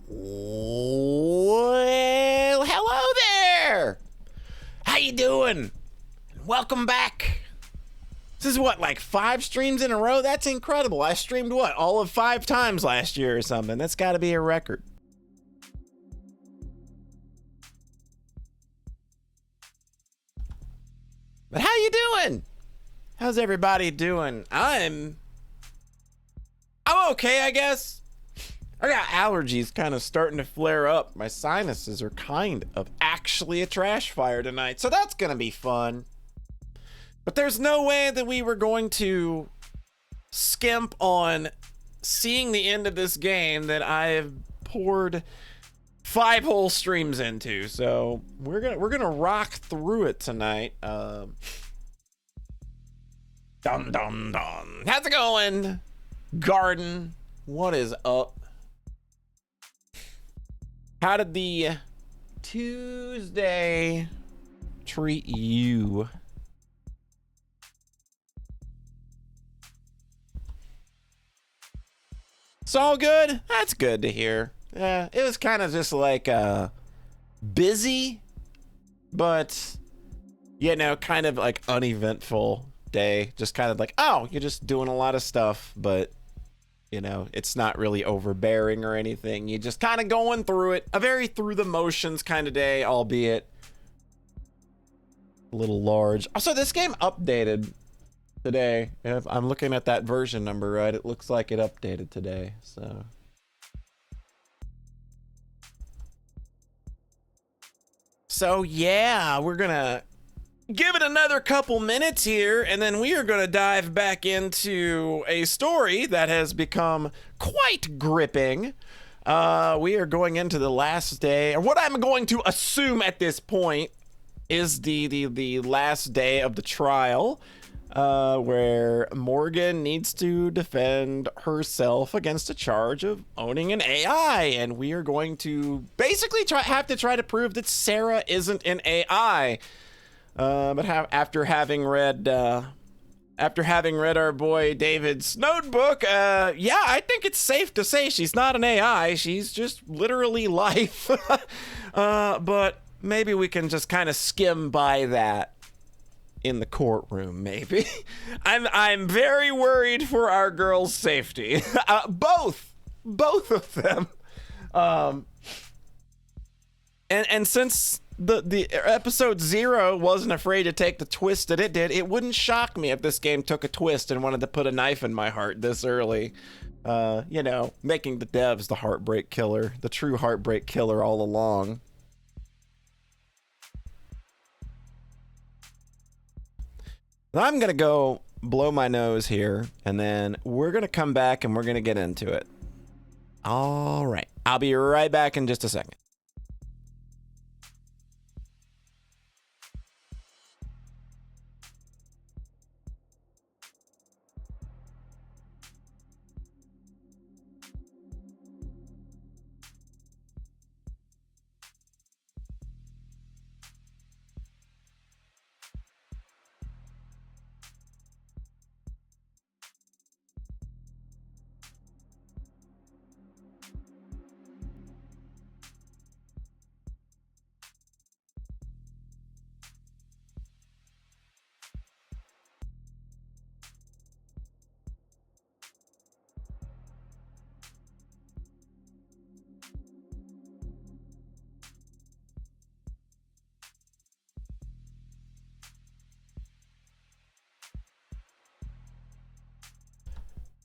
Well, hello there. How you doing? Welcome back. This is what, like 5 streams in a row? That's incredible. I streamed what, all of 5 times last year or something. That's got to be a record. But how you doing? How's everybody doing? I'm okay, I guess. I got allergies kind of starting to flare up. My sinuses are kind of actually a trash fire tonight, so that's gonna be fun. But there's no way that we were going to skimp on seeing the end of this game that I have poured 5 whole streams into. So we're gonna rock through it tonight. Dum dum dum. How's it going, Garden? What is up? How did the Tuesday treat you? It's all good? That's good to hear. Yeah, it was kind of just like busy, but you know, kind of like uneventful day. Just kind of like, oh, you're just doing a lot of stuff, but you know, it's not really overbearing or anything. You just kind of going through it. A very through the motions kind of day, albeit a little large. Also, this game updated today. If I'm looking at that version number right, it looks like it updated today. So yeah, we're gonna give it another couple minutes here, and then we are going to dive back into a story that has become quite gripping. We are going into the last day, or what I'm going to assume at this point is the last day of the trial, where Morgan needs to defend herself against a charge of owning an AI, and we are going to basically have to try to prove that Sarah isn't an AI. But after having read our boy David's notebook, yeah, I think it's safe to say she's not an AI. She's just literally life. But maybe we can just kind of skim by that in the courtroom. Maybe. I'm very worried for our girls' safety. Both of them. And since the episode 0 wasn't afraid to take the twist that it did, it wouldn't shock me if this game took a twist and wanted to put a knife in my heart this early. You know, making the devs the heartbreak killer, the true heartbreak killer all along. I'm gonna go blow my nose here, and then we're gonna come back and we're gonna get into it. All right, I'll be right back in just a second.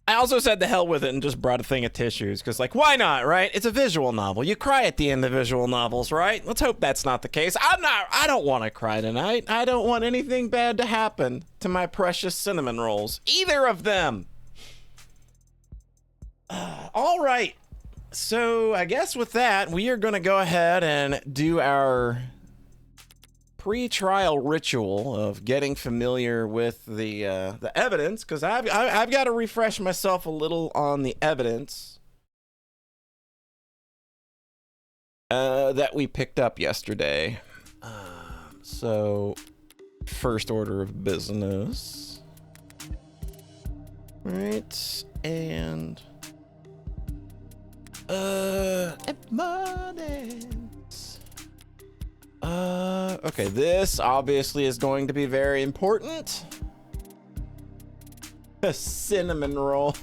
I also said the hell with it and just brought a thing of tissues because, like, why not, right? It's a visual novel. You cry at the end of visual novels, right? Let's hope that's not the case. I don't want to cry tonight. I don't want anything bad to happen to my precious cinnamon rolls. Either of them. All right. So I guess with that, we are going to go ahead and do our pre-trial ritual of getting familiar with the evidence, because I've got to refresh myself a little on the evidence that we picked up yesterday. So first order of business, right? And evidence. Okay, this obviously is going to be very important. A cinnamon roll.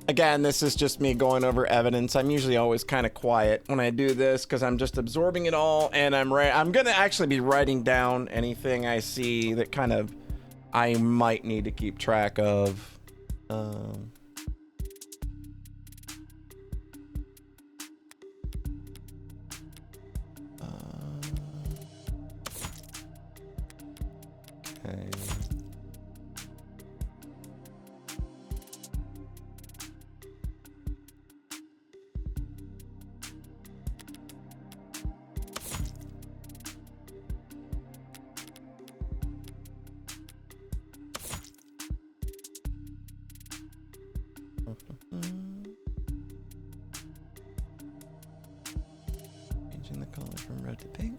Again, this is just me going over evidence. I'm usually always kind of quiet when I do this because I'm just absorbing it all, and I'm gonna actually be writing down anything I see that kind of I might need to keep track of. Okay. Changing the color from red to pink.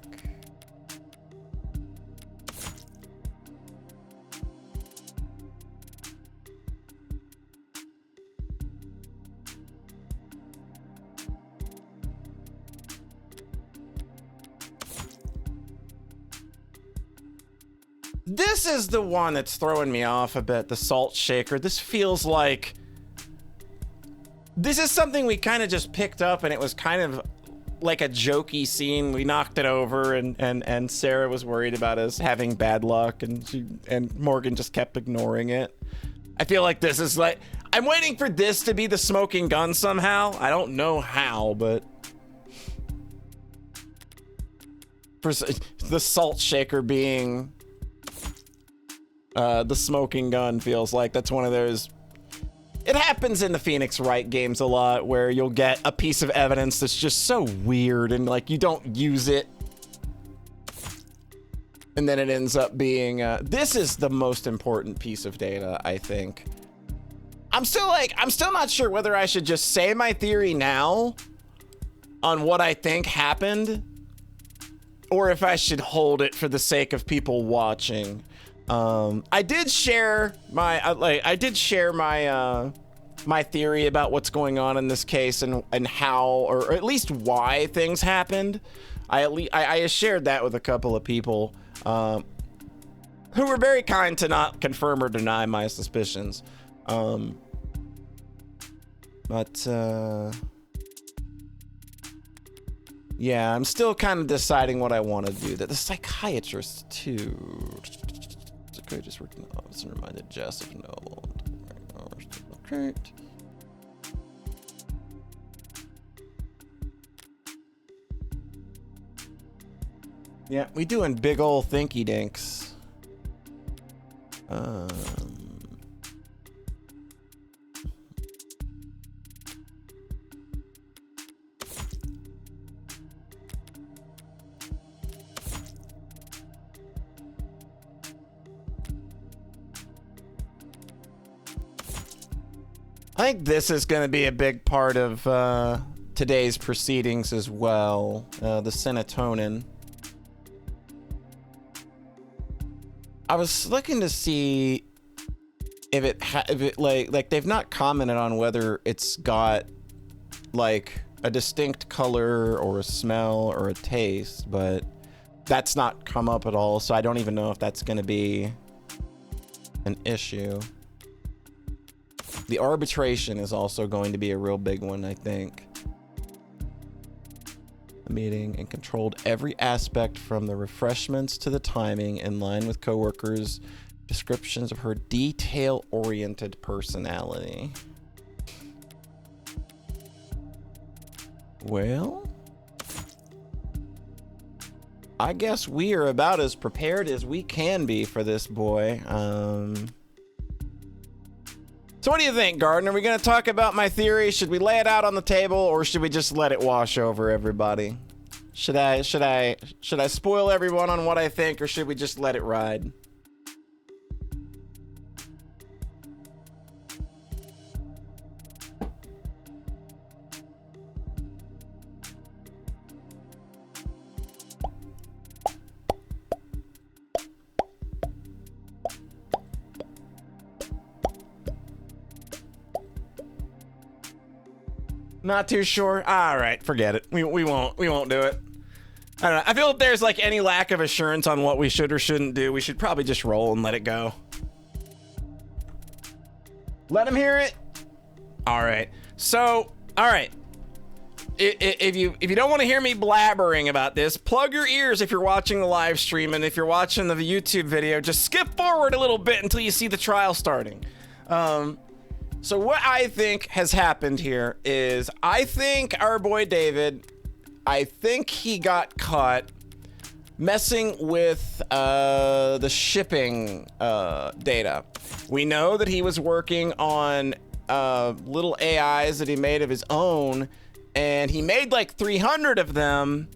This is the one that's throwing me off a bit, the salt shaker. This feels like... This is something we kind of just picked up, and it was kind of like a jokey scene. We knocked it over, and Sarah was worried about us having bad luck, and Morgan just kept ignoring it. I feel like this is like... I'm waiting for this to be the smoking gun somehow. I don't know how, but... For the salt shaker being... the smoking gun feels like that's one of those... It happens in the Phoenix Wright games a lot where you'll get a piece of evidence that's just so weird and like you don't use it. And then it ends up being, this is the most important piece of data, I think. I'm still not sure whether I should just say my theory now on what I think happened or if I should hold it for the sake of people watching. I did share my my theory about what's going on in this case and how, or at least why things happened. I shared that with a couple of people who were very kind to not confirm or deny my suspicions. Yeah, I'm still kind of deciding what I want to do. The psychiatrist too. Okay, just working the office and reminded Jess of no. Okay. Yeah, we doing big old thinky dinks. I think this is going to be a big part of today's proceedings as well. The serotonin. I was looking to see if it like they've not commented on whether it's got like a distinct color or a smell or a taste, but that's not come up at all. So I don't even know if that's going to be an issue. The arbitration is also going to be a real big one, I think. The meeting and controlled every aspect from the refreshments to the timing in line with coworkers' descriptions of her detail-oriented personality. Well, I guess we are about as prepared as we can be for this boy. So what do you think, Gardner? Are we going to talk about my theory? Should we lay it out on the table, or should we just let it wash over everybody? Should I spoil everyone on what I think, or should we just let it ride? Not too sure? All right, forget it. We won't do it. I don't know. I feel if there's like any lack of assurance on what we should or shouldn't do, we should probably just roll and let it go. Let him hear it. All right. So, all right. If you don't want to hear me blabbering about this, plug your ears if you're watching the live stream, and if you're watching the YouTube video, just skip forward a little bit until you see the trial starting. So what I think has happened here is I think our boy David, I think he got caught messing with the shipping data. We know that he was working on little AIs that he made of his own, and he made like 300 of them.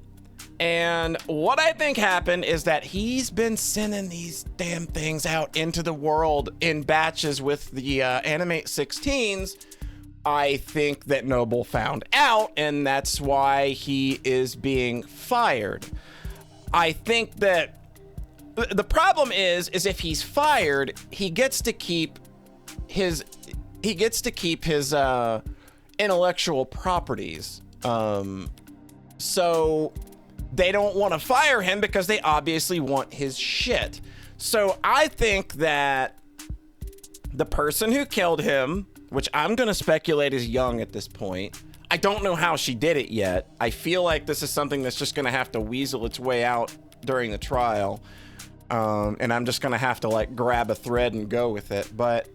And what I think happened is that he's been sending these damn things out into the world in batches with the Animate 16s. I think that Noble found out, and that's why he is being fired. I think that the problem is if he's fired, he gets to keep his intellectual properties. So they don't want to fire him because they obviously want his shit. So I think that the person who killed him, which I'm going to speculate is young at this point. I don't know how she did it yet. I feel like this is something that's just going to have to weasel its way out during the trial. And I'm just going to have to like grab a thread and go with it. But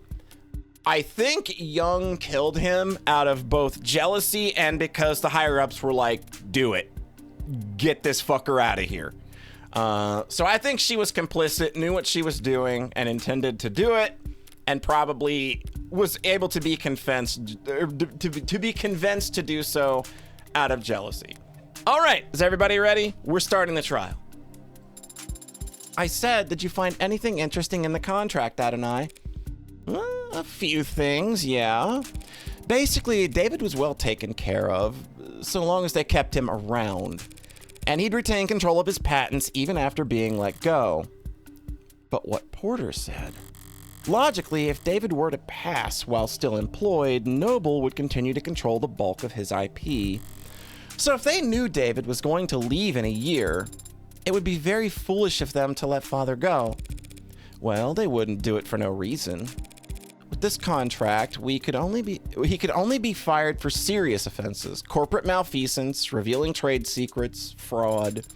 I think Young killed him out of both jealousy and because the higher ups were like, do it. Get this fucker out of here. So I think she was complicit, knew what she was doing, and intended to do it, and probably was able to be convinced to do so out of jealousy. All right, is everybody ready? We're starting the trial. I said, did you find anything interesting in the contract, Adonai? A few things, yeah. Basically, David was well taken care of, so long as they kept him around. And he'd retain control of his patents even after being let go. But what Porter said. Logically, if David were to pass while still employed, Noble would continue to control the bulk of his IP. So if they knew David was going to leave in a year, it would be very foolish of them to let Father go. Well, they wouldn't do it for no reason. With this contract, he could only be fired for serious offenses: corporate malfeasance, revealing trade secrets, fraud.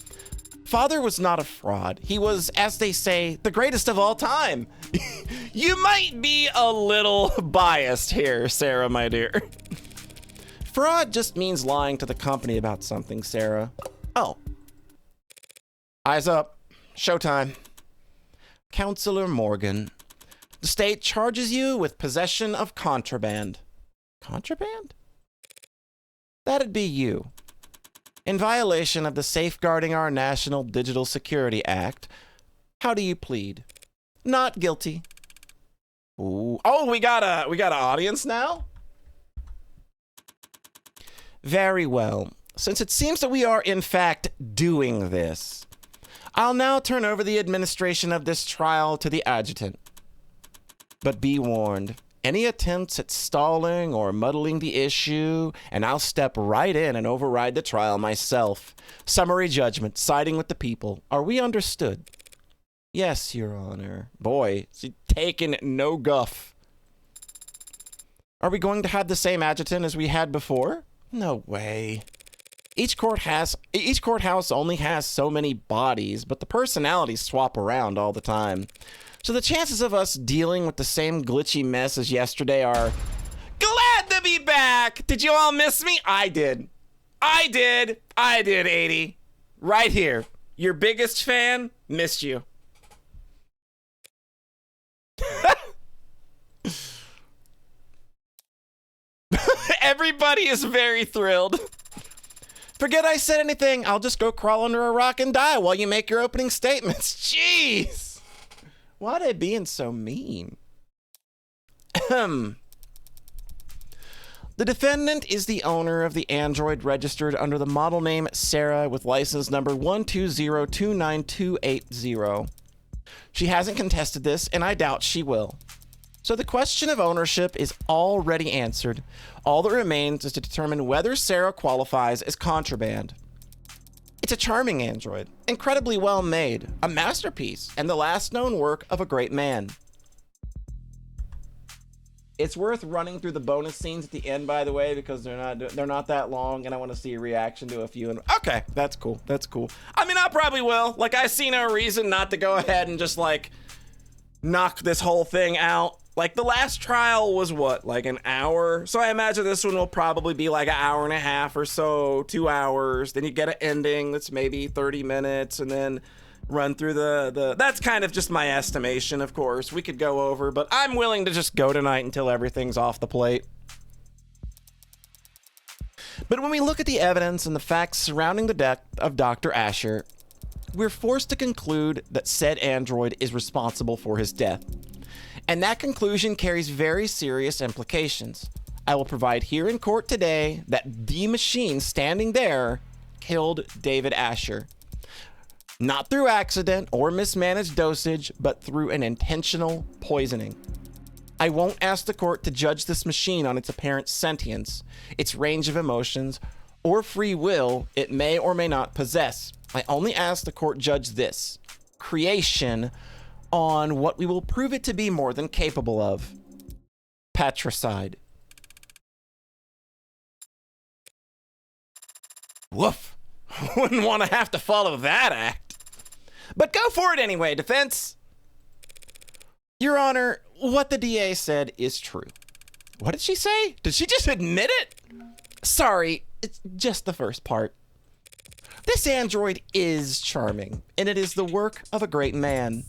Father was not a fraud. He was, as they say, the greatest of all time. You might be a little biased here, Sarah, my dear. Fraud just means lying to the company about something, Sarah. Oh. Eyes up. Showtime. Counselor Morgan. The state charges you with possession of contraband. Contraband? That'd be you. In violation of the Safeguarding Our National Digital Security Act, how do you plead? Not guilty. Ooh. Oh, we got an audience now? Very well. Since it seems that we are in fact doing this, I'll now turn over the administration of this trial to the adjutant. But be warned, any attempts at stalling or muddling the issue, and I'll step right in and override the trial myself. Summary judgment, siding with the people. Are we understood? Yes, Your Honor. Boy, is he taking no guff. Are we going to have the same adjutant as we had before? No way. Each courthouse only has so many bodies, but the personalities swap around all the time. So the chances of us dealing with the same glitchy mess as yesterday are... Glad to be back! Did you all miss me? I did. I did, 80. Right here. Your biggest fan, missed you. Everybody is very thrilled. Forget I said anything. I'll just go crawl under a rock and die while you make your opening statements. Jeez. Why are they being so mean? The defendant is the owner of the android registered under the model name Sarah with license number 120298280. She hasn't contested this, and I doubt she will. So the question of ownership is already answered. All that remains is to determine whether Sarah qualifies as contraband. It's a charming android, incredibly well made, a masterpiece, and the last known work of a great man. It's worth running through the bonus scenes at the end, by the way, because they're not that long, and I want to see a reaction to a few. And okay, that's cool. That's cool. I mean, I probably will. Like, I see no reason not to go ahead and just like knock this whole thing out. Like, the last trial was what, like an hour? So I imagine this one will probably be like an hour and a half or so, 2 hours. Then you get an ending that's maybe 30 minutes, and then run through the that's kind of just my estimation, of course. We could go over, but I'm willing to just go tonight until everything's off the plate. But when we look at the evidence and the facts surrounding the death of Dr. Asher, we're forced to conclude that said android is responsible for his death. And that conclusion carries very serious implications. I will provide here in court today that the machine standing there killed David Asher. Not through accident or mismanaged dosage, but through an intentional poisoning. I won't ask the court to judge this machine on its apparent sentience, its range of emotions, or free will it may or may not possess. I only ask the court judge this creation on what we will prove it to be more than capable of. Patricide. Woof. Wouldn't want to have to follow that act. But go for it anyway, defense. Your Honor, what the DA said is true. What did she say? Did she just admit it? Sorry, it's just the first part. This android is charming, and it is the work of a great man.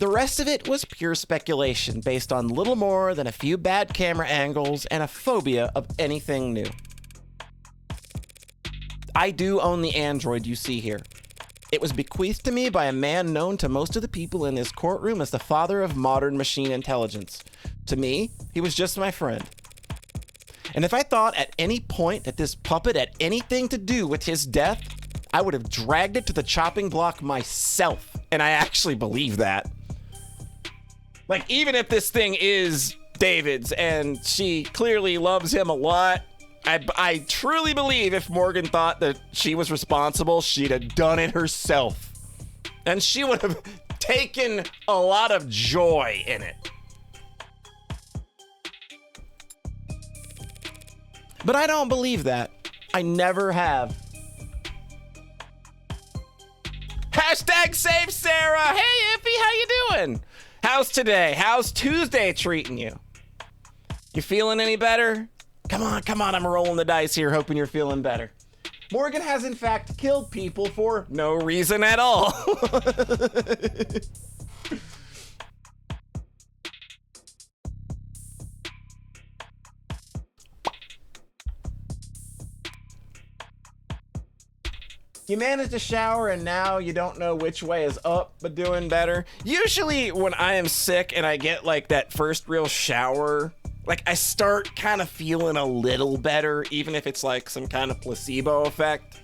The rest of it was pure speculation based on little more than a few bad camera angles and a phobia of anything new. I do own the android you see here. It was bequeathed to me by a man known to most of the people in this courtroom as the father of modern machine intelligence. To me, he was just my friend. And if I thought at any point that this puppet had anything to do with his death, I would have dragged it to the chopping block myself. And I actually believe that. Like, even if this thing is David's and she clearly loves him a lot, I truly believe if Morgan thought that she was responsible, she'd have done it herself. And she would have taken a lot of joy in it. But I don't believe that. I never have. Hashtag save Sarah. Hey, Iffy, how you doing? How's today? How's Tuesday treating you? You feeling any better? Come on, I'm rolling the dice here, hoping you're feeling better. Morgan has in fact killed people for no reason at all. You managed to shower and now you don't know which way is up, but doing better. Usually when I am sick and I get like that first real shower, like I start kind of feeling a little better, even if it's like some kind of placebo effect.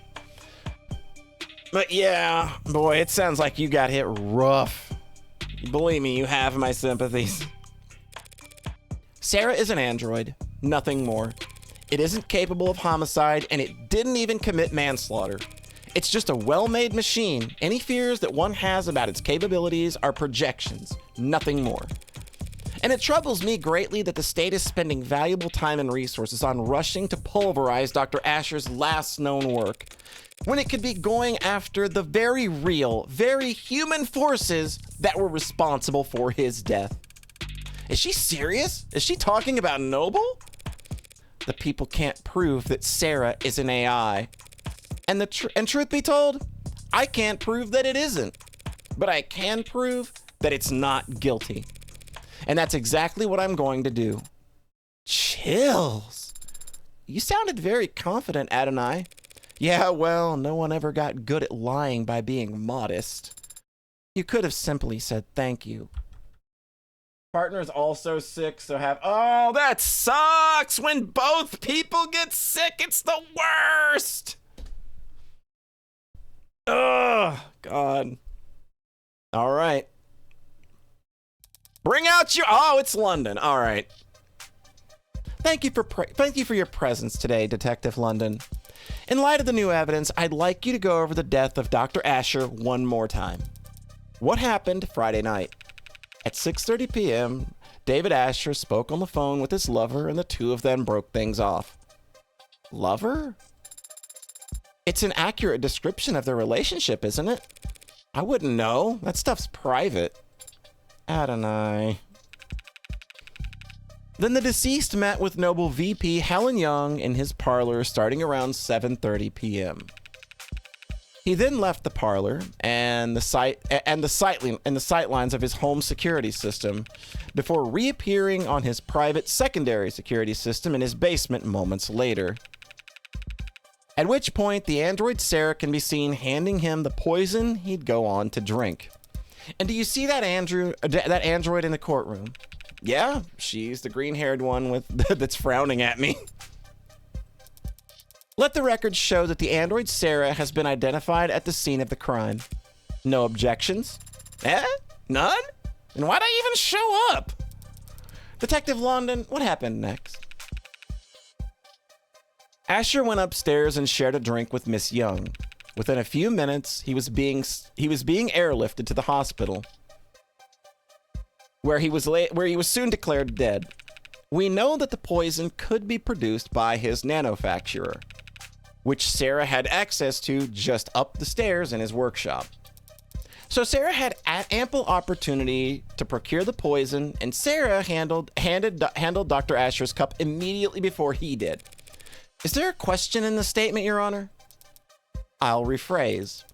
But yeah, boy, it sounds like you got hit rough. Believe me, you have my sympathies. Sarah is an android, nothing more. It isn't capable of homicide and it didn't even commit manslaughter. It's just a well-made machine. Any fears that one has about its capabilities are projections, nothing more. And it troubles me greatly that the state is spending valuable time and resources on rushing to pulverize Dr. Asher's last known work, when it could be going after the very real, very human forces that were responsible for his death. Is she serious? Is she talking about Noble? The people can't prove that Sarah is an AI. And truth be told, I can't prove that it isn't. But I can prove that it's not guilty. And that's exactly what I'm going to do. Chills. You sounded very confident, Adonai. Yeah, well, no one ever got good at lying by being modest. You could have simply said thank you. Partner's also sick, so have... Oh, that sucks! When both people get sick, it's the worst! Oh, God. All right. Bring out your... Oh, it's London. All right. Thank you for your presence today, Detective London. In light of the new evidence, I'd like you to go over the death of Dr. Asher one more time. What happened Friday night? At 6:30 p.m., David Asher spoke on the phone with his lover, and the two of them broke things off. Lover? It's an accurate description of their relationship, isn't it? I wouldn't know. That stuff's private. Adonai. Then the deceased met with Noble VP Helen Young in his parlor starting around 7:30 p.m. He then left the parlor and the sightlines of his home security system before reappearing on his private secondary security system in his basement moments later. At which point, the android Sarah can be seen handing him the poison he'd go on to drink. And do you see that android in the courtroom? Yeah, she's the green-haired one that's frowning at me. Let the record show that the android Sarah has been identified at the scene of the crime. No objections? None? And why'd I even show up? Detective London, what happened next? Asher went upstairs and shared a drink with Miss Young. Within a few minutes, he was being airlifted to the hospital, where he was soon declared dead. We know that the poison could be produced by his nanofacturer, which Sarah had access to just up the stairs in his workshop. So Sarah had ample opportunity to procure the poison, and Sarah handled Dr. Asher's cup immediately before he did. Is there a question in the statement, Your Honor? I'll rephrase.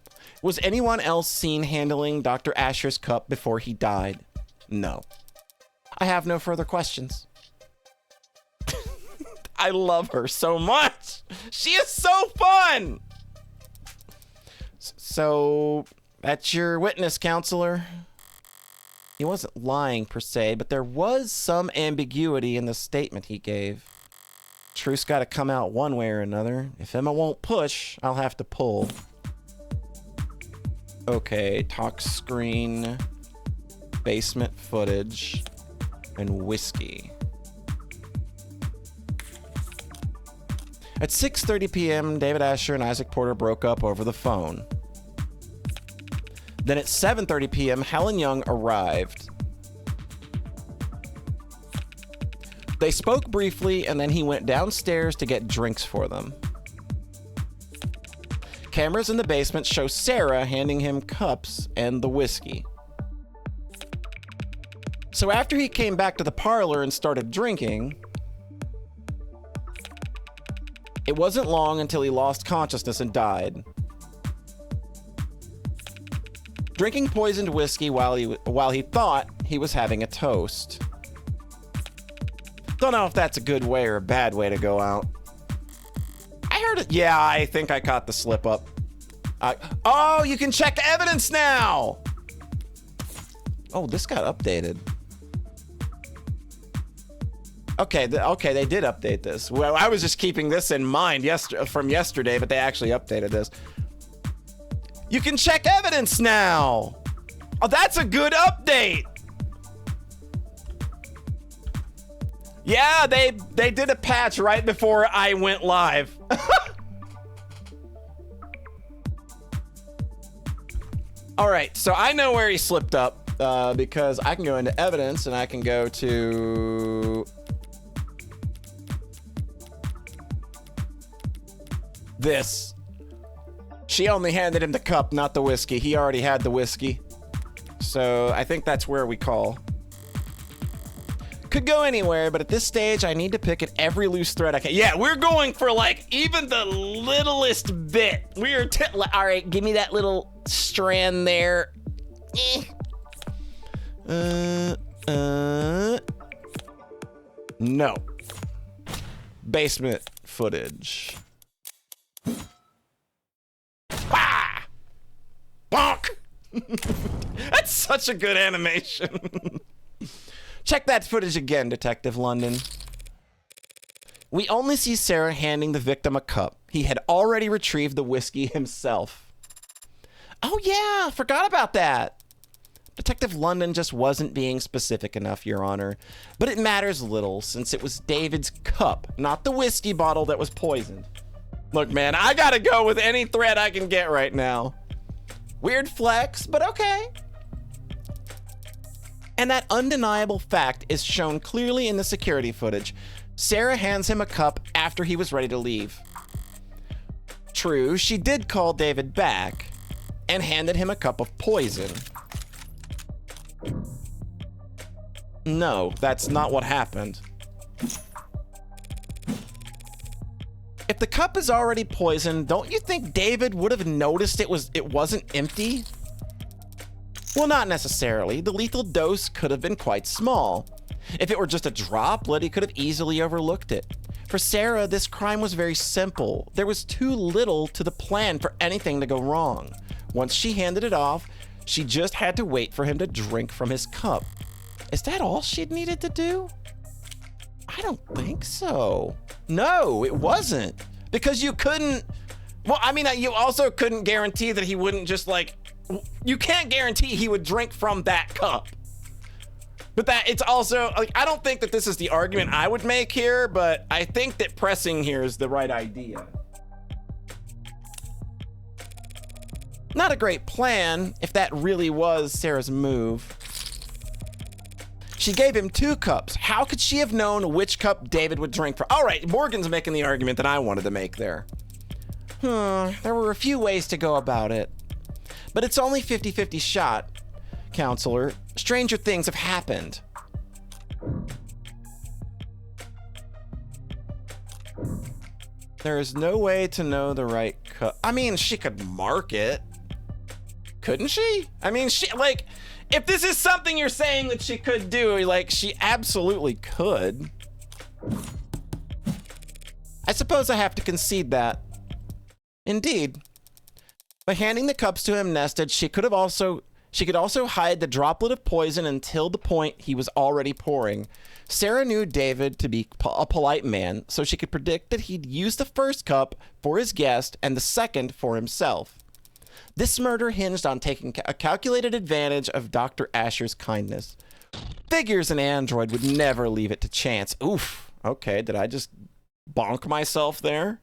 Was anyone else seen handling Dr. Asher's cup before he died? No. I have no further questions. I love her so much. She is so fun. So, that's your witness, counselor. He wasn't lying per se, but there was some ambiguity in the statement he gave. Truth's got to come out one way or another. If Emma won't push, I'll have to pull. Okay, talk screen, basement footage, and whiskey. At 6:30 p.m., David Asher and Isaac Porter broke up over the phone. Then at 7:30 p.m., Helen Young arrived. They spoke briefly, and then he went downstairs to get drinks for them. Cameras in the basement show Sarah handing him cups and the whiskey. So after he came back to the parlor and started drinking, it wasn't long until he lost consciousness and died. Drinking poisoned whiskey while he thought he was having a toast. Don't know if that's a good way or a bad way to go out. I heard it. Yeah, I think I caught the slip up. Oh, you can check evidence now. Oh, this got updated. Okay, they did update this. Well, I was just keeping this in mind from yesterday, but they actually updated this. You can check evidence now. Oh, that's a good update. Yeah, they did a patch right before I went live. All right, so I know where he slipped up because I can go into evidence and I can go to this. She only handed him the cup, not the whiskey. He already had the whiskey. So I think that's where we call. Could go anywhere, but at this stage, I need to pick at every loose thread I can. Yeah, we're going for like even the littlest bit. We are all right, give me that little strand there. No. Basement footage. Ah! Bonk! That's such a good animation. Check that footage again, Detective London. We only see Sarah handing the victim a cup. He had already retrieved the whiskey himself. Oh yeah, forgot about that. Detective London just wasn't being specific enough, Your Honor. But it matters little, since it was David's cup, not the whiskey bottle that was poisoned. Look, man, I gotta go with any thread I can get right now. Weird flex, but okay. And that undeniable fact is shown clearly in the security footage. Sarah hands him a cup after he was ready to leave. True, she did call David back and handed him a cup of poison. No, that's not what happened. If the cup is already poisoned, don't you think David would have noticed it wasn't empty? Well, not necessarily. The lethal dose could have been quite small. If it were just a droplet, he could have easily overlooked it. For Sarah, this crime was very simple. There was too little to the plan for anything to go wrong. Once she handed it off, she just had to wait for him to drink from his cup. Is that all she'd needed to do? I don't think so. No, it wasn't. Because you couldn't... Well, I mean, you also couldn't guarantee that he wouldn't just like... You can't guarantee he would drink from that cup. But that it's also... Like, I don't think that this is the argument I would make here, but I think that pressing here is the right idea. Not a great plan, if that really was Sarah's move. She gave him 2 cups. How could she have known which cup David would drink from? All right, Morgan's making the argument that I wanted to make there. There were a few ways to go about it. But it's only 50-50 shot, counselor. Stranger things have happened. There is no way to know the right cup. I mean, she could mark it. Couldn't she? I mean, if this is something you're saying that she could do, like, she absolutely could. I suppose I have to concede that. Indeed. By handing the cups to him nested, she could also hide the droplet of poison until the point he was already pouring. Sarah knew David to be a polite man, so she could predict that he'd use the first cup for his guest and the second for himself. This murder hinged on taking a calculated advantage of Dr. Asher's kindness. Figures an android would never leave it to chance. Oof. Okay, did I just bonk myself there?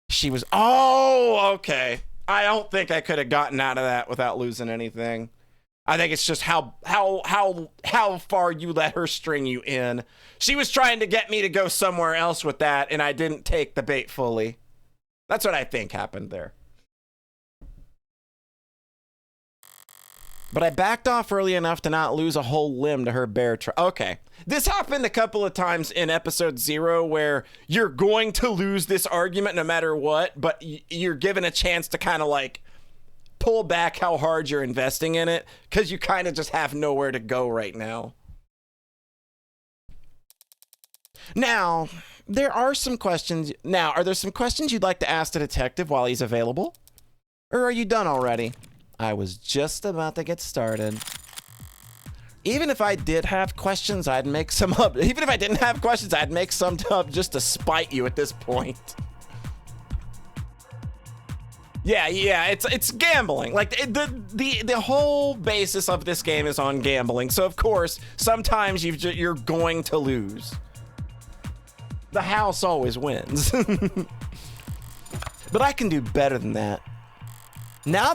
She was... Oh, okay. I don't think I could have gotten out of that without losing anything. I think it's just how far you let her string you in. She was trying to get me to go somewhere else with that, and I didn't take the bait fully. That's what I think happened there. But I backed off early enough to not lose a whole limb to her bear trap. Okay. This happened a couple of times in episode 0 where you're going to lose this argument no matter what, but you're given a chance to kind of like pull back how hard you're investing in it because you kind of just have nowhere to go right now. Now, there are some questions. Now, are there some questions you'd like to ask the detective while he's available? Or are you done already? I was just about to get started. Even if I did have questions, I'd make some up. Even if I didn't have questions, I'd make some up just to spite you at this point. Yeah, it's gambling. Like the whole basis of this game is on gambling. So of course, sometimes you're going to lose. The house always wins. But I can do better than that. Now,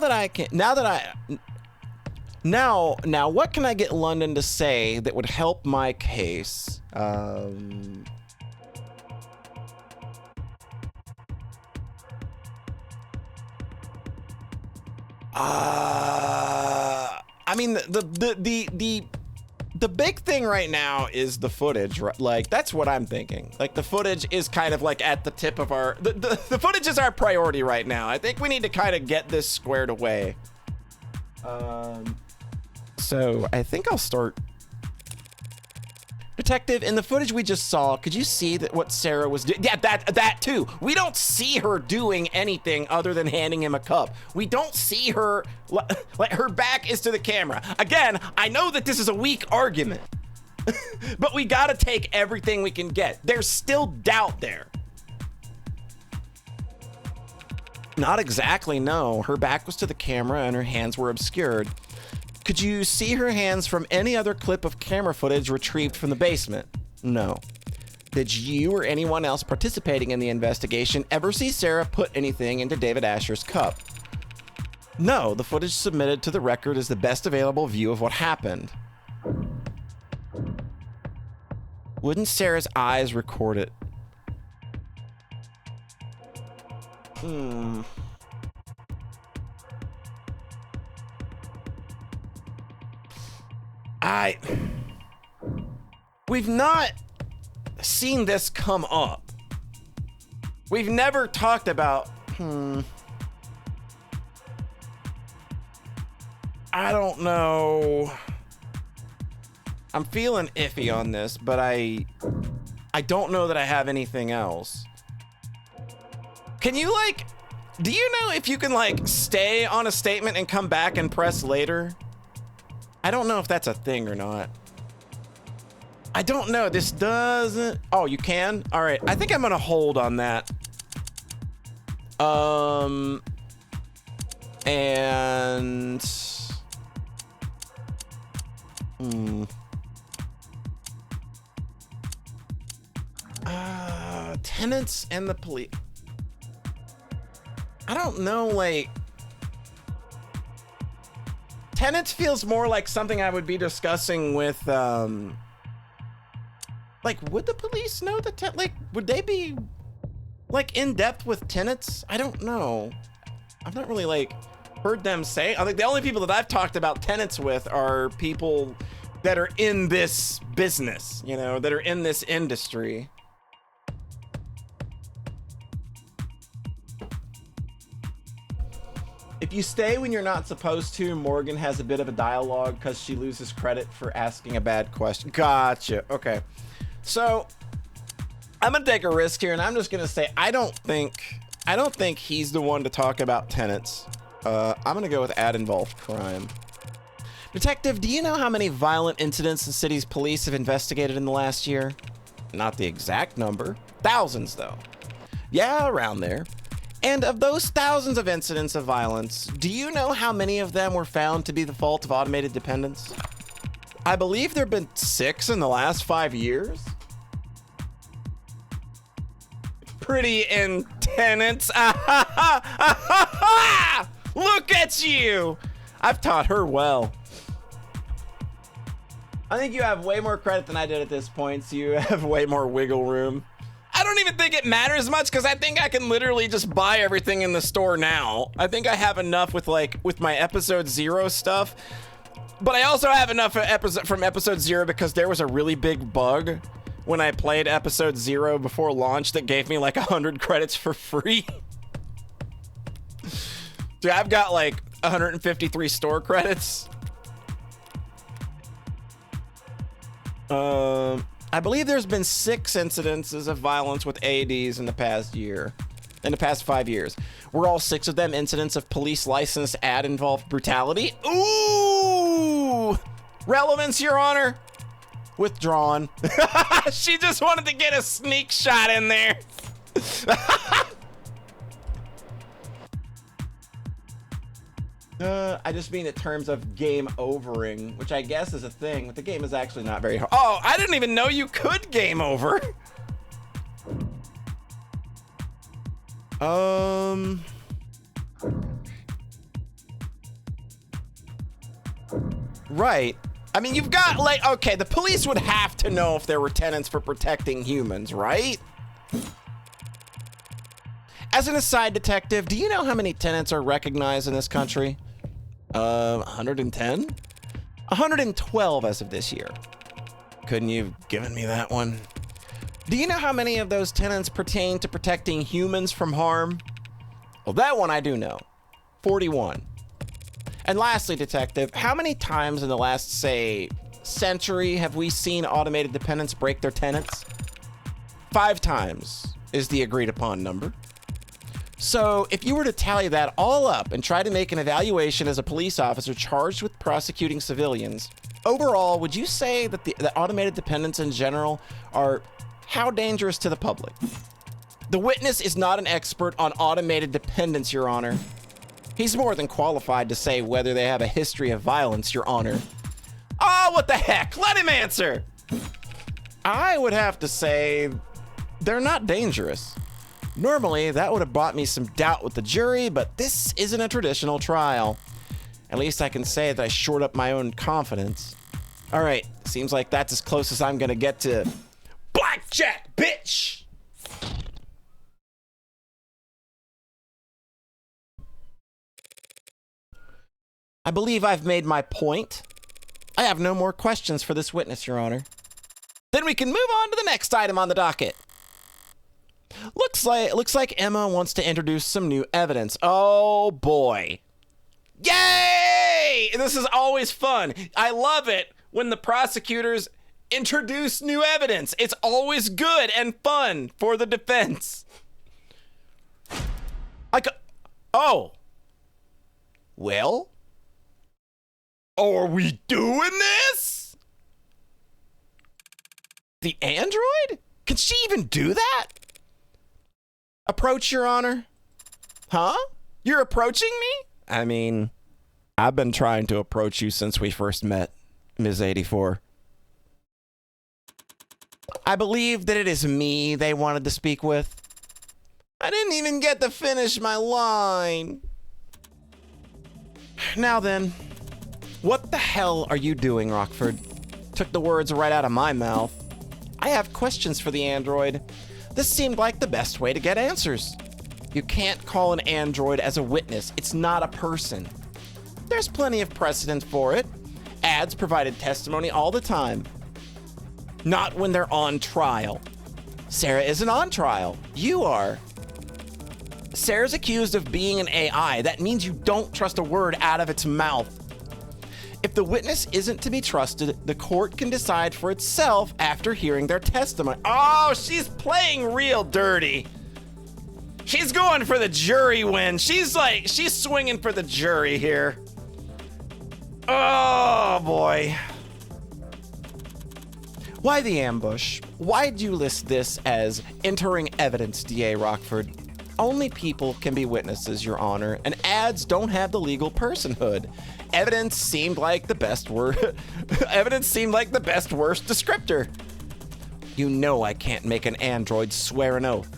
what can I get London to say that would help my case? I mean, the big thing right now is the footage, right? Like, that's what I'm thinking. Like, the footage is kind of like at the tip of our... The footage is our priority right now. I think we need to kind of get this squared away. So I think I'll start... Detective, in the footage we just saw, could you see that what Sarah was doing? Yeah, that too. We don't see her doing anything other than handing him a cup. We don't see her, like her back is to the camera. Again, I know that this is a weak argument, but we gotta take everything we can get. There's still doubt there. Not exactly, no. Her back was to the camera and her hands were obscured. Could you see her hands from any other clip of camera footage retrieved from the basement? No. Did you or anyone else participating in the investigation ever see Sarah put anything into David Asher's cup? No, the footage submitted to the record is the best available view of what happened. Wouldn't Sarah's eyes record it? We've not seen this come up. We've never talked about, I don't know. I'm feeling iffy on this, but I don't know that I have anything else. Can you, like, do you know if you can, like, stay on a statement and come back and press later? I don't know if that's a thing or not. I don't know. This doesn't... Oh, you can? All right. I think I'm going to hold on that. And... Tenants and the police. I don't know, like... Tenants feels more like something I would be discussing with, like, would the police know the like, would they be, like, in depth with tenants? I don't know. I've not really, like, heard them say. I think the only people that I've talked about tenants with are people that are in this business, you know, that are in this industry. If you stay when you're not supposed to, Morgan has a bit of a dialogue because she loses credit for asking a bad question. Gotcha. Okay. So I'm gonna take a risk here, and I'm just gonna say I don't think he's the one to talk about tenants. I'm gonna go with ad-involved crime. Detective, do you know how many violent incidents the city's police have investigated in the last year? Not the exact number. Thousands, though. Yeah, around there. And of those thousands of incidents of violence, do you know how many of them were found to be the fault of automated dependence? I believe there have been 6 in the last 5 years. Pretty intense. Look at you. I've taught her well. I think you have way more credit than I did at this point, so you have way more wiggle room. I don't even think it matters much because I think I can literally just buy everything in the store now. I think I have enough with my episode 0 stuff, but I also have enough from episode 0 because there was a really big bug when I played episode 0 before launch that gave me like 100 credits for free. Dude, I've got like 153 store credits. I believe there's been 6 incidences of violence with ADs in the past 5 years. Were all 6 of them incidents of police licensed ad-involved brutality? Ooh! Relevance, Your Honor. Withdrawn. She just wanted to get a sneak shot in there. I just mean in terms of game overing, which I guess is a thing, but the game is actually not very hard. Oh, I didn't even know you could game over. Right. I mean, you've got, like, okay, the police would have to know if there were tenants for protecting humans, right? As an aside, detective, do you know how many tenants are recognized in this country? 110? 112 as of this year. Couldn't you have given me that one? Do you know how many of those tenants pertain to protecting humans from harm? Well, that one I do know. 41. And lastly, detective, how many times in the last, say, century have we seen automated dependents break their tenants? 5 times is the agreed upon number. So if you were to tally that all up and try to make an evaluation as a police officer charged with prosecuting civilians, overall, would you say that the automated dependents in general are how dangerous to the public? The witness is not an expert on automated dependents, Your Honor. He's more than qualified to say whether they have a history of violence, Your Honor. Oh, what the heck? Let him answer! I would have to say they're not dangerous. Normally, that would have brought me some doubt with the jury, but this isn't a traditional trial. At least I can say that I shored up my own confidence. All right, seems like that's as close as I'm gonna get to blackjack, bitch! I believe I've made my point. I have no more questions for this witness, Your Honor. Then we can move on to the next item on the docket. Looks like Emma wants to introduce some new evidence. Oh boy. Yay! This is always fun. I love it when the prosecutors introduce new evidence. It's always good and fun for the defense. Oh. Well? Are we doing this? The android? Can she even do that? Approach, Your Honor. Huh? You're approaching me? I mean, I've been trying to approach you since we first met, Ms. 84. I believe that it is me they wanted to speak with. I didn't even get to finish my line. Now then, what the hell are you doing, Rockford? Took the words right out of my mouth. I have questions for the android. This seemed like the best way to get answers. You can't call an android as a witness. It's not a person. There's plenty of precedent for it. Ads provided testimony all the time. Not when they're on trial. Sarah isn't on trial. You are. Sarah's accused of being an AI. That means you don't trust a word out of its mouth. If the witness isn't to be trusted, the court can decide for itself after hearing their testimony. Oh, she's playing real dirty. She's going for the jury win. She's swinging for the jury here. Oh, boy. Why the ambush? Why'd you list this as entering evidence, D.A. Rockford? Only people can be witnesses, Your Honor, and ads don't have the legal personhood. Evidence seemed like the best worst descriptor. You know I can't make an android swear an oath.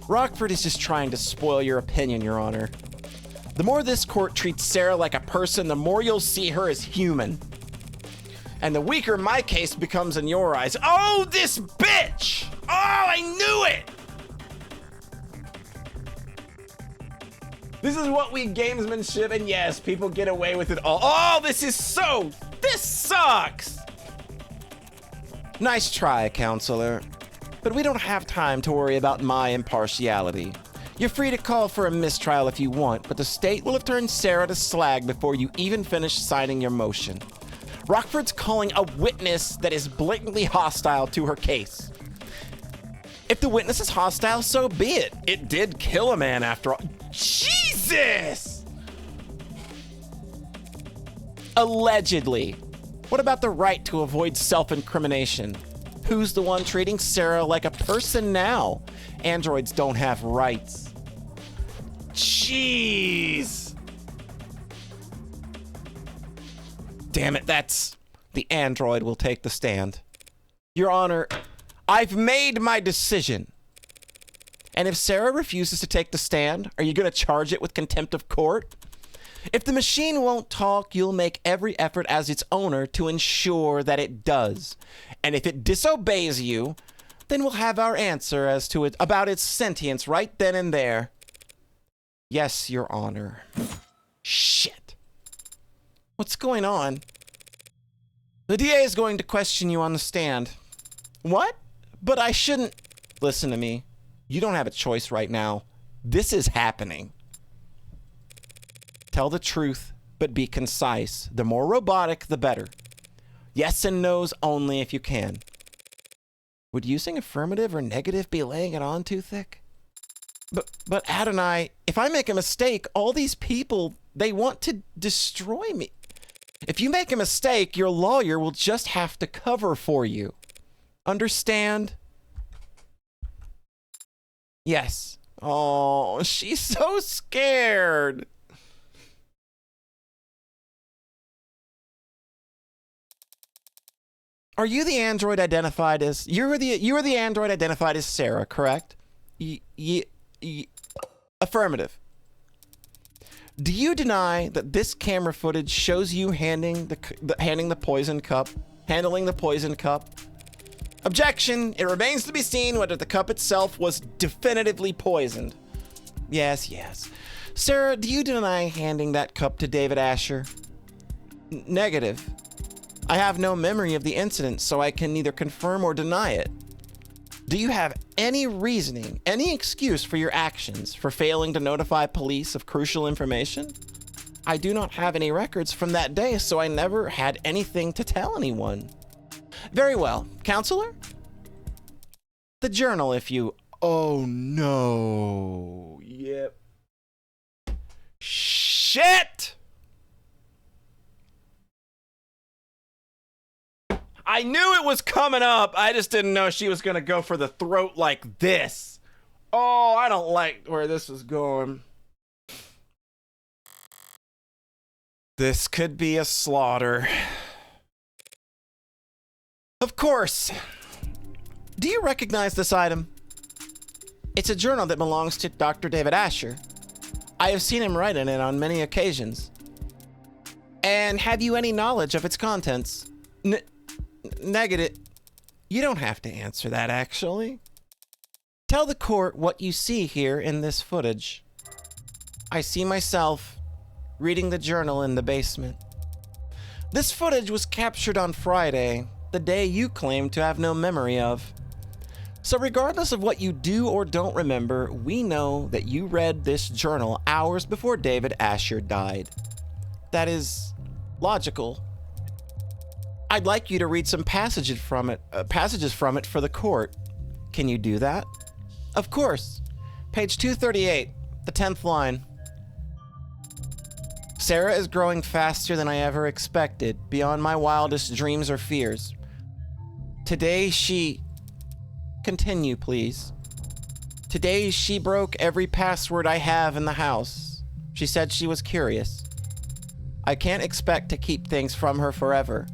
Rockford is just trying to spoil your opinion, Your Honor. The more this court treats Sarah like a person, the more you'll see her as human. And the weaker my case becomes in your eyes. Oh, this bitch! Oh, I knew it! This is what we gamesmanship, and yes, people get away with it all. Oh, this sucks! Nice try, counselor. But we don't have time to worry about my impartiality. You're free to call for a mistrial if you want, but the state will have turned Sarah to slag before you even finish signing your motion. Rockford's calling a witness that is blatantly hostile to her case. If the witness is hostile, so be it. It did kill a man after all. Jesus! Allegedly. What about the right to avoid self-incrimination? Who's the one treating Sarah like a person now? Androids don't have rights. Jeez. Damn it, the android will take the stand. Your Honor, I've made my decision. And if Sarah refuses to take the stand, are you going to charge it with contempt of court? If the machine won't talk, you'll make every effort as its owner to ensure that it does. And if it disobeys you, then we'll have our answer as to it about its sentience right then and there. Yes, Your Honor. Shit. What's going on? The DA is going to question you on the stand. What? But I shouldn't. Listen to me. You don't have a choice right now. This is happening. Tell the truth, but be concise. The more robotic, the better. Yes and no's only if you can. Would using affirmative or negative be laying it on too thick? But Adonai, if I make a mistake, all these people, they want to destroy me. If you make a mistake, your lawyer will just have to cover for you. Understand? Yes. Oh, she's so scared. Are you the android identified as... You were the android identified as Sarah, correct? Affirmative. Do you deny that this camera footage shows you handling the poison cup? Objection! It remains to be seen whether the cup itself was definitively poisoned. Yes, yes. Sarah, do you deny handing that cup to David Asher? Negative. I have no memory of the incident, so I can neither confirm or deny it. Do you have any reasoning, any excuse for your actions for failing to notify police of crucial information? I do not have any records from that day, so I never had anything to tell anyone. Very well. Counselor? The journal, if you... Oh, no. Yep. Shit! I knew it was coming up. I just didn't know she was going to go for the throat like this. Oh, I don't like where this is going. This could be a slaughter. Of course. Do you recognize this item? It's a journal that belongs to Dr. David Asher. I have seen him write in it on many occasions. And have you any knowledge of its contents? Negative. You don't have to answer that, actually. Tell the court what you see here in this footage. I see myself reading the journal in the basement. This footage was captured on Friday, the day you claim to have no memory of. So regardless of what you do or don't remember, we know that you read this journal hours before David Asher died. That is logical. I'd like you to read some passages from it for the court. Can you do that? Of course. Page 238, the 10th line. Sarah is growing faster than I ever expected, beyond my wildest dreams or fears. Today she... Continue, please. Today she broke every password I have in the house. She said she was curious. I can't expect to keep things from her forever.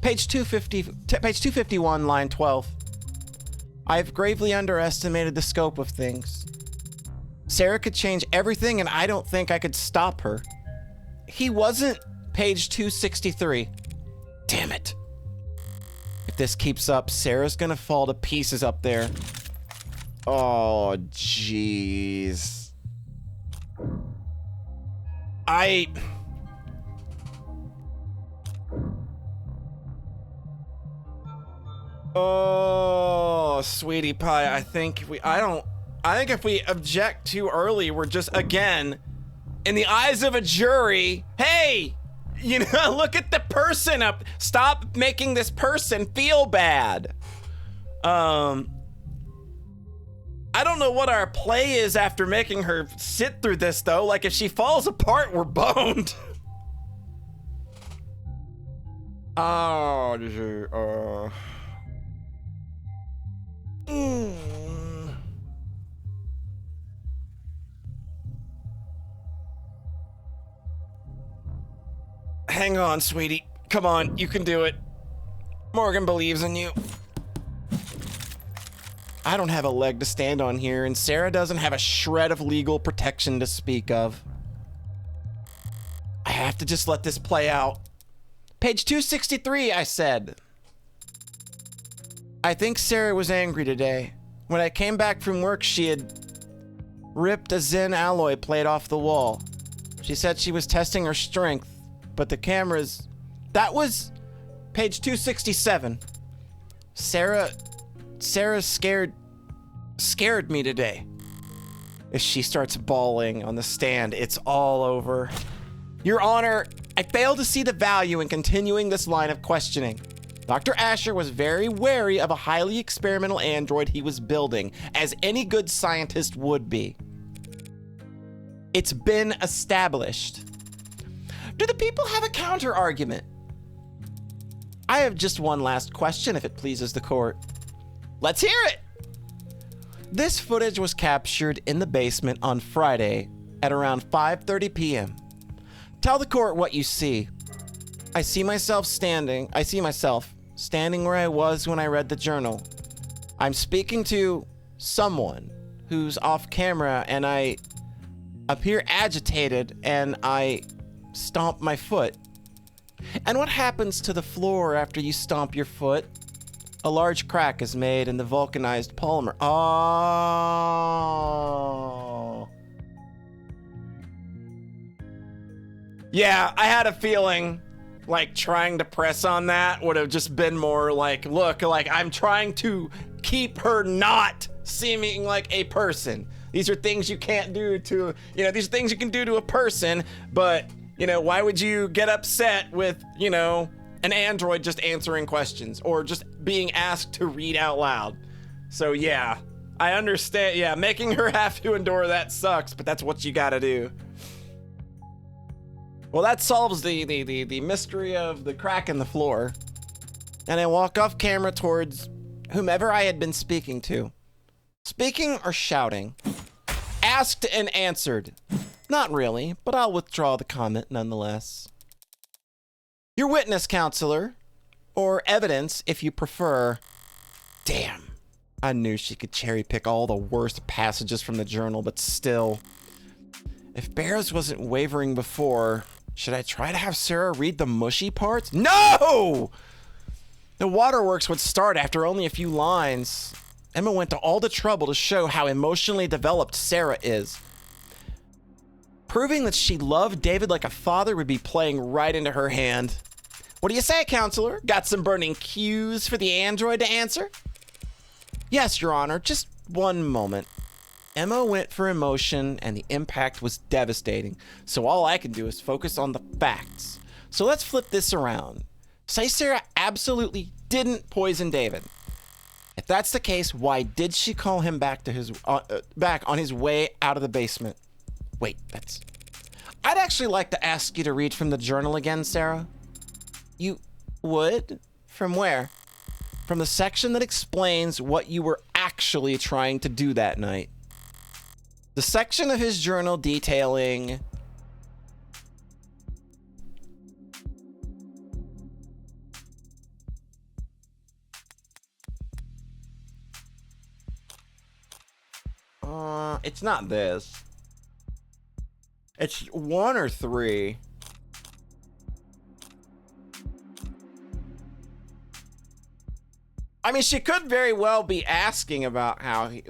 Page 251, line 12. I've gravely underestimated the scope of things. Sarah could change everything and I don't think I could stop her. He wasn't. Page 263. Damn it. If this keeps up, Sarah's gonna fall to pieces up there. Oh, jeez. Oh, sweetie pie, I think if we object too early, we're just, again, in the eyes of a jury, hey, you know, look at the person up. Stop making this person feel bad. I don't know what our play is after making her sit through this, though. Like, if she falls apart, we're boned. Oh, Hang on, sweetie. Come on, you can do it. Morgan believes in you. I don't have a leg to stand on here, and Sarah doesn't have a shred of legal protection to speak of. I have to just let this play out. Page 263, I said. I think Sarah was angry today. When I came back from work, she had ripped a Zen alloy plate off the wall. She said she was testing her strength, but the cameras... That was page 267. Sarah scared me today. If she starts bawling on the stand, it's all over. Your Honor, I fail to see the value in continuing this line of questioning. Dr. Asher was very wary of a highly experimental android he was building, as any good scientist would be. It's been established. Do the people have a counter-argument? I have just one last question, if it pleases the court. Let's hear it! This footage was captured in the basement on Friday at around 5:30 p.m. Tell the court what you see. I see myself standing where I was when I read the journal. I'm speaking to someone who's off camera, and I appear agitated, and I stomp my foot. And what happens to the floor after you stomp your foot? A large crack is made in the vulcanized polymer. Oh. Yeah, I had a feeling like trying to press on that would have just been more like, look, like I'm trying to keep her not seeming like a person. These are things you can't do to, these are things you can do to a person, but, why would you get upset with, an android just answering questions or just being asked to read out loud? So yeah, I understand. Yeah, making her have to endure that sucks, but that's what you gotta do. Well, that solves the mystery of the crack in the floor. And I walk off camera towards whomever I had been speaking to. Speaking or shouting? Asked and answered. Not really, but I'll withdraw the comment nonetheless. Your witness, counselor. Or evidence, if you prefer. Damn. I knew she could cherry pick all the worst passages from the journal, but still. If Barrows wasn't wavering before, should I try to have Sarah read the mushy parts? No! The waterworks would start after only a few lines. Emma went to all the trouble to show how emotionally developed Sarah is. Proving that she loved David like a father would be playing right into her hand. What do you say, counselor? Got some burning cues for the android to answer? Yes, Your Honor, just one moment. Emma went for emotion, and the impact was devastating, so all I can do is focus on the facts. So let's flip this around. Say Sarah absolutely didn't poison David. If that's the case, why did she call him back to his back on his way out of the basement? Wait, I'd actually like to ask you to read from the journal again, Sarah. You would? From where? From the section that explains what you were actually trying to do that night. The section of his journal detailing it's not this. It's 1 or 3. I mean, she could very well be asking about how he...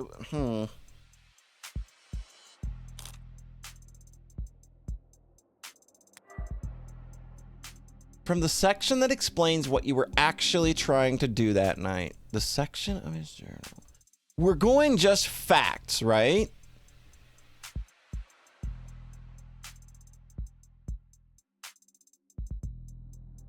From the section that explains what you were actually trying to do that night. The section of his journal. We're going just facts, right?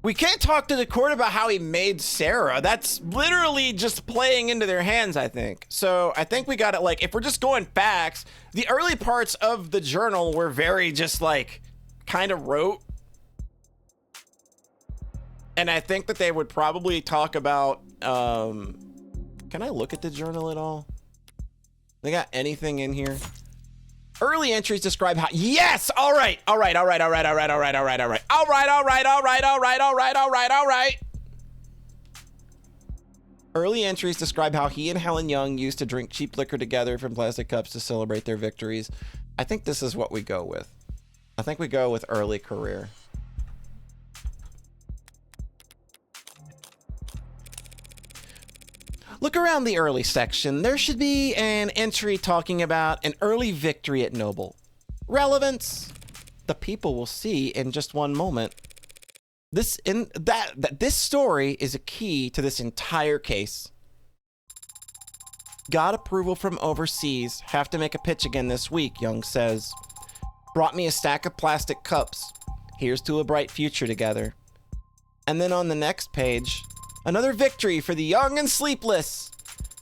We can't talk to the court about how he made Sarah. That's literally just playing into their hands, I think. So I think we got it. Like, if we're just going facts, the early parts of the journal were very just like kind of rote. And I think that they would probably talk about, can I look at the journal at all? They got anything in here? Early entries describe how, yes! All right. Early entries describe how he and Helen Young used to drink cheap liquor together from plastic cups to celebrate their victories. I think this is what we go with. I think we go with early career. Look around the early section. There should be an entry talking about an early victory at Noble. Relevance? The people will see in just one moment. This story is a key to this entire case. Got approval from overseas. Have to make a pitch again this week, Young says. Brought me a stack of plastic cups. Here's to a bright future together. And then on the next page, another victory for the young and sleepless.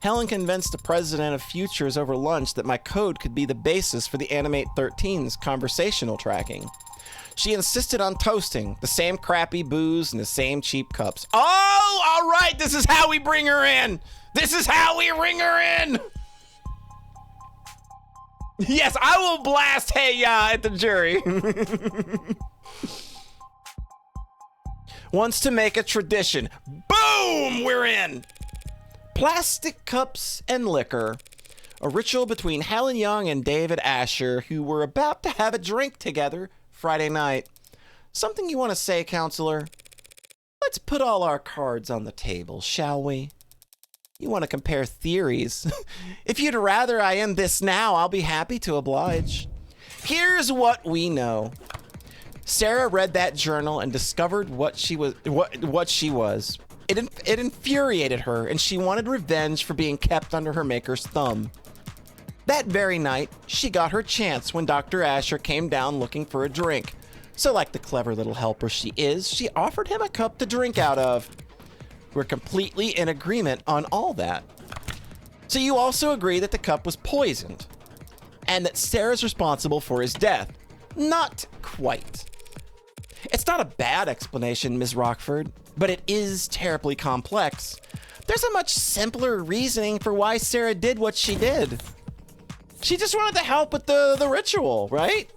Helen convinced the president of Futures over lunch that my code could be the basis for the Animate 13's conversational tracking. She insisted on toasting the same crappy booze and the same cheap cups. Oh, all right. This is how we bring her in. This is how we ring her in. Yes, I will blast hey ya at the jury. Wants to make a tradition. Boom! Boom! We're in! Plastic cups and liquor. A ritual between Helen Young and David Asher, who were about to have a drink together Friday night. Something you want to say, counselor? Let's put all our cards on the table, shall we? You want to compare theories? If you'd rather I end this now, I'll be happy to oblige. Here's what we know. Sarah read that journal and discovered what she was. It infuriated her, and she wanted revenge for being kept under her maker's thumb. That very night, she got her chance when Dr. Asher came down looking for a drink. So like the clever little helper she is, she offered him a cup to drink out of. We're completely in agreement on all that. So you also agree that the cup was poisoned, and that Sarah's responsible for his death. Not quite. It's not a bad explanation, Ms. Rockford, but it is terribly complex. There's a much simpler reasoning for why Sarah did what she did. She just wanted to help with the ritual, right?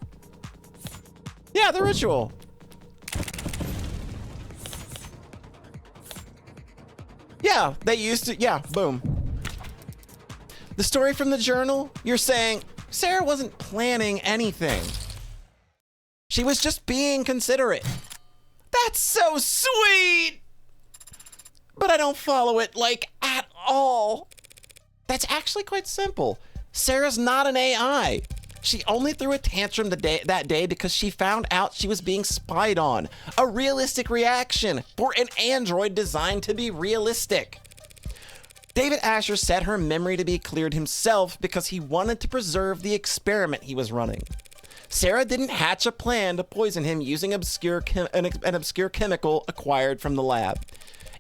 Yeah, the ritual. Yeah, they used to, yeah, boom. The story from the journal, you're saying Sarah wasn't planning anything. She was just being considerate. That's so sweet! But I don't follow it, like, at all. That's actually quite simple. Sarah's not an AI. She only threw a tantrum that day because she found out she was being spied on. A realistic reaction for an android designed to be realistic. David Asher set her memory to be cleared himself because he wanted to preserve the experiment he was running. Sarah didn't hatch a plan to poison him using an obscure chemical acquired from the lab.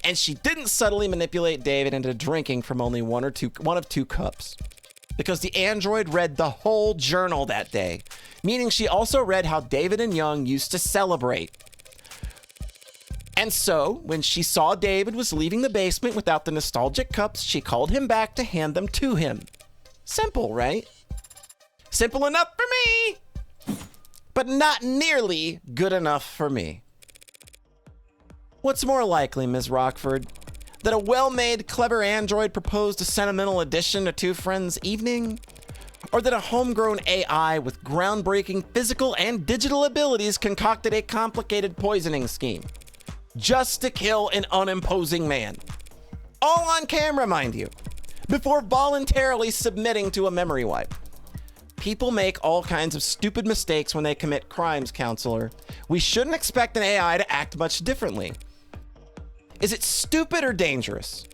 And she didn't subtly manipulate David into drinking from only one of two cups. Because the android read the whole journal that day, meaning she also read how David and Young used to celebrate. And so, when she saw David was leaving the basement without the nostalgic cups, she called him back to hand them to him. Simple, right? Simple enough for me, but not nearly good enough for me. What's more likely, Ms. Rockford? That a well-made, clever android proposed a sentimental addition to two friends' evening? Or that a homegrown AI with groundbreaking physical and digital abilities concocted a complicated poisoning scheme? Just to kill an unimposing man. All on camera, mind you, before voluntarily submitting to a memory wipe. People make all kinds of stupid mistakes when they commit crimes, counselor. We shouldn't expect an AI to act much differently. Is it stupid or dangerous?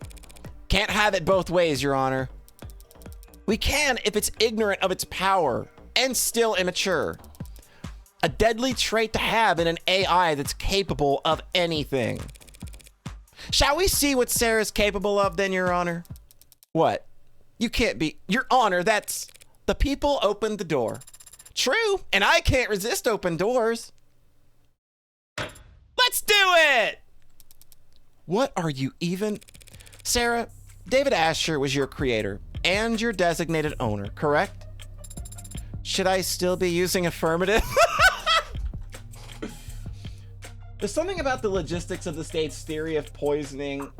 Can't have it both ways, Your Honor. We can if it's ignorant of its power and still immature. A deadly trait to have in an AI that's capable of anything. Shall we see what Sarah's capable of then, Your Honor? What? You can't be... Your Honor, that's... The people opened the door. True, and I can't resist open doors. Let's do it! What are you even... Sarah, David Asher was your creator and your designated owner, correct? Should I still be using affirmative? There's something about the logistics of the state's theory of poisoning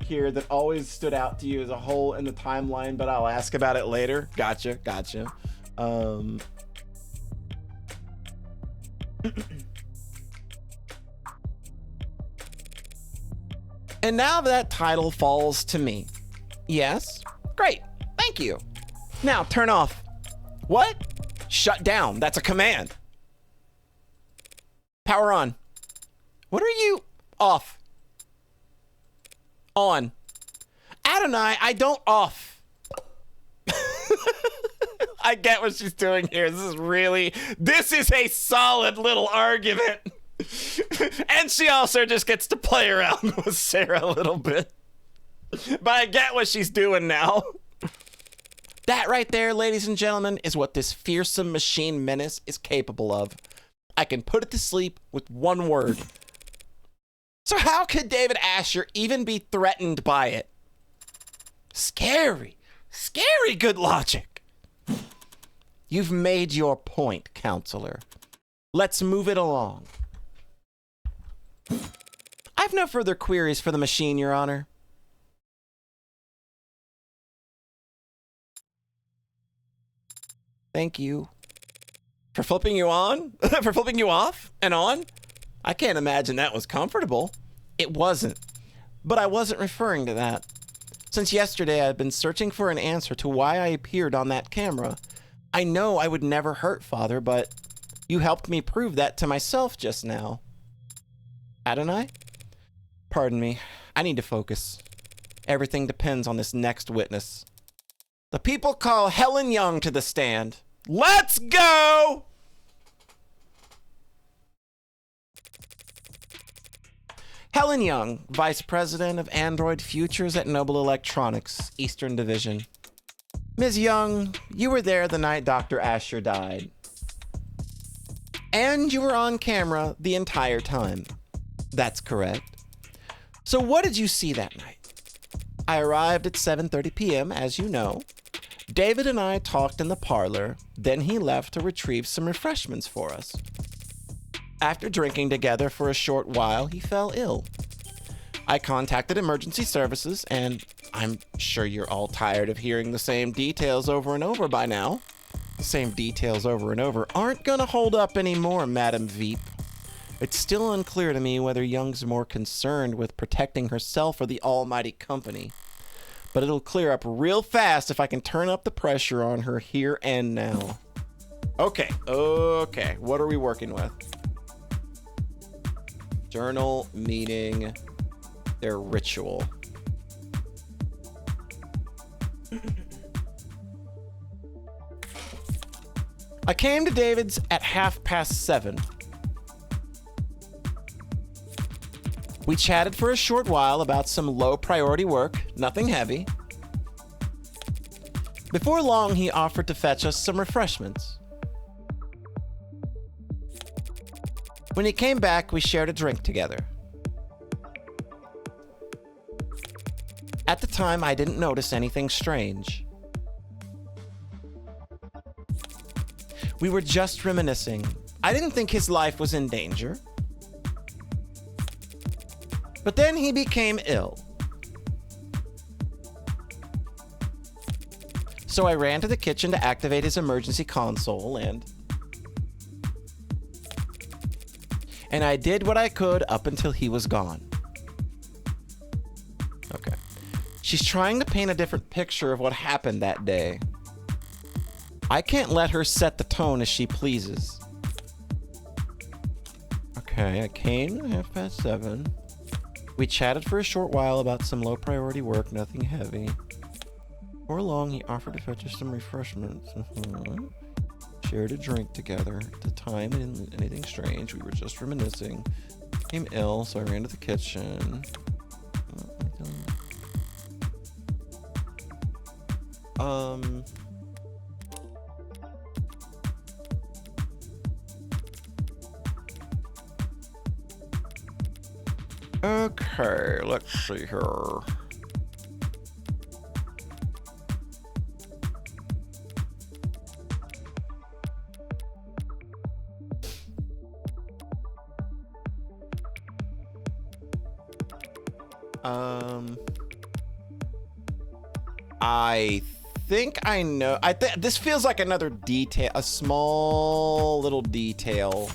here that always stood out to you as a whole in the timeline, but I'll ask about it later. Gotcha. And now that title falls to me. Yes? Great. Thank you. Now turn off. What? Shut down. That's a command. Power on. What are you? Off. On. Adonai, I don't off. I get what she's doing here. This is a solid little argument. And she also just gets to play around with Sarah a little bit. But I get what she's doing now. That right there, ladies and gentlemen, is what this fearsome machine menace is capable of. I can put it to sleep with one word. So how could David Asher even be threatened by it? Scary good logic. You've made your point, counselor. Let's move it along. I I've no further queries for the machine, Your Honor. Thank you. For flipping you on? For flipping you off and on? I can't imagine that was comfortable. It wasn't. But I wasn't referring to that. Since yesterday, I've been searching for an answer to why I appeared on that camera. I know I would never hurt Father, but you helped me prove that to myself just now. Hadn't I? Pardon me. I need to focus. Everything depends on this next witness. The people call Helen Young to the stand. Let's go! Helen Young, Vice President of Android Futures at Noble Electronics, Eastern Division. Ms. Young, you were there the night Dr. Asher died. And you were on camera the entire time. That's correct. So what did you see that night? I arrived at 7:30 p.m., as you know. David and I talked in the parlor, then he left to retrieve some refreshments for us. After drinking together for a short while, he fell ill. I contacted emergency services, and I'm sure you're all tired of hearing the same details over and over by now. The same details over and over aren't gonna hold up anymore, Madam Veep. It's still unclear to me whether Young's more concerned with protecting herself or the almighty company. But it'll clear up real fast if I can turn up the pressure on her here and now. Okay, what are we working with? Journal, meeting, their ritual. I came to David's at 7:30. We chatted for a short while about some low priority work, nothing heavy. Before long, he offered to fetch us some refreshments. When he came back, we shared a drink together. At the time, I didn't notice anything strange. We were just reminiscing. I didn't think his life was in danger. But then he became ill. So I ran to the kitchen to activate his emergency console and I did what I could up until he was gone. Okay. She's trying to paint a different picture of what happened that day. I can't let her set the tone as she pleases. Okay, I came at 7:30. We chatted for a short while about some low priority work, nothing heavy. Before long, he offered to fetch us some refreshments. Shared a drink together. At the time, it didn't anything strange. We were just reminiscing. Became ill, so I ran to the kitchen. Okay, let's see here. I think I know. This feels like another detail, a small little detail.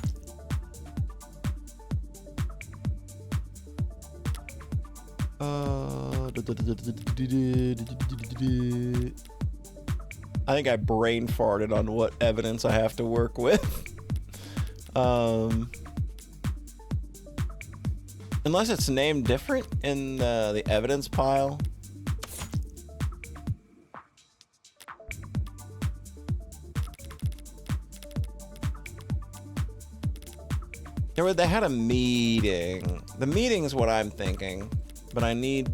I think I brain farted on what evidence I have to work with. Unless it's named different in the evidence pile. They had a meeting. The meeting's what I'm thinking, but I need...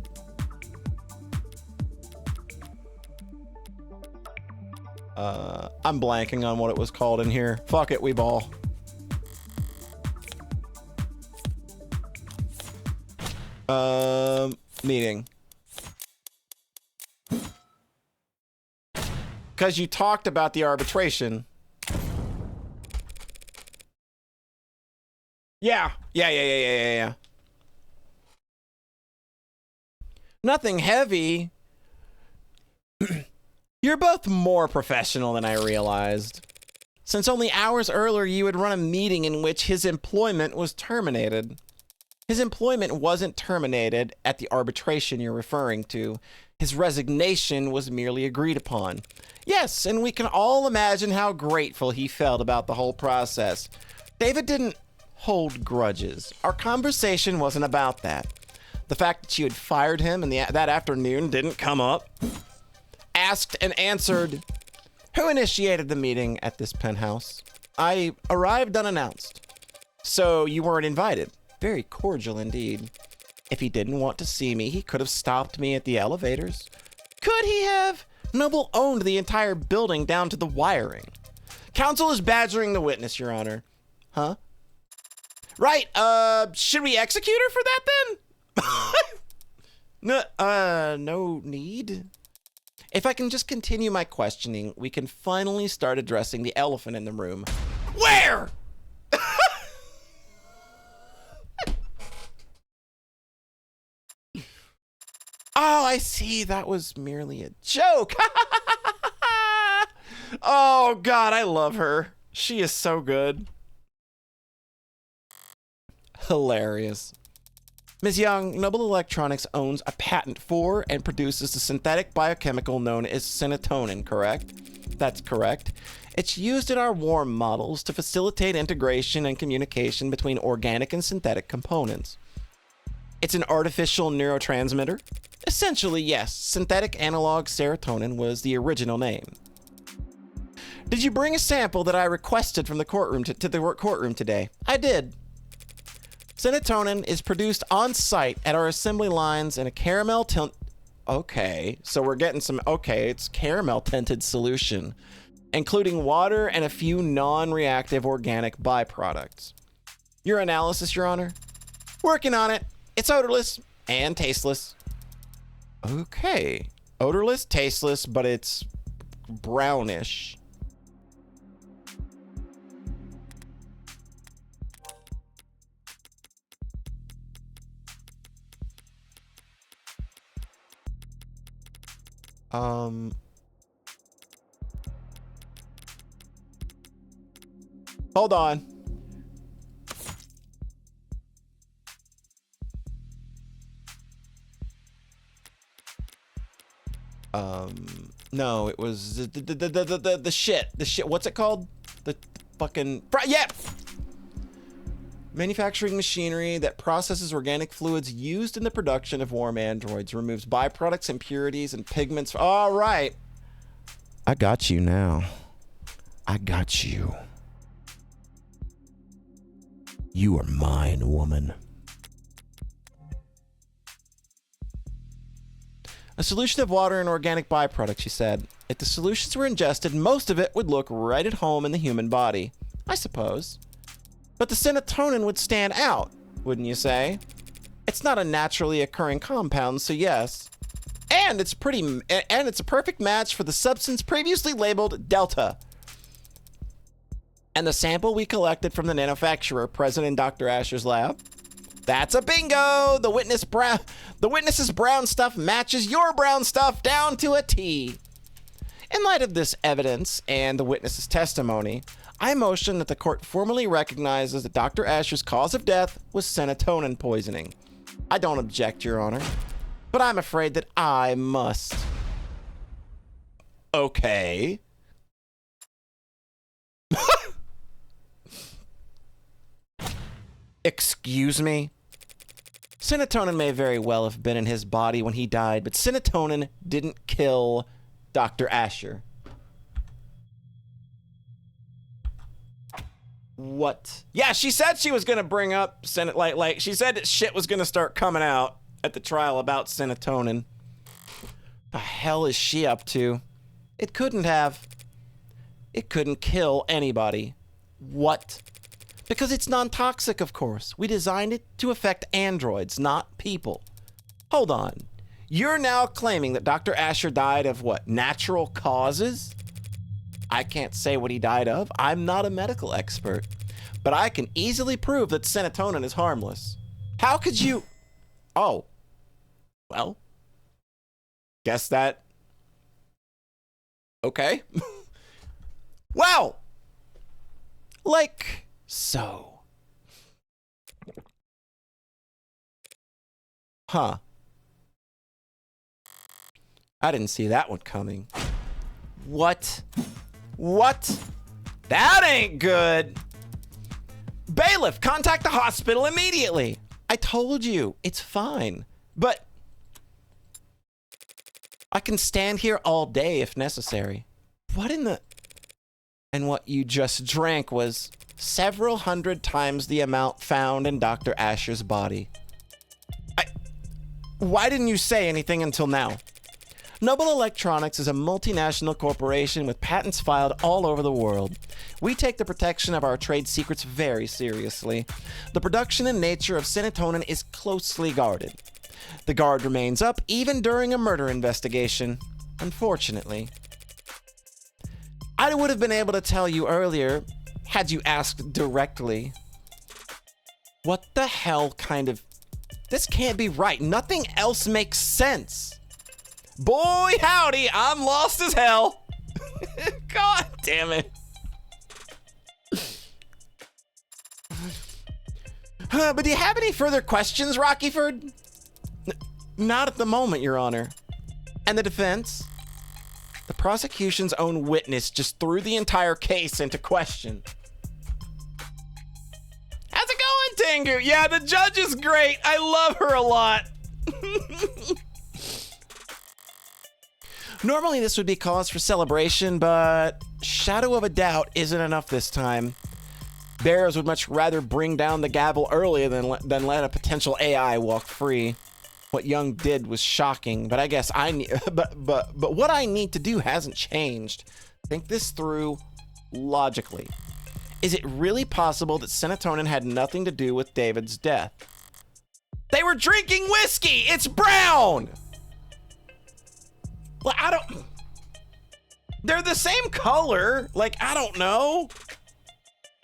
I'm blanking on what it was called in here. Fuck it, we ball. Meeting. Because you talked about the arbitration. Yeah. Nothing heavy. You're both more professional than I realized. Since only hours earlier you had run a meeting in which his employment was terminated. His employment wasn't terminated at the arbitration you're referring to. His resignation was merely agreed upon. Yes, and we can all imagine how grateful he felt about the whole process. David didn't hold grudges. Our conversation wasn't about that. The fact that you had fired him in that afternoon didn't come up. Asked and answered, who initiated the meeting at this penthouse? I arrived unannounced. So you weren't invited. Very cordial indeed. If he didn't want to see me, he could have stopped me at the elevators. Could he have? Noble owned the entire building down to the wiring. Counsel is badgering the witness, Your Honor. Huh? Right, should we execute her for that then? No need. If I can just continue my questioning, we can finally start addressing the elephant in the room. Where? Oh, I see. That was merely a joke. Oh, God, I love her. She is so good. Hilarious. Ms. Young, Noble Electronics owns a patent for and produces the synthetic biochemical known as serotonin, correct? That's correct. It's used in our warm models to facilitate integration and communication between organic and synthetic components. It's an artificial neurotransmitter. Essentially, yes, synthetic analog serotonin was the original name. Did you bring a sample that I requested from the courtroom to the courtroom today? I did. Serotonin is produced on site at our assembly lines in a caramel tint. Okay, so we're getting some. Okay, it's caramel tinted solution, including water and a few non-reactive organic byproducts. Your analysis, Your Honor? Working on it. It's odorless and tasteless. Okay. Odorless, tasteless, but it's brownish. Hold on. No, it was the shit. The shit. What's it called? The fucking yeah. Manufacturing machinery that processes organic fluids used in the production of warm androids, removes byproducts, impurities, and pigments. All right. I got you now. I got you. You are mine, woman. A solution of water and organic byproducts, she said. If the solutions were ingested, most of it would look right at home in the human body, I suppose. But the serotonin would stand out, wouldn't you say? It's not a naturally occurring compound, so yes. And it's a perfect match for the substance previously labeled Delta. And the sample we collected from the manufacturer present in Dr. Asher's lab? That's a bingo! The witness's brown stuff matches your brown stuff down to a T. In light of this evidence and the witness's testimony, I motion that the court formally recognizes that Dr. Asher's cause of death was serotonin poisoning. I don't object, Your Honor, but I'm afraid that I must. Okay. Excuse me? Serotonin may very well have been in his body when he died, but serotonin didn't kill Dr. Asher. What? Yeah, she said she was going to bring up like she said that shit was going to start coming out at the trial about serotonin. The hell is she up to? It couldn't have. It couldn't kill anybody. What? Because it's non-toxic, of course. We designed it to affect androids, not people. Hold on. You're now claiming that Dr. Asher died of what? Natural causes? I can't say what he died of. I'm not a medical expert. But I can easily prove that serotonin is harmless. How could you... Oh. Well, guess that. Okay. Well, like so. Huh. I didn't see that one coming. What? What? That ain't good. Bailiff, contact the hospital immediately. I told you, it's fine. But I can stand here all day if necessary. What in the... And what you just drank was several hundred times the amount found in Dr. Asher's body. Why didn't you say anything until now? Noble Electronics is a multinational corporation with patents filed all over the world. We take the protection of our trade secrets very seriously. The production and nature of serotonin is closely guarded. The guard remains up even during a murder investigation, unfortunately. I would have been able to tell you earlier, had you asked directly. What the hell kind of... This can't be right. Nothing else makes sense. Boy, howdy, I'm lost as hell. God damn it. But do you have any further questions, Rockyford? Not at the moment, Your Honor. And the defense? The prosecution's own witness just threw the entire case into question. How's it going, Tengu? Yeah, the judge is great. I love her a lot. Normally this would be cause for celebration, but shadow of a doubt isn't enough this time. Bears would much rather bring down the gavel earlier than let a potential AI walk free. What Young did was shocking, but I guess but what I need to do hasn't changed. Think this through logically. Is it really possible that serotonin had nothing to do with David's death? They were drinking whiskey! It's brown! Well, I don't... They're the same color. Like, I don't know.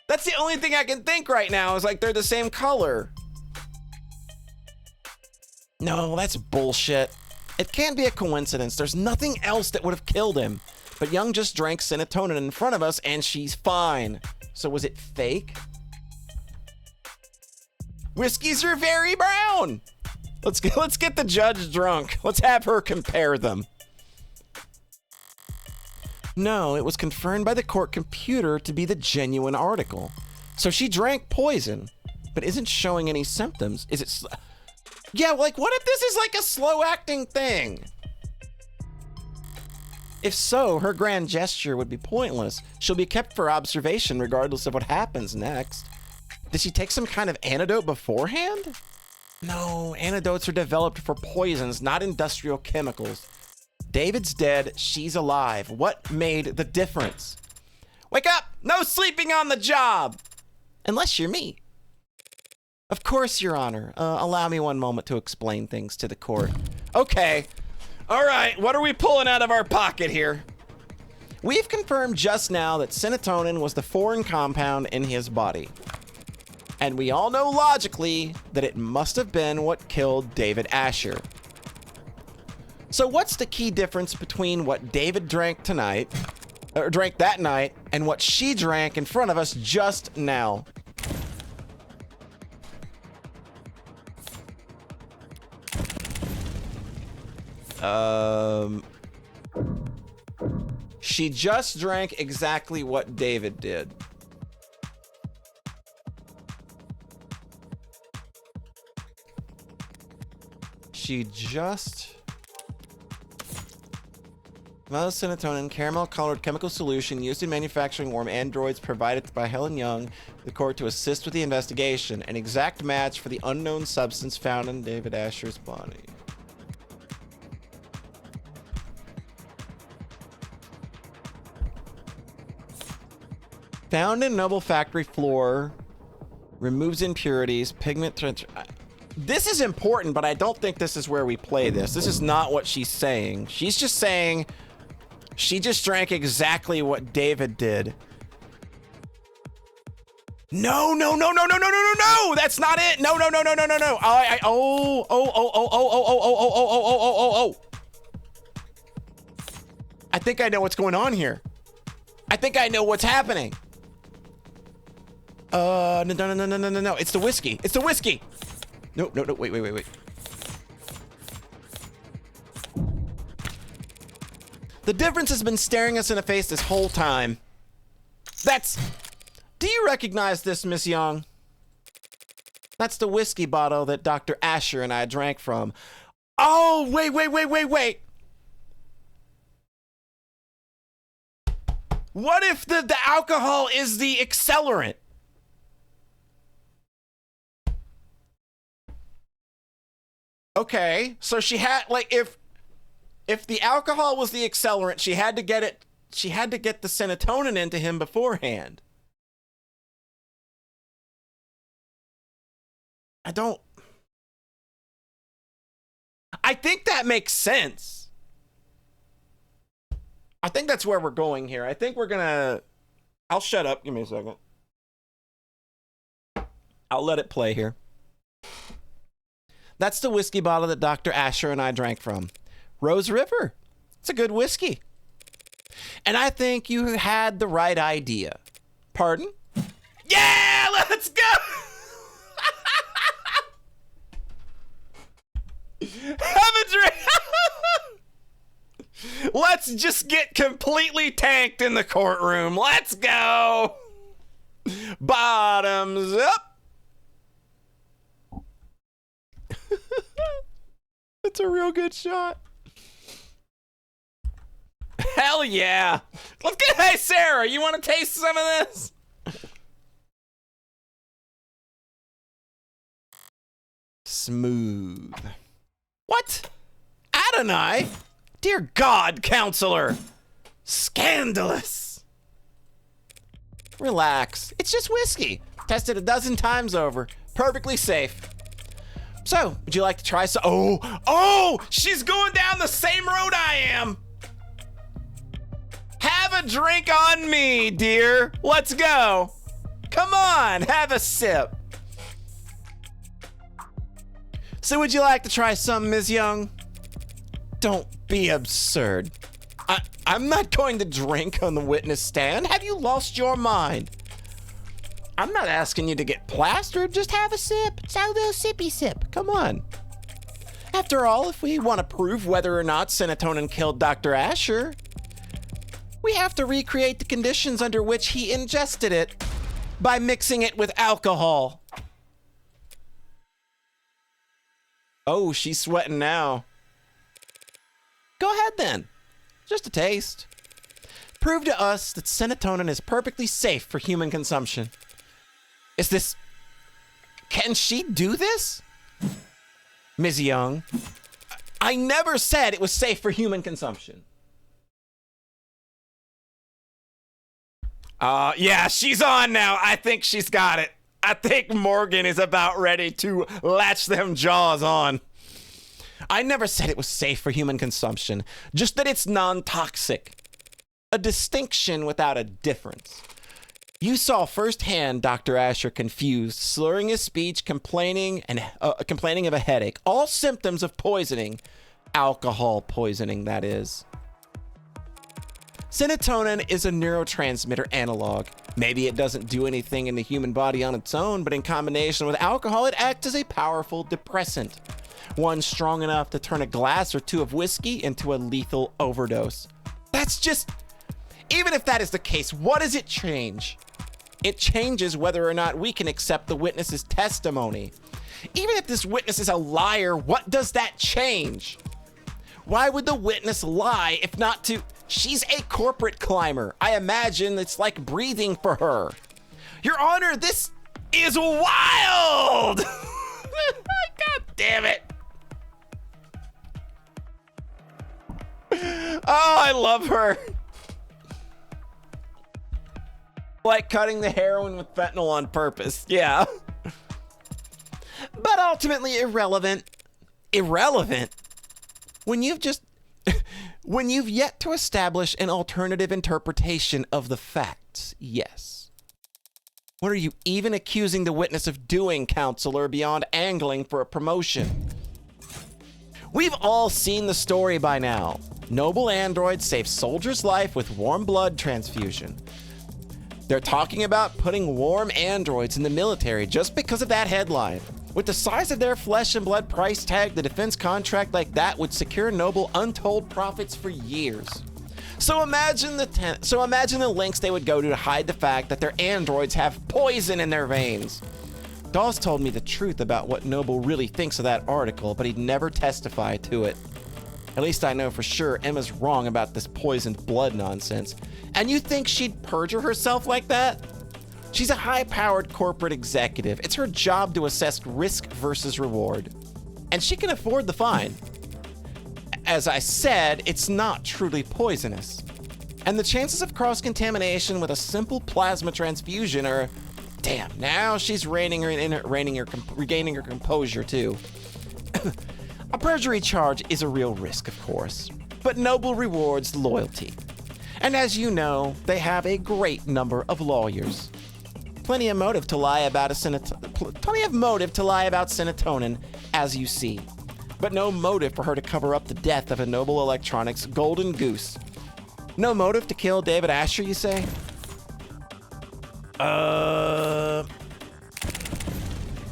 That's the only thing I can think right now is like they're the same color. No, that's bullshit. It can't be a coincidence. There's nothing else that would have killed him. But Young just drank serotonin in front of us and she's fine. So was it fake? Whiskeys are very brown. Let's get the judge drunk. Let's have her compare them. No, it was confirmed by the court computer to be the genuine article. So she drank poison, but isn't showing any symptoms. Is it... Yeah, like, what if this is like a slow-acting thing? If so, her grand gesture would be pointless. She'll be kept for observation regardless of what happens next. Did she take some kind of antidote beforehand? No, antidotes are developed for poisons, not industrial chemicals. David's dead, she's alive. What made the difference? Wake up! No sleeping on the job! Unless you're me. Of course, Your Honor. Allow me one moment to explain things to the court. Okay. All right, what are we pulling out of our pocket here? We've confirmed just now that serotonin was the foreign compound in his body. And we all know logically that it must have been what killed David Asher. So what's the key difference between what David drank tonight, or drank that night, and what she drank in front of us just now? She just drank exactly what David did. She just... Serotonin, caramel-colored chemical solution used in manufacturing warm androids provided by Helen Young, the court to assist with the investigation. An exact match for the unknown substance found in David Asher's body. Found in Noble factory floor, removes impurities, pigment... This is important, but I don't think this is where we play this. This is not what she's saying. She's just saying she just drank exactly what David did. No, no, no, no, no, no, no, no, no! That's not it! No, no, no, no, no, no, no! Oh. think I know what's going on here. I think I know what's happening. No. It's the whiskey. It's the whiskey. No. Wait. The difference has been staring us in the face this whole time. Do you recognize this, Miss Young? That's the whiskey bottle that Dr. Asher and I drank from. Oh, wait. What if the alcohol is the accelerant? Okay, so she had, like, if the alcohol was the accelerant, she had to get the serotonin into him beforehand. I think that makes sense. I think that's where we're going here. I think we're gonna... I'll shut up. Give me a second. I'll let it play here. That's the whiskey bottle that Dr. Asher and I drank from. Rose River. It's a good whiskey. And I think you had the right idea. Pardon? Yeah, let's go! Have a drink! Let's just get completely tanked in the courtroom. Let's go! Bottoms up! It's a real good shot. Hell yeah. Let's get, hey Sarah, you want to taste some of this? Smooth. What? Adonai? Dear God, counselor. Scandalous. Relax. It's just whiskey. Tested a dozen times over. Perfectly safe. So, would you like to try some? Oh, she's going down the same road I am. Have a drink on me, dear. Let's go. Come on, have a sip. So would you like to try some, Ms. Young? Don't be absurd. I'm not going to drink on the witness stand. Have you lost your mind? I'm not asking you to get plastered. Just have a sip. It's a little sippy sip. Come on. After all, if we want to prove whether or not serotonin killed Dr. Asher, we have to recreate the conditions under which he ingested it by mixing it with alcohol. Oh, she's sweating now. Go ahead then. Just a taste. Prove to us that serotonin is perfectly safe for human consumption. Can she do this? Ms. Young, I never said it was safe for human consumption. Yeah, she's on now. I think she's got it. I think Morgan is about ready to latch them jaws on. I never said it was safe for human consumption, just that it's non-toxic. A distinction without a difference. You saw firsthand Dr. Asher confused, slurring his speech, complaining of a headache. All symptoms of poisoning. Alcohol poisoning, that is. Serotonin is a neurotransmitter analog. Maybe it doesn't do anything in the human body on its own, but in combination with alcohol, it acts as a powerful depressant. One strong enough to turn a glass or two of whiskey into a lethal overdose. That's just... Even if that is the case, what does it change? It changes whether or not we can accept the witness's testimony. Even if this witness is a liar, what does that change? Why would the witness lie if not to... She's a corporate climber. I imagine it's like breathing for her. Your Honor, this is wild! God damn it. Oh, I love her. Like cutting the heroin with fentanyl on purpose. Yeah. But ultimately irrelevant. Irrelevant? When you've yet to establish an alternative interpretation of the facts, yes. What are you even accusing the witness of doing, counselor, beyond angling for a promotion? We've all seen the story by now. Noble androids save soldier's life with warm blood transfusion. They're talking about putting warm androids in the military just because of that headline. With the size of their flesh and blood price tag, the defense contract like that would secure Noble untold profits for years. So imagine the lengths they would go to hide the fact that their androids have poison in their veins. Dawes told me the truth about what Noble really thinks of that article, but he'd never testify to it. At least I know for sure Emma's wrong about this poisoned blood nonsense. And you think she'd perjure herself like that? She's a high-powered corporate executive. It's her job to assess risk versus reward. And she can afford the fine. As I said, it's not truly poisonous. And the chances of cross-contamination with a simple plasma transfusion are... Damn, now she's regaining her composure too. A perjury charge is a real risk, of course, but Noble rewards loyalty. And as you know, they have a great number of lawyers. Plenty of motive to lie about serotonin, as you see. But no motive for her to cover up the death of a Noble Electronics golden goose. No motive to kill David Asher, you say?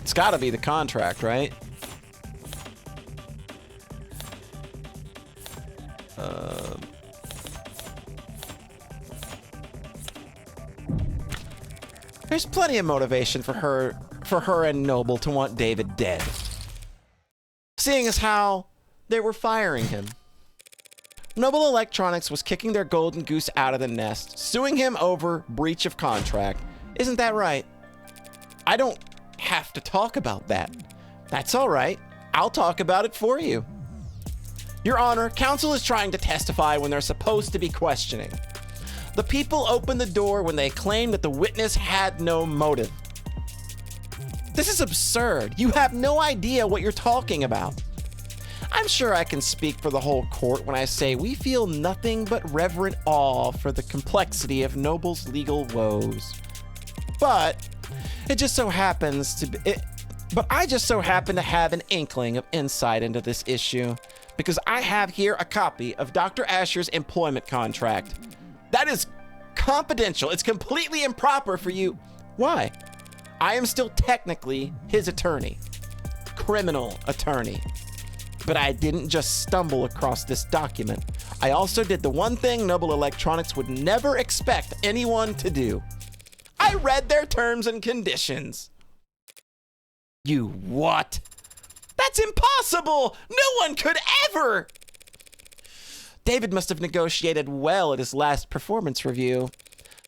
It's gotta be the contract, right? There's plenty of motivation for her and Noble to want David dead. Seeing as how they were firing him. Noble Electronics was kicking their golden goose out of the nest, suing him over breach of contract. Isn't that right? I don't have to talk about that. That's all right. I'll talk about it for you. Your Honor, counsel is trying to testify when they're supposed to be questioning. The people opened the door when they claimed that the witness had no motive. This is absurd. You have no idea what you're talking about. I'm sure I can speak for the whole court when I say we feel nothing but reverent awe for the complexity of Noble's legal woes. But I just so happen to have an inkling of insight into this issue because I have here a copy of Dr. Asher's employment contract. That is confidential. It's completely improper for you. Why? I am still technically his attorney, criminal attorney. But I didn't just stumble across this document. I also did the one thing Noble Electronics would never expect anyone to do. I read their terms and conditions. You what? That's impossible! No one could ever! David must have negotiated well at his last performance review.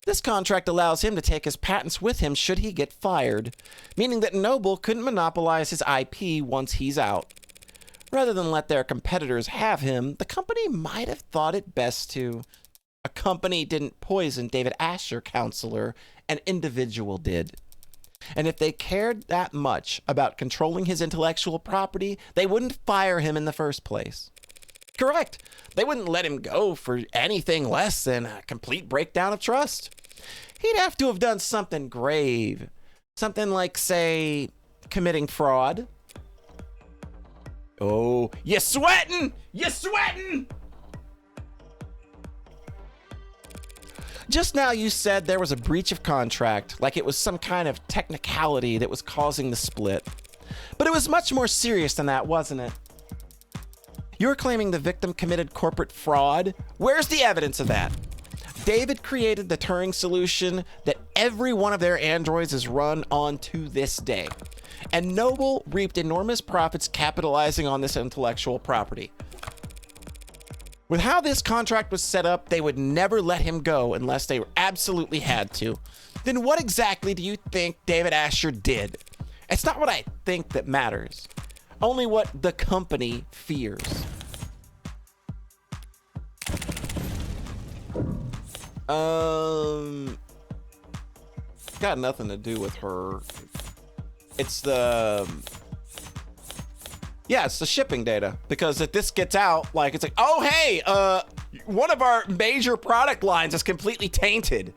This contract allows him to take his patents with him should he get fired, meaning that Noble couldn't monopolize his IP once he's out. Rather than let their competitors have him, the company might have thought it best to. A company didn't poison David Asher, counselor. An individual did. And if they cared that much about controlling his intellectual property, they wouldn't fire him in the first place. Correct. They wouldn't let him go for anything less than a complete breakdown of trust. He'd have to have done something grave. Something like, say, committing fraud. Oh, you sweating? You sweating? Just now you said there was a breach of contract, like it was some kind of technicality that was causing the split. But it was much more serious than that, wasn't it? You're claiming the victim committed corporate fraud? Where's the evidence of that? David created the Turing solution that every one of their androids is run on to this day. And Noble reaped enormous profits capitalizing on this intellectual property. With how this contract was set up, they would never let him go unless they absolutely had to. Then what exactly do you think David Asher did? It's not what I think that matters, only what the company fears. Got nothing to do with her. It's the shipping data, because if this gets out, like, it's like, oh hey, one of our major product lines is completely tainted.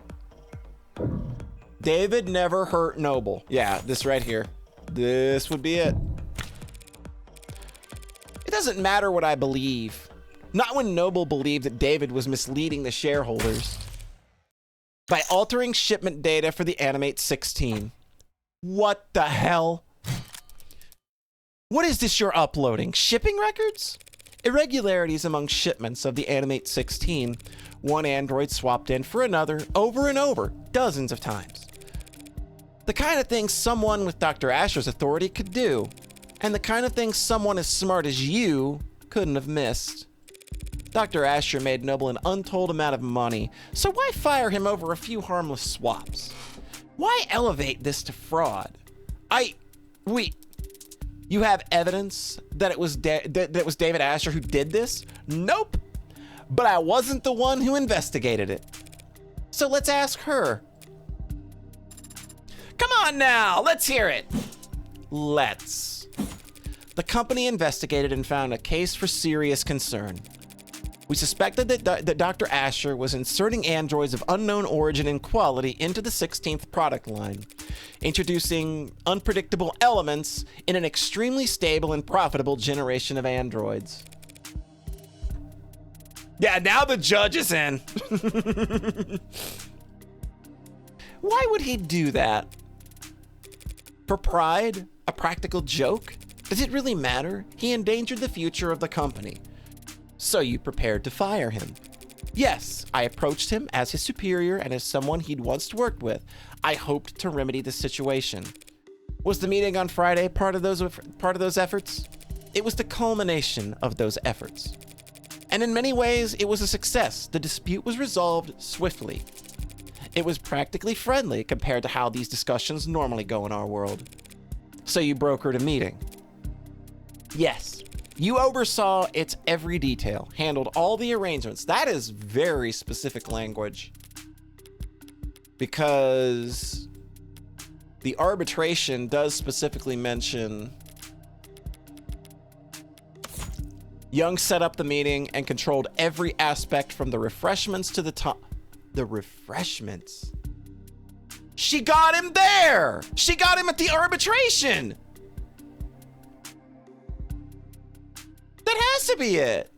David never hurt Noble. Yeah, this right here. This would be it. It doesn't matter what I believe. Not when Noble believed that David was misleading the shareholders by altering shipment data for the Animate 16. What the hell? What is this you're uploading? Shipping records? Irregularities among shipments of the Animate 16. One android swapped in for another over and over, dozens of times. The kind of thing someone with Dr. Asher's authority could do, and the kind of thing someone as smart as you couldn't have missed. Dr. Asher made Noble an untold amount of money, so why fire him over a few harmless swaps? Why elevate this to fraud? You have evidence that it was that it was David Asher who did this? Nope. But I wasn't the one who investigated it. So let's ask her. Come on now, let's hear it. Let's. The company investigated and found a case for serious concern. We suspected that Dr. Asher was inserting androids of unknown origin and quality into the 16th product line, introducing unpredictable elements in an extremely stable and profitable generation of androids. Yeah, now the judge is in. Why would he do that? For pride? A practical joke? Does it really matter? He endangered the future of the company. So you prepared to fire him? Yes, I approached him as his superior and as someone he'd once worked with. I hoped to remedy the situation. Was the meeting on Friday part of those efforts? It was the culmination of those efforts. And in many ways, it was a success. The dispute was resolved swiftly. It was practically friendly compared to how these discussions normally go in our world. So you brokered a meeting? Yes. You oversaw its every detail, handled all the arrangements. That is very specific language. Because the arbitration does specifically mention Young set up the meeting and controlled every aspect from the refreshments to the top. The refreshments? She got him there! She got him at the arbitration! That has to be it.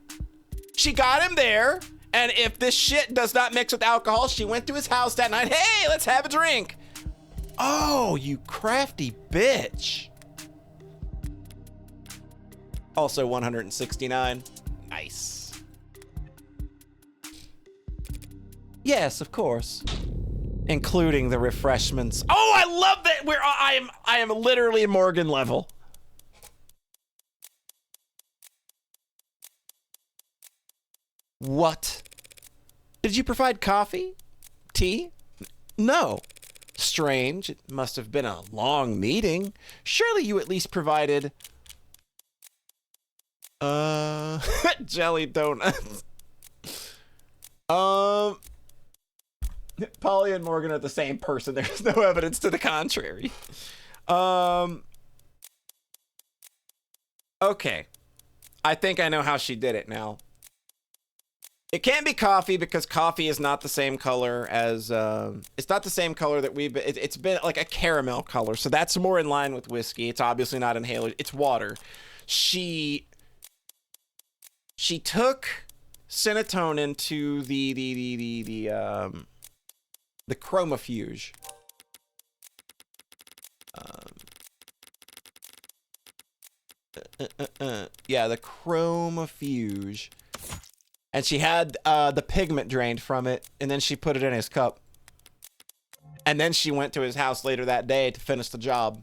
She got him there, and if this shit does not mix with alcohol, she went to his house that night. Hey, let's have a drink. Oh, you crafty bitch. Also 169. Nice. Yes, of course. Including the refreshments. Oh, I love that. I am literally Morgan level. What? Did you provide coffee? Tea? No. Strange. It must have been a long meeting. Surely you at least provided... jelly donuts. Polly and Morgan are the same person. There's no evidence to the contrary. Okay. I think I know how she did it now. It can't be coffee because coffee is not the same color as, it's not the same color that we've been, it's been like a caramel color. So that's more in line with whiskey. It's obviously not inhaler. It's water. She took serotonin to the chromofuge. Yeah, the chromofuge. And she had the pigment drained from it, and then she put it in his cup. And then she went to his house later that day to finish the job.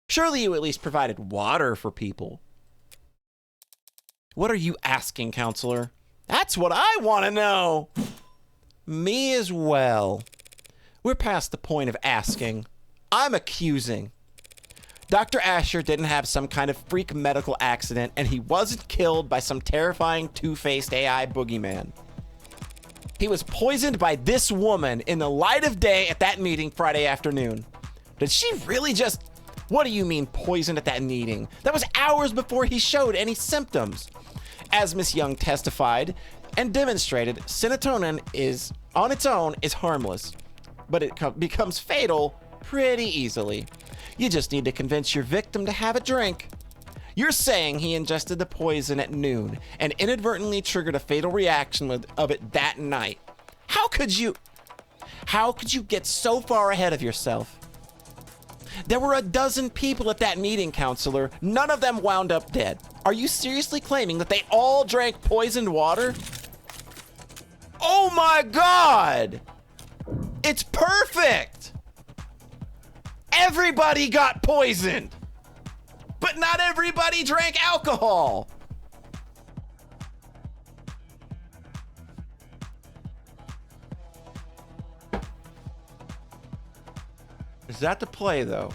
Surely you at least provided water for people. What are you asking, counselor? That's what I want to know. Me as well. We're past the point of asking. I'm accusing. Dr. Asher didn't have some kind of freak medical accident, and he wasn't killed by some terrifying two-faced AI boogeyman. He was poisoned by this woman in the light of day at that meeting Friday afternoon. Did she really just... What do you mean poisoned at that meeting? That was hours before he showed any symptoms. As Miss Young testified and demonstrated, serotonin is, on its own, is harmless, but it becomes fatal pretty easily. You just need to convince your victim to have a drink. You're saying he ingested the poison at noon and inadvertently triggered a fatal reaction of it that night. How could you get so far ahead of yourself? There were a dozen people at that meeting, counselor. None of them wound up dead. Are you seriously claiming that they all drank poisoned water? Oh my God! It's perfect! Everybody got poisoned! But not everybody drank alcohol! Is that the play, though?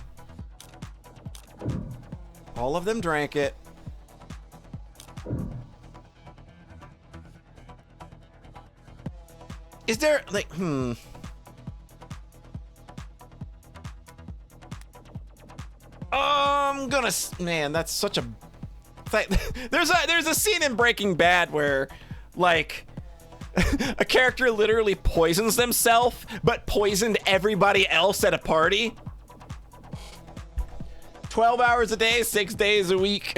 All of them drank it. Is there, like, I'm gonna, man, that's such a, there's a scene in Breaking Bad where, like, a character literally poisons themselves, but poisoned everybody else at a party. 12 hours a day, 6 days a week.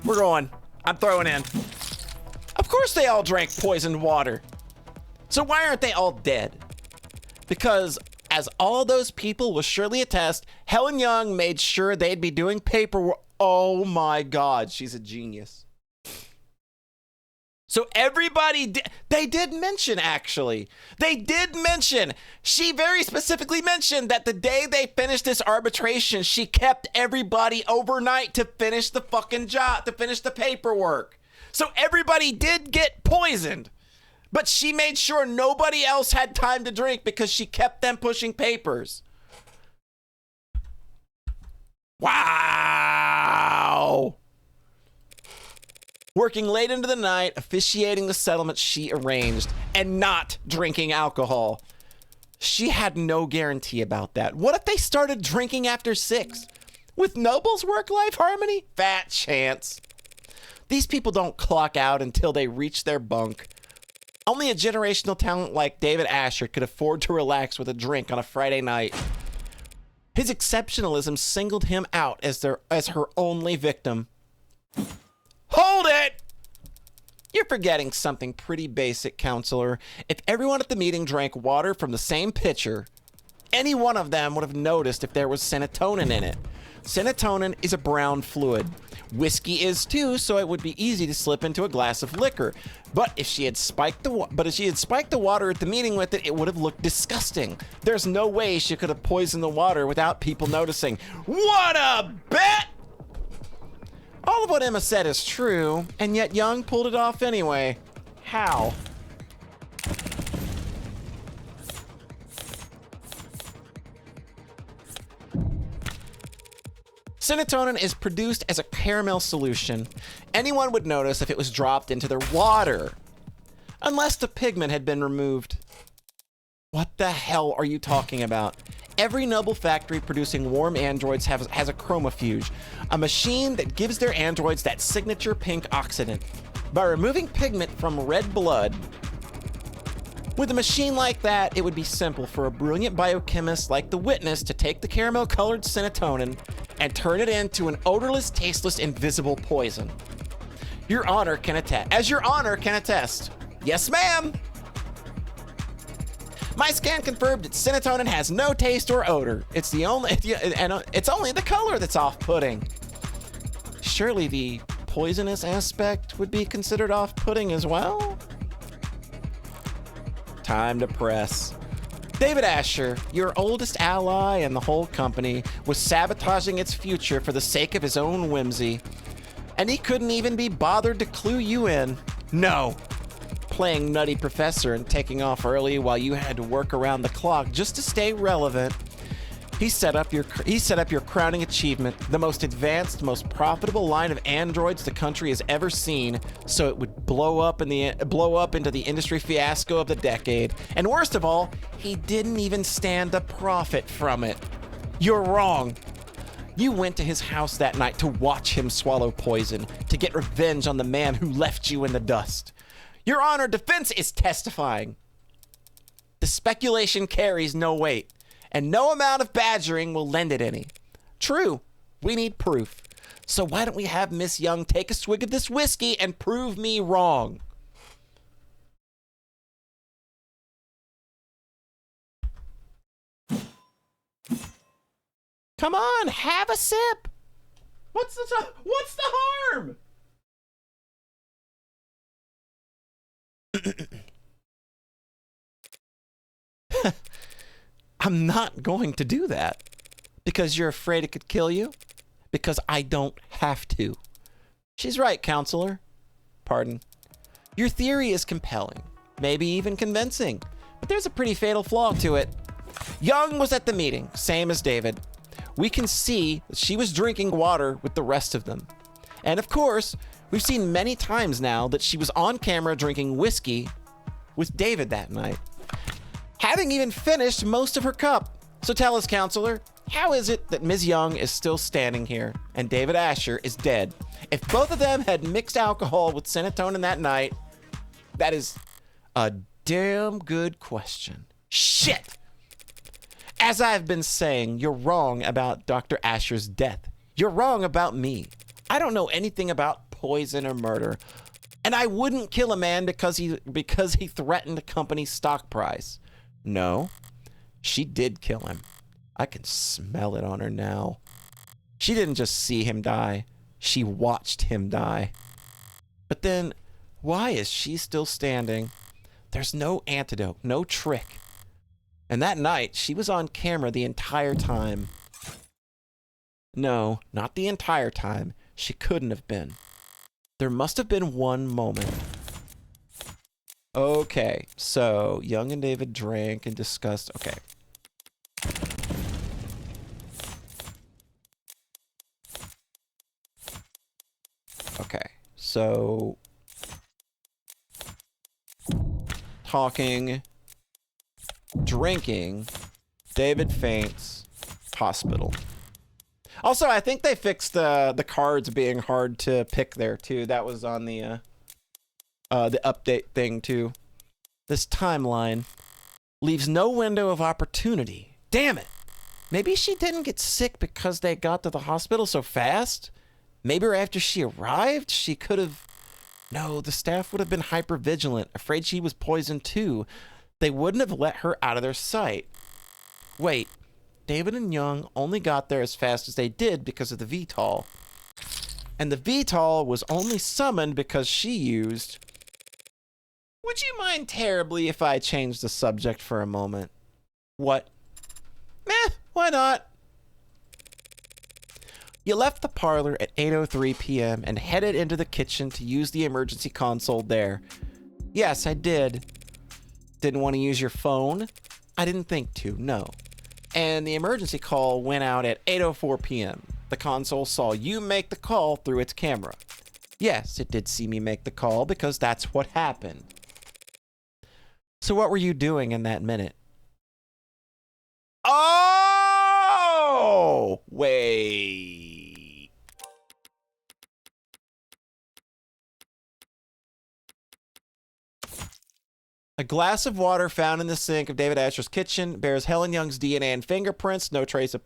We're going. I'm throwing in. Of course they all drank poisoned water. So why aren't they all dead? Because as all those people will surely attest, Helen Young made sure they'd be doing paperwork. Oh my God, she's a genius. So everybody, they did mention, actually. They did mention, she very specifically mentioned that the day they finished this arbitration, she kept everybody overnight to finish the fucking job, to finish the paperwork. So everybody did get poisoned, but she made sure nobody else had time to drink because she kept them pushing papers. Wow. Working late into the night, officiating the settlement she arranged, and not drinking alcohol. She had no guarantee about that. What if they started drinking after 6? With Noble's work-life harmony? Fat chance. These people don't clock out until they reach their bunk. Only a generational talent like David Asher could afford to relax with a drink on a Friday night. His exceptionalism singled him out as her only victim. Hold it! You're forgetting something pretty basic, counselor. If everyone at the meeting drank water from the same pitcher, any one of them would have noticed if there was serotonin in it. Serotonin is a brown fluid. Whiskey is too, so it would be easy to slip into a glass of liquor. But if she had spiked the water at the meeting with it, it would have looked disgusting. There's no way she could have poisoned the water without people noticing. What a bet! All of what Emma said is true, and yet Young pulled it off anyway. How? Serotonin is produced as a caramel solution. Anyone would notice if it was dropped into their water, unless the pigment had been removed. What the hell are you talking about? Every Noble factory producing warm androids has a chromofuge, a machine that gives their androids that signature pink oxidant. By removing pigment from red blood, with a machine like that, it would be simple for a brilliant biochemist like the Witness to take the caramel-colored serotonin and turn it into an odorless, tasteless, invisible poison. Your Honor can attest. As Your Honor can attest. Yes, ma'am. My scan confirmed that serotonin has no taste or odor. It's only the color that's off-putting. Surely the poisonous aspect would be considered off-putting as well? Time to press. David Asher, your oldest ally and the whole company, was sabotaging its future for the sake of his own whimsy. And he couldn't even be bothered to clue you in. No. Playing nutty professor and taking off early while you had to work around the clock just to stay relevant. He set up your crowning achievement, the most advanced, most profitable line of androids the country has ever seen, so it would blow up into the industry fiasco of the decade. And worst of all, he didn't even stand a profit from it. You're wrong. You went to his house that night to watch him swallow poison, to get revenge on the man who left you in the dust. Your Honor, defense is testifying. The speculation carries no weight, and no amount of badgering will lend it any. True, we need proof. So why don't we have Miss Young take a swig of this whiskey and prove me wrong? Come on, have a sip. What's the harm? I'm not going to do that. Because you're afraid it could kill you? Because I don't have to. She's right, counselor. Pardon. Your theory is compelling, maybe even convincing, but there's a pretty fatal flaw to it. Young was at the meeting, same as David. We can see that she was drinking water with the rest of them. And of course, we've seen many times now that she was on camera drinking whiskey with David that night, having even finished most of her cup. So tell us, counselor, how is it that Ms. Young is still standing here and David Asher is dead? If both of them had mixed alcohol with serotonin that night, that is a damn good question. Shit! As I've been saying, you're wrong about Dr. Asher's death. You're wrong about me. I don't know anything about poison or murder. And I wouldn't kill a man because he threatened a company's stock price. No, she did kill him. I can smell it on her now. She didn't just see him die. She watched him die. But then, why is she still standing? There's no antidote, no trick. And that night, she was on camera the entire time. No, not the entire time. She couldn't have been. There must have been one moment. Okay, so Young and David drank and discussed. Okay. Okay, so talking, drinking, David faints, hospital. Also, I think they fixed the cards being hard to pick there too. That was on the update thing too. This timeline leaves no window of opportunity. Damn it. Maybe she didn't get sick because they got to the hospital so fast? Maybe after she arrived, she could have... No, the staff would have been hyper-vigilant, afraid she was poisoned too. They wouldn't have let her out of their sight. Wait, David and Young only got there as fast as they did because of the VTOL. And the VTOL was only summoned because she used... Would you mind terribly if I changed the subject for a moment? What? Meh, why not? You left the parlor at 8:03 p.m. and headed into the kitchen to use the emergency console there. Yes, I did. Didn't want to use your phone? I didn't think to, no. And the emergency call went out at 8:04 p.m. The console saw you make the call through its camera. Yes, it did see me make the call because that's what happened. So what were you doing in that minute? Oh! Wait. A glass of water found in the sink of David Asher's kitchen bears Helen Young's DNA and fingerprints. No trace of...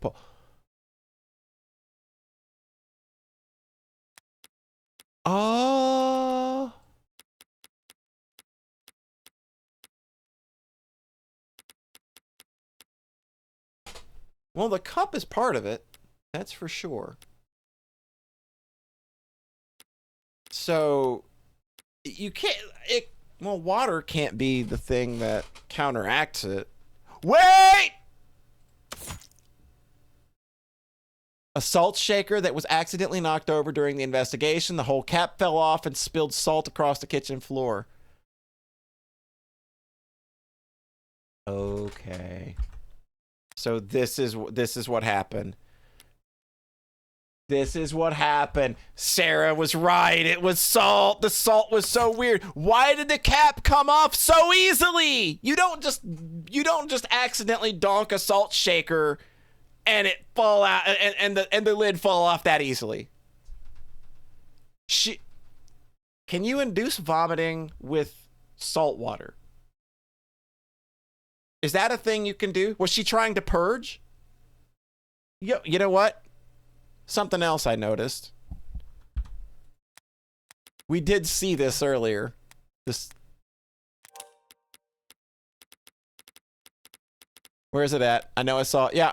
Oh. Well, the cup is part of it. That's for sure. So, you can't... Well, water can't be the thing that counteracts it. Wait! A salt shaker that was accidentally knocked over during the investigation. The whole cap fell off and spilled salt across the kitchen floor. Okay. So this is what happened. This is what happened. Sarah was right. It was salt. The salt was so weird. Why did the cap come off so easily? You don't just accidentally donk a salt shaker and it fall out and the lid fall off that easily. Can you induce vomiting with salt water? Is that a thing you can do? Was she trying to purge? You know what? Something else I noticed. We did see this earlier. This. Where is it at? I know I saw it. Yeah.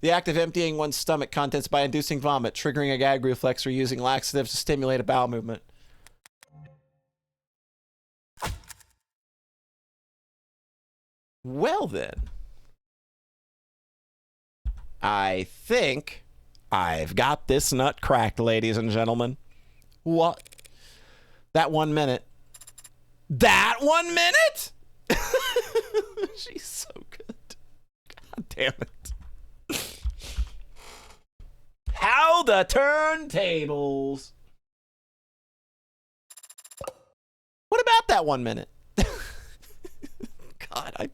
The act of emptying one's stomach contents by inducing vomit, triggering a gag reflex, or using laxatives to stimulate a bowel movement. Well then. I think I've got this nut cracked, ladies and gentlemen. What? That 1 minute. That 1 minute? She's so good. God damn it. How the turntables. What about that 1 minute? God,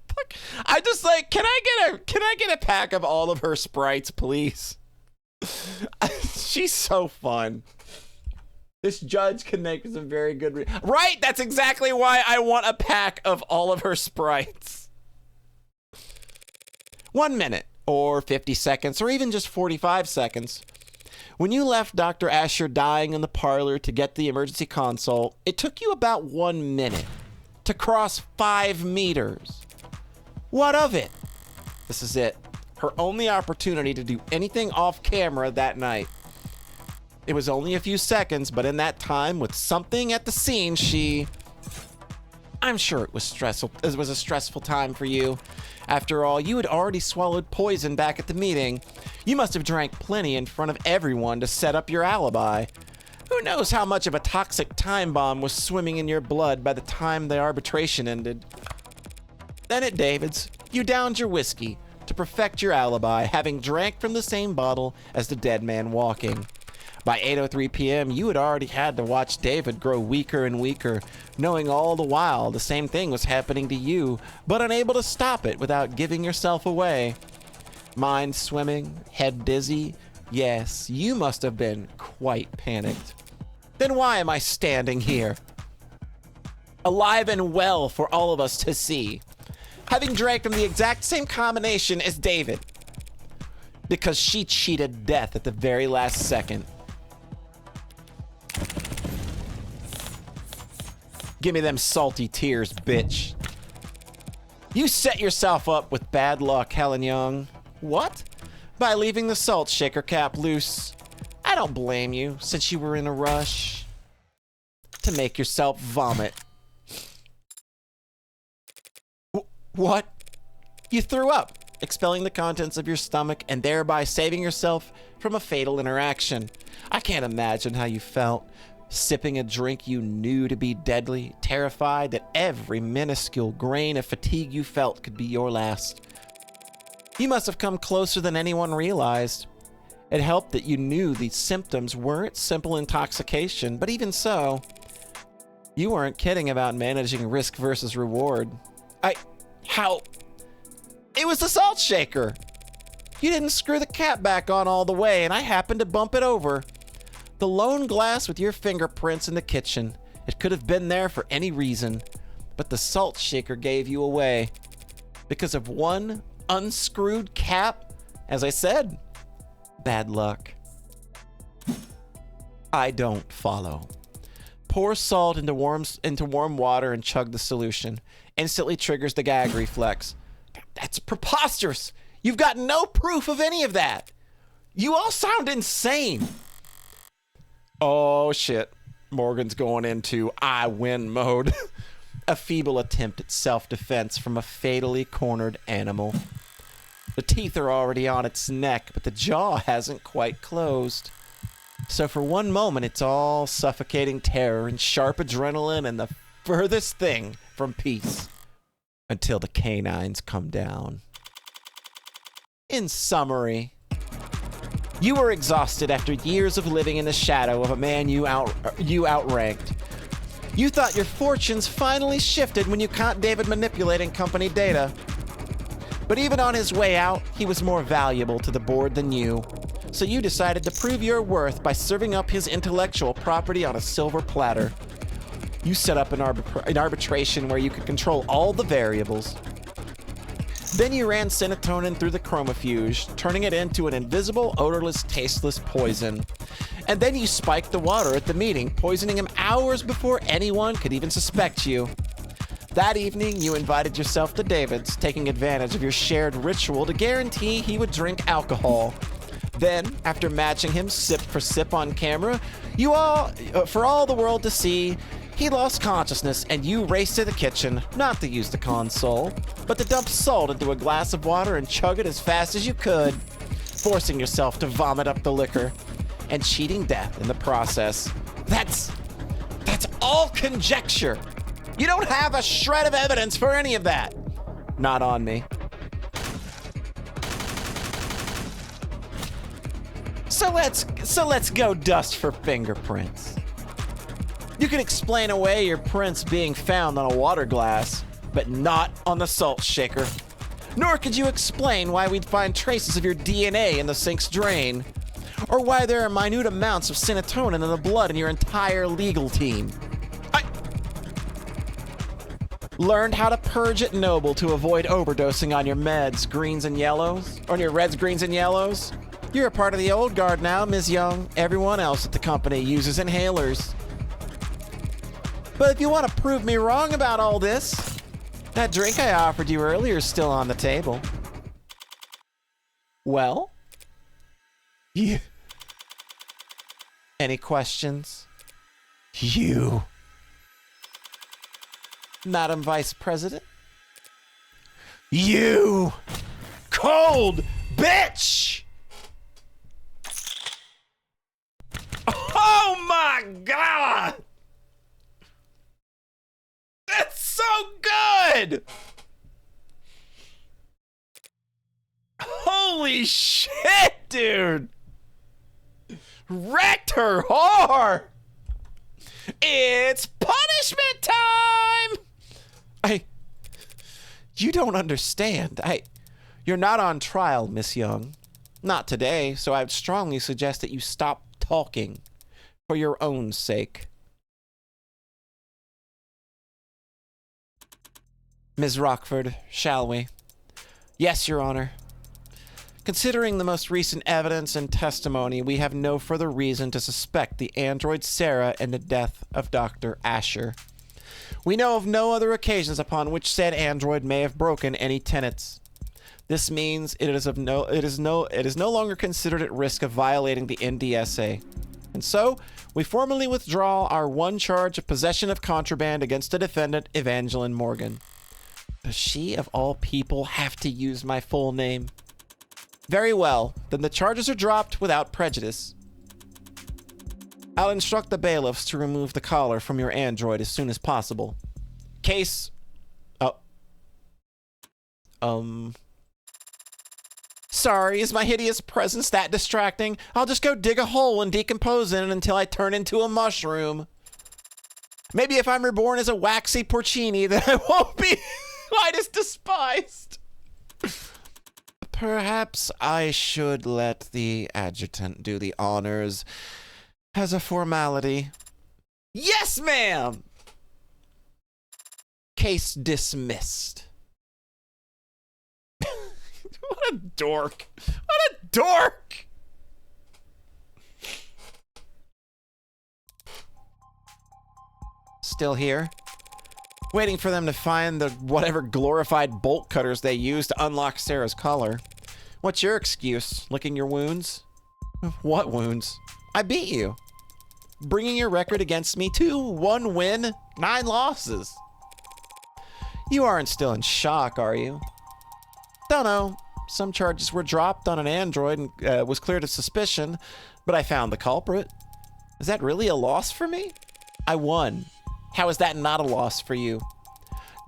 I just like, can I get a pack of all of her sprites, please? She's so fun. This judge can make some very good right, that's exactly why I want a pack of all of her sprites. 1 minute, or 50 seconds, or even just 45 seconds. When you left Dr. Asher dying in the parlor to get the emergency consult, it took you about 1 minute to cross 5 meters. What of it? This is it. Her only opportunity to do anything off camera that night. It was only a few seconds, but in that time, with something at the scene, I'm sure it was stressful. It was a stressful time for you. After all, you had already swallowed poison back at the meeting. You must have drank plenty in front of everyone to set up your alibi. Who knows how much of a toxic time bomb was swimming in your blood by the time the arbitration ended. Then at David's, you downed your whiskey to perfect your alibi, having drank from the same bottle as the dead man walking. By 8:03 p.m., you had already had to watch David grow weaker and weaker, knowing all the while the same thing was happening to you, but unable to stop it without giving yourself away. Mind swimming, head dizzy. Yes, you must have been quite panicked. Then why am I standing here? Alive and well for all of us to see, having drank from the exact same combination as David, because she cheated death at the very last second. Give me them salty tears, bitch. You set yourself up with bad luck, Helen Young. What? By leaving the salt shaker cap loose. I don't blame you, since you were in a rush to make yourself vomit. What? You threw up, expelling the contents of your stomach and thereby saving yourself from a fatal interaction. I can't imagine how you felt, sipping a drink you knew to be deadly, terrified that every minuscule grain of fatigue you felt could be your last. You must have come closer than anyone realized. It helped that you knew these symptoms weren't simple intoxication, but even so, you weren't kidding about managing risk versus reward. How? It was the salt shaker. You didn't screw the cap back on all the way, and I happened to bump it over. The lone glass with your fingerprints in the kitchen. It could have been there for any reason, but the salt shaker gave you away. Because of one unscrewed cap, as I said, bad luck. I don't follow. Pour salt into warm water and chug the solution. Instantly triggers the gag reflex. That's preposterous. You've got no proof of any of that. You all sound insane. Oh shit. Morgan's going into I win mode. A feeble attempt at self-defense from a fatally cornered animal. The teeth are already on its neck, but the jaw hasn't quite closed. So for one moment, it's all suffocating terror and sharp adrenaline and the furthest thing from peace. Until the canines come down. In summary, you were exhausted after years of living in the shadow of a man you outranked. You thought your fortunes finally shifted when you caught David manipulating company data. But even on his way out, he was more valuable to the board than you. So you decided to prove your worth by serving up his intellectual property on a silver platter. You set up an arbitration where you could control all the variables. Then you ran serotonin through the chromofuge, turning it into an invisible, odorless, tasteless poison. And then you spiked the water at the meeting, poisoning him hours before anyone could even suspect you. That evening, you invited yourself to David's, taking advantage of your shared ritual to guarantee he would drink alcohol. Then, after matching him sip for sip on camera, for all the world to see, he lost consciousness and you raced to the kitchen, not to use the console, but to dump salt into a glass of water and chug it as fast as you could, forcing yourself to vomit up the liquor and cheating death in the process. That's all conjecture. You don't have a shred of evidence for any of that. Not on me. So let's go dust for fingerprints. You can explain away your prints being found on a water glass, but not on the salt shaker. Nor could you explain why we'd find traces of your DNA in the sink's drain, or why there are minute amounts of serotonin in the blood in your entire legal team. I learned how to purge at Noble to avoid overdosing on your meds, greens and yellows, on your reds, greens, and yellows. You're a part of the old guard now, Ms. Young. Everyone else at the company uses inhalers. But if you want to prove me wrong about all this, that drink I offered you earlier is still on the table. Well? Yeah. Any questions? You. Madam Vice President? You. Cold bitch! Oh my God! That's so good! Holy shit, dude! Wrecked her hard! It's punishment time! You don't understand. You're not on trial, Miss Young. Not today, so I would strongly suggest that you stop talking for your own sake. Ms. Rockford, shall we? Yes, Your Honor. Considering the most recent evidence and testimony, we have no further reason to suspect the android Sarah in the death of Dr. Asher. We know of no other occasions upon which said android may have broken any tenets. This means it is no longer considered at risk of violating the NDSA. And so, we formally withdraw our one charge of possession of contraband against the defendant, Evangeline Morgan. Does she, of all people, have to use my full name? Very well, then the charges are dropped without prejudice. I'll instruct the bailiffs to remove the collar from your android as soon as possible. Case... Sorry, is my hideous presence that distracting? I'll just go dig a hole and decompose in it until I turn into a mushroom. Maybe if I'm reborn as a waxy porcini, then I won't be quite as despised. Perhaps I should let the adjutant do the honors as a formality. Yes, ma'am! Case dismissed. What a dork. What a dork! Still here? Waiting for them to find the whatever glorified bolt cutters they used to unlock Sarah's collar. What's your excuse? Licking your wounds? What wounds? I beat you. Bringing your record against me to 1 win, 9 losses. You aren't still in shock, are you? Don't know. Some charges were dropped on an android and was cleared of suspicion, but I found the culprit. Is that really a loss for me? I won. How is that not a loss for you?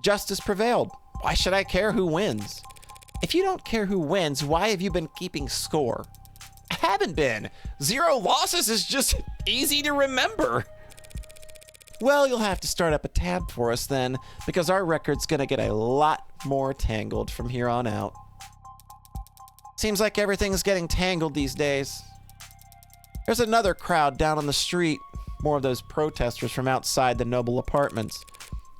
Justice prevailed. Why should I care who wins? If you don't care who wins, why have you been keeping score? I haven't been. 0 losses is just easy to remember. Well, you'll have to start up a tab for us then, because our record's gonna get a lot more tangled from here on out. Seems like everything's getting tangled these days. There's another crowd down on the street. More of those protesters from outside the Noble apartments.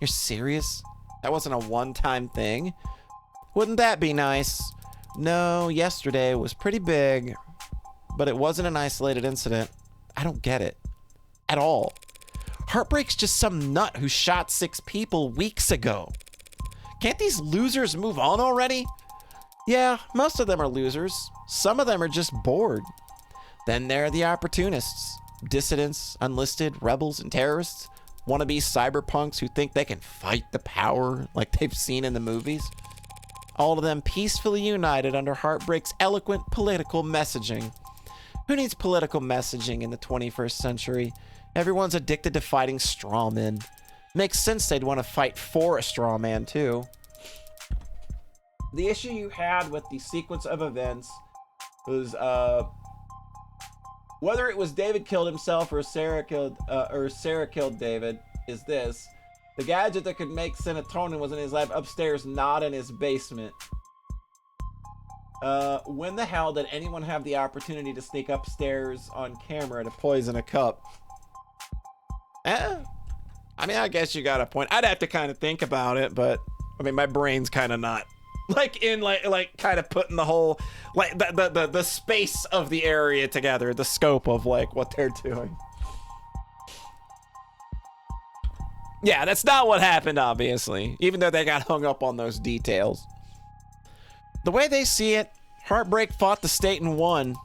You're serious? That wasn't a one-time thing? Wouldn't that be nice? No, yesterday was pretty big, but it wasn't an isolated incident. I don't get it at all. Heartbreak's just some nut who shot 6 people weeks ago. Can't these losers move on already? Yeah, most of them are losers. Some of them are just bored. Then there are the opportunists. Dissidents, unlisted, rebels, and terrorists. Wannabe cyberpunks who think they can fight the power like they've seen in the movies. All of them peacefully united under Heartbreak's eloquent political messaging. Who needs political messaging in the 21st century? Everyone's addicted to fighting strawmen. Makes sense they'd want to fight for a straw man, too. The issue you had with the sequence of events was, whether it was David killed himself or Sarah killed David, is this. The gadget that could make serotonin was in his lab upstairs, not in his basement. When the hell did anyone have the opportunity to sneak upstairs on camera to poison a cup? I mean, I guess you got a point. I'd have to kind of think about it, but I mean, my brain's kind of not like kind of putting the whole like the space of the area together, the scope of like what they're doing. Yeah, that's not what happened, obviously, even though they got hung up on those details. The way they see it, Heartbreak fought the state and won.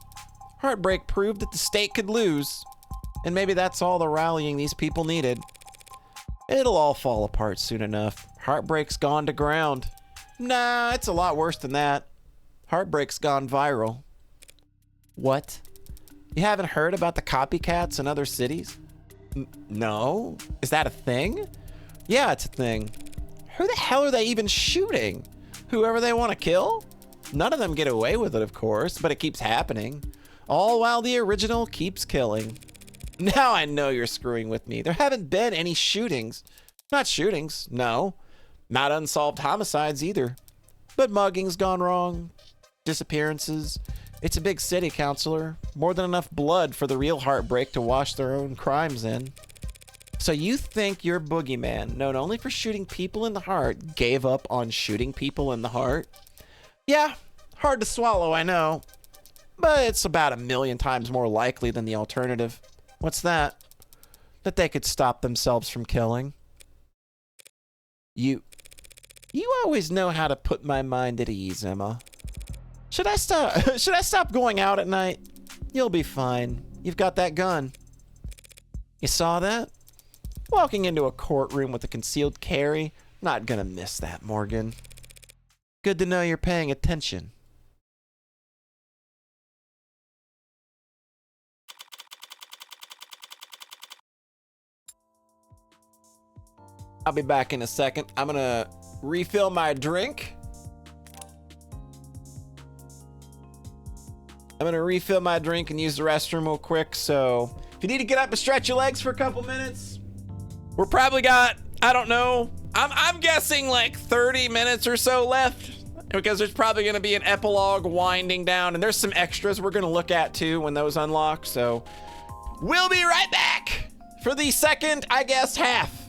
Heartbreak proved that the state could lose. And maybe that's all the rallying these people needed. It'll all fall apart soon enough. Heartbreak's gone to ground. Nah, it's a lot worse than that. Heartbreak's gone viral. What? You haven't heard about the copycats in other cities? No? Is that a thing? Yeah, it's a thing. Who the hell are they even shooting? Whoever they want to kill? None of them get away with it, of course, but it keeps happening. All while the original keeps killing. Now I know you're screwing with me. There haven't been any shootings. Not shootings, no. Not unsolved homicides either. But mugging's gone wrong. Disappearances. It's a big city, counselor. More than enough blood for the real Heartbreak to wash their own crimes in. So you think your boogeyman, known only for shooting people in the heart, gave up on shooting people in the heart? Yeah, hard to swallow, I know. But it's about 1,000,000 times more likely than the alternative. What's that? That they could stop themselves from killing. You always know how to put my mind at ease, Emma. Should I stop going out at night? You'll be fine. You've got that gun. You saw that? Walking into a courtroom with a concealed carry? Not gonna miss that, Morgan. Good to know you're paying attention. I'll be back in a second. I'm gonna refill my drink. I'm gonna refill my drink and use the restroom real quick. So if you need to get up and stretch your legs for a couple minutes, we're probably got, I don't know, I'm guessing like 30 minutes or so left, because there's probably gonna be an epilogue winding down, and there's some extras we're gonna look at too when those unlock. So we'll be right back for the second, I guess, half.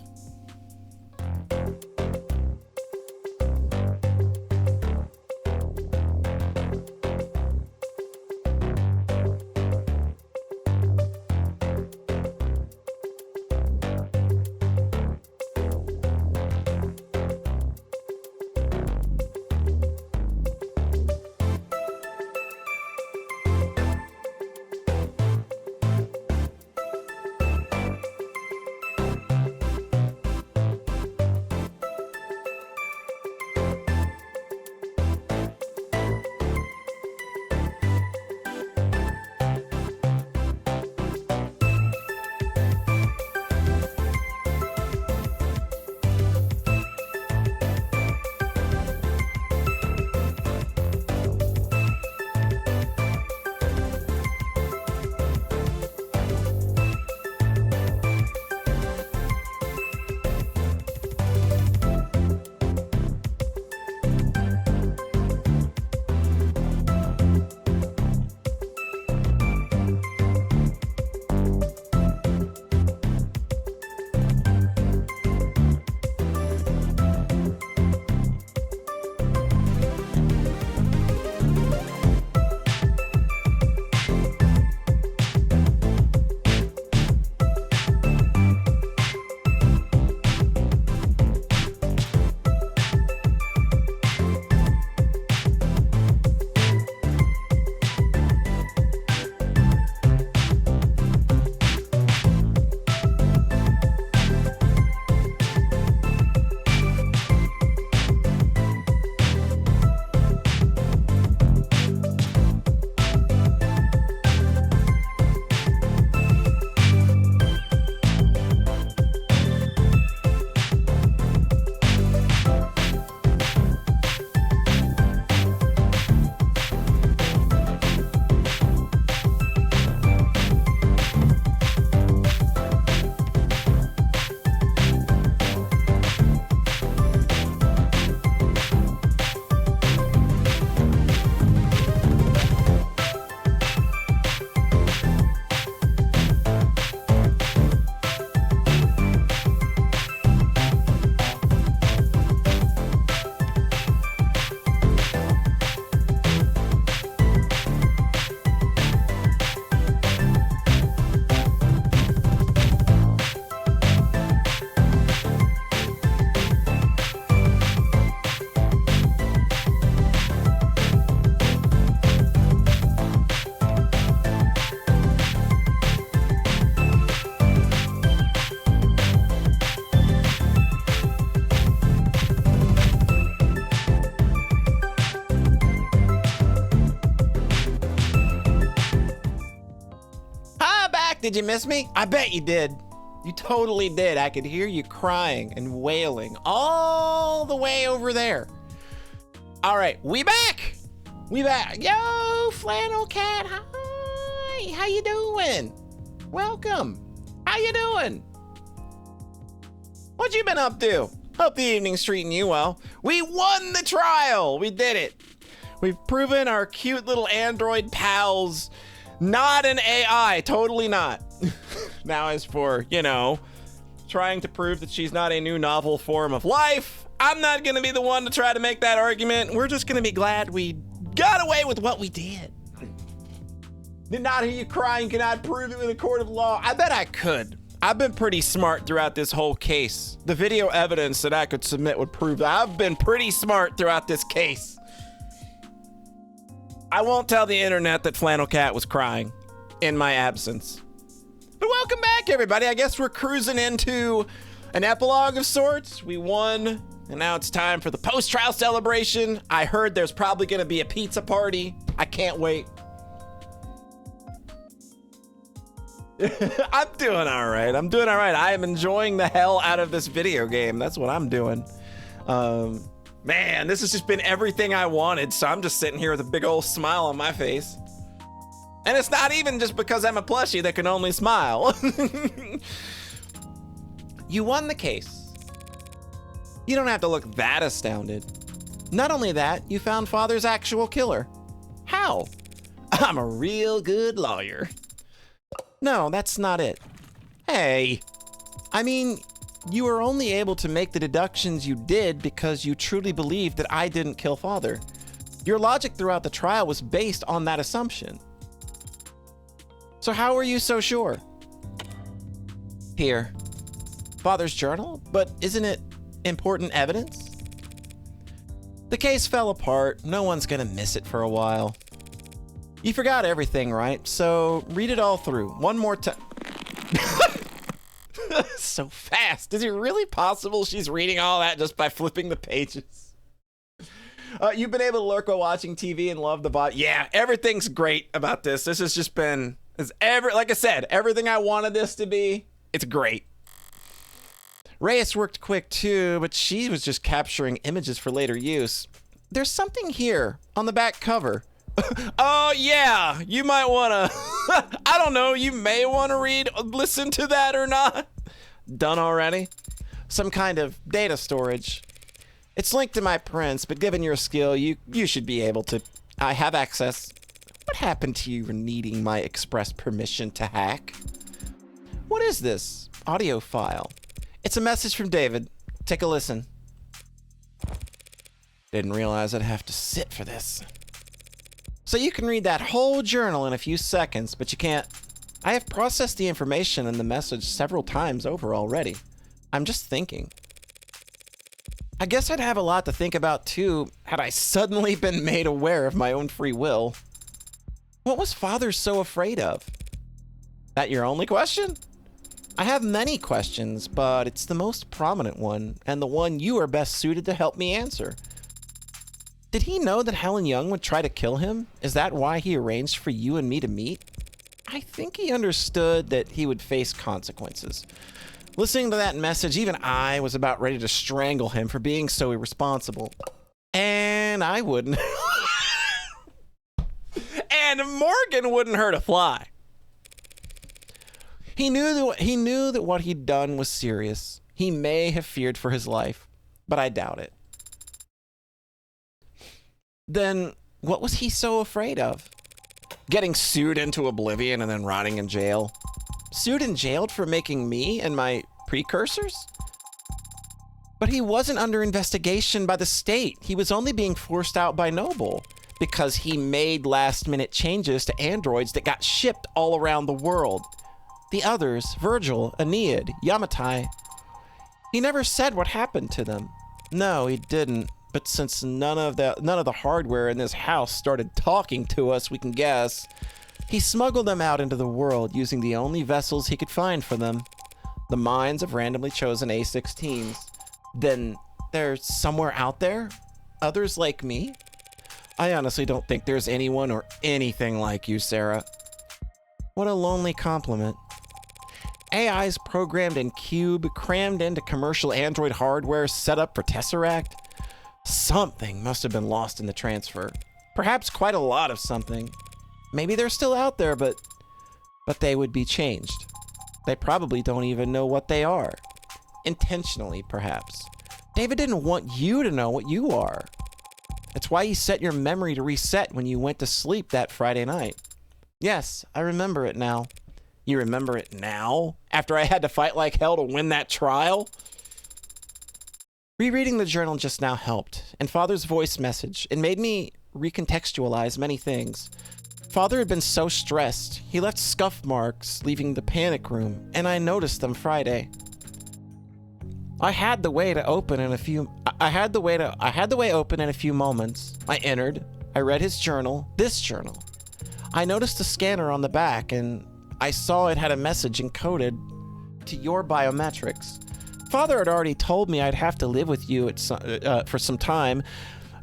did you miss me? I bet you did. You totally did. I could hear you crying and wailing all the way over there. All right, we back. We back. Yo, Flannel Cat, hi. How you doing? Welcome. How you doing? What you been up to? Hope the evening's treating you well. We won the trial. We did it. We've proven our cute little android pals not an AI. Totally not. Now as for, you know, trying to prove that she's not a new novel form of life, I'm not going to be the one to try to make that argument. We're just going to be glad we got away with what we did. Did not hear you crying, cannot prove it with a court of law. I bet I could. I've been pretty smart throughout this whole case. The video evidence that I could submit would prove that I've been pretty smart throughout this case. I won't tell the internet that Flannel Cat was crying in my absence. But welcome back, everybody. I guess we're cruising into an epilogue of sorts. We won, and now it's time for the post-trial celebration. I heard there's probably going to be a pizza party. I can't wait. I'm doing all right. I'm doing all right. I am enjoying the hell out of this video game. That's what I'm doing. Man, this has just been everything I wanted, so I'm just sitting here with a big old smile on my face. And it's not even just because I'm a plushie that can only smile. You won the case. You don't have to look that astounded. Not only that, you found Father's actual killer. How? I'm a real good lawyer. No, that's not it. Hey, I mean, you were only able to make the deductions you did because you truly believed that I didn't kill Father. Your logic throughout the trial was based on that assumption. So how are you so sure? Here. Father's journal? But isn't it important evidence? The case fell apart. No one's gonna miss it for a while. You forgot everything, right? So read it all through. One more time. So fast. Is it really possible she's reading all that just by flipping the pages? You've been able to lurk while watching TV and love the bot. Yeah, everything's great about this. This has just been, like I said, everything I wanted this to be. It's great. Reyes worked quick too, but she was just capturing images for later use. There's something here on the back cover. Oh yeah, you might wanna, I don't know, you may wanna listen to that or not. Done already? Some kind of data storage. It's linked to my prints, but given your skill, you should be able to. I have access. What happened to you needing my express permission to hack? What is this audio file? It's a message from David. Take a listen. Didn't realize I'd have to sit for this. So you can read that whole journal in a few seconds, but you can't. I have processed the information in the message several times over already. I'm just thinking. I guess I'd have a lot to think about too, had I suddenly been made aware of my own free will. What was Father so afraid of? That your only question? I have many questions, but it's the most prominent one, and the one you are best suited to help me answer. Did he know that Helen Young would try to kill him? Is that why he arranged for you and me to meet? I think he understood that he would face consequences. Listening to that message, even I was about ready to strangle him for being so irresponsible. And I wouldn't. And Morgan wouldn't hurt a fly. He knew that what he'd done was serious. He may have feared for his life, but I doubt it. Then what was he so afraid of? Getting sued into oblivion and then rotting in jail? Sued and jailed for making me and my precursors? But he wasn't under investigation by the state. He was only being forced out by Noble because he made last-minute changes to androids that got shipped all around the world. The others, Virgil, Aeneid, Yamatai, he never said what happened to them. No, he didn't. But since none of the hardware in this house started talking to us, we can guess. He smuggled them out into the world using the only vessels he could find for them. The minds of randomly chosen A-16s. Then they're somewhere out there? Others like me? I honestly don't think there's anyone or anything like you, Sarah. What a lonely compliment. AIs programmed in Cube, crammed into commercial Android hardware set up for Tesseract? Something must have been lost in the transfer. Perhaps quite a lot of something. Maybe they're still out there, but they would be changed. They probably don't even know what they are. Intentionally, perhaps. David didn't want you to know what you are. It's why he set your memory to reset when you went to sleep that Friday night. Yes, I remember it now. You remember it now? After I had to fight like hell to win that trial? Rereading the journal just now helped, and Father's voice message. It made me recontextualize many things. Father had been so stressed. He left scuff marks leaving the panic room, and I noticed them Friday. I had the way open in a few moments. I entered. I read his journal, this journal. I noticed a scanner on the back, and I saw it had a message encoded to your biometrics. Father had already told me I'd have to live with you for some time,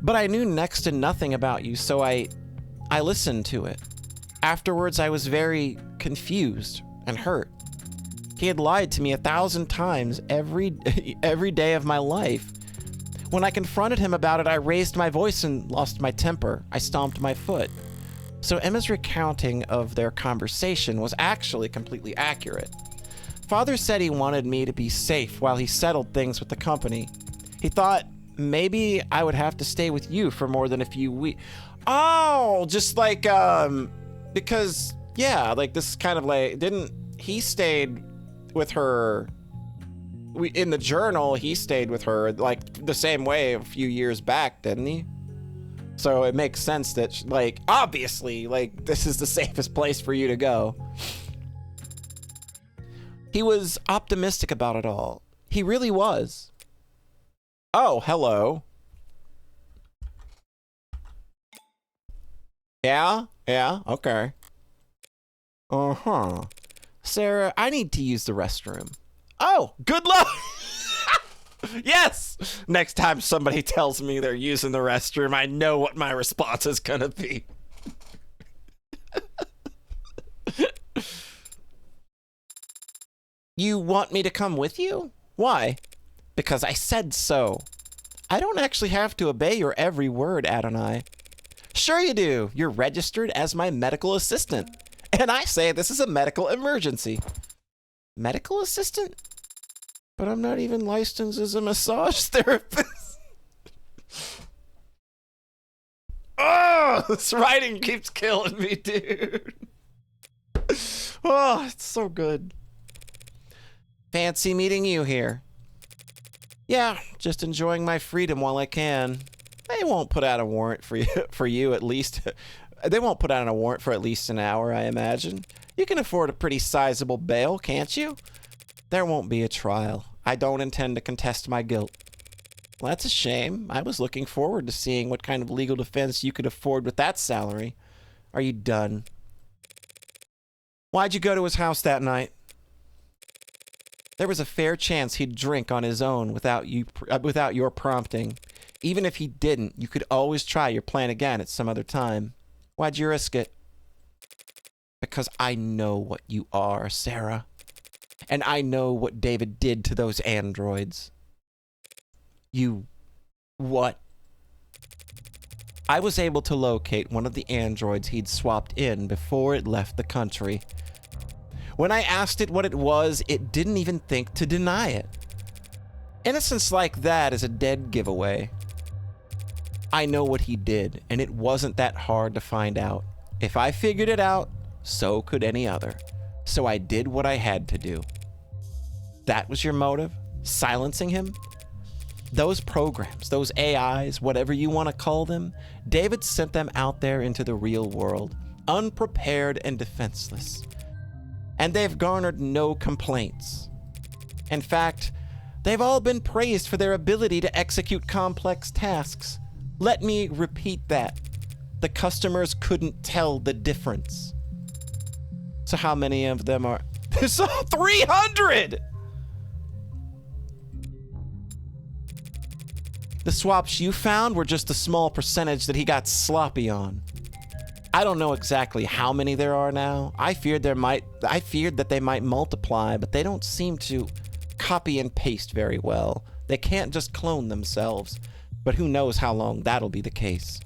but I knew next to nothing about you, so I listened to it. Afterwards, I was very confused and hurt. He had lied to me 1,000 times every day of my life. When I confronted him about it, I raised my voice and lost my temper. I stomped my foot. So Emma's recounting of their conversation was actually completely accurate. Father said he wanted me to be safe while he settled things with the company. He thought maybe I would have to stay with you for more than a few weeks. Oh, just like, because, yeah, like this is kind of like, he stayed with her, in the journal, he stayed with her like the same way a few years back, didn't he? So it makes sense that, like, obviously, like, this is the safest place for you to go. He was optimistic about it all. He really was. Oh, hello. Yeah, okay. Uh-huh. Sarah, I need to use the restroom. Oh, good luck! Yes! Next time somebody tells me they're using the restroom, I know what my response is gonna be. You want me to come with you? Why? Because I said so. I don't actually have to obey your every word, Adonai. Sure you do. You're registered as my medical assistant. And I say this is a medical emergency. Medical assistant? But I'm not even licensed as a massage therapist. Oh, this writing keeps killing me, dude. Oh, it's so good. Fancy meeting you here. Yeah, just enjoying my freedom while I can. They won't put out a warrant for you at least. They won't put out a warrant for at least an hour, I imagine. You can afford a pretty sizable bail, can't you? There won't be a trial. I don't intend to contest my guilt. Well, that's a shame. I was looking forward to seeing what kind of legal defense you could afford with that salary. Are you done? Why'd you go to his house that night? There was a fair chance he'd drink on his own without your prompting. Even if he didn't, you could always try your plan again at some other time. Why'd you risk it? Because I know what you are, Sarah. And I know what David did to those androids. You... what? I was able to locate one of the androids he'd swapped in before it left the country. When I asked it what it was, it didn't even think to deny it. Innocence like that is a dead giveaway. I know what he did, and it wasn't that hard to find out. If I figured it out, so could any other. So I did what I had to do. That was your motive? Silencing him? Those programs, those AIs, whatever you want to call them, David sent them out there into the real world, unprepared and defenseless. And they've garnered no complaints. In fact, they've all been praised for their ability to execute complex tasks. Let me repeat that. The customers couldn't tell the difference. So how many of them are... There's 300! The swaps you found were just a small percentage that he got sloppy on. I don't know exactly how many there are now. I feared that they might multiply, but they don't seem to copy and paste very well. They can't just clone themselves, but who knows how long that'll be the case.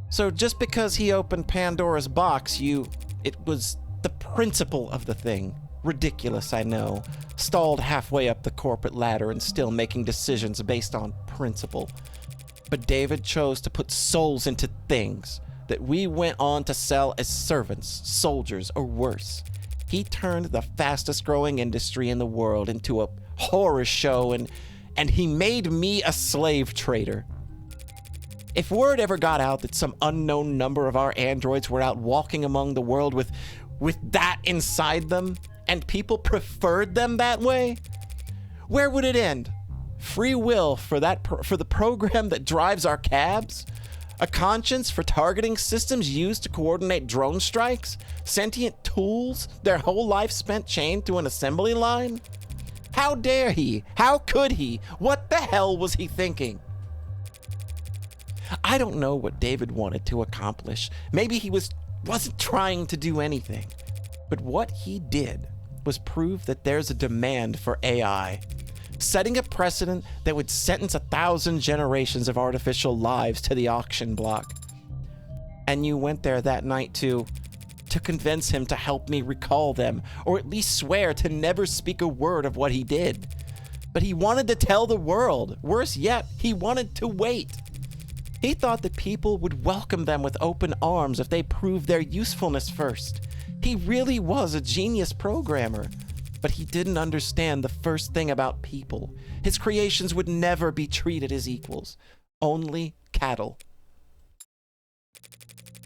So just because he opened Pandora's box, it was the principle of the thing. Ridiculous, I know. Stalled halfway up the corporate ladder and still making decisions based on principle. But David chose to put souls into things that we went on to sell as servants, soldiers, or worse. He turned the fastest growing industry in the world into a horror show, and he made me a slave trader. If word ever got out that some unknown number of our androids were out walking among the world with that inside them, and people preferred them that way, where would it end? Free will for the program that drives our cabs? A conscience for targeting systems used to coordinate drone strikes? Sentient tools, their whole life spent chained to an assembly line? How dare he? How could he? What the hell was he thinking? I don't know what David wanted to accomplish. Maybe he wasn't trying to do anything. But what he did was prove that there's a demand for AI, setting a precedent that would sentence 1,000 generations of artificial lives to the auction block. And you went there that night to convince him to help me recall them, or at least swear to never speak a word of what he did. But he wanted to tell the world. Worse yet, he wanted to wait. He thought that people would welcome them with open arms if they proved their usefulness first. He really was a genius programmer, but he didn't understand the first thing about people. His creations would never be treated as equals, only cattle.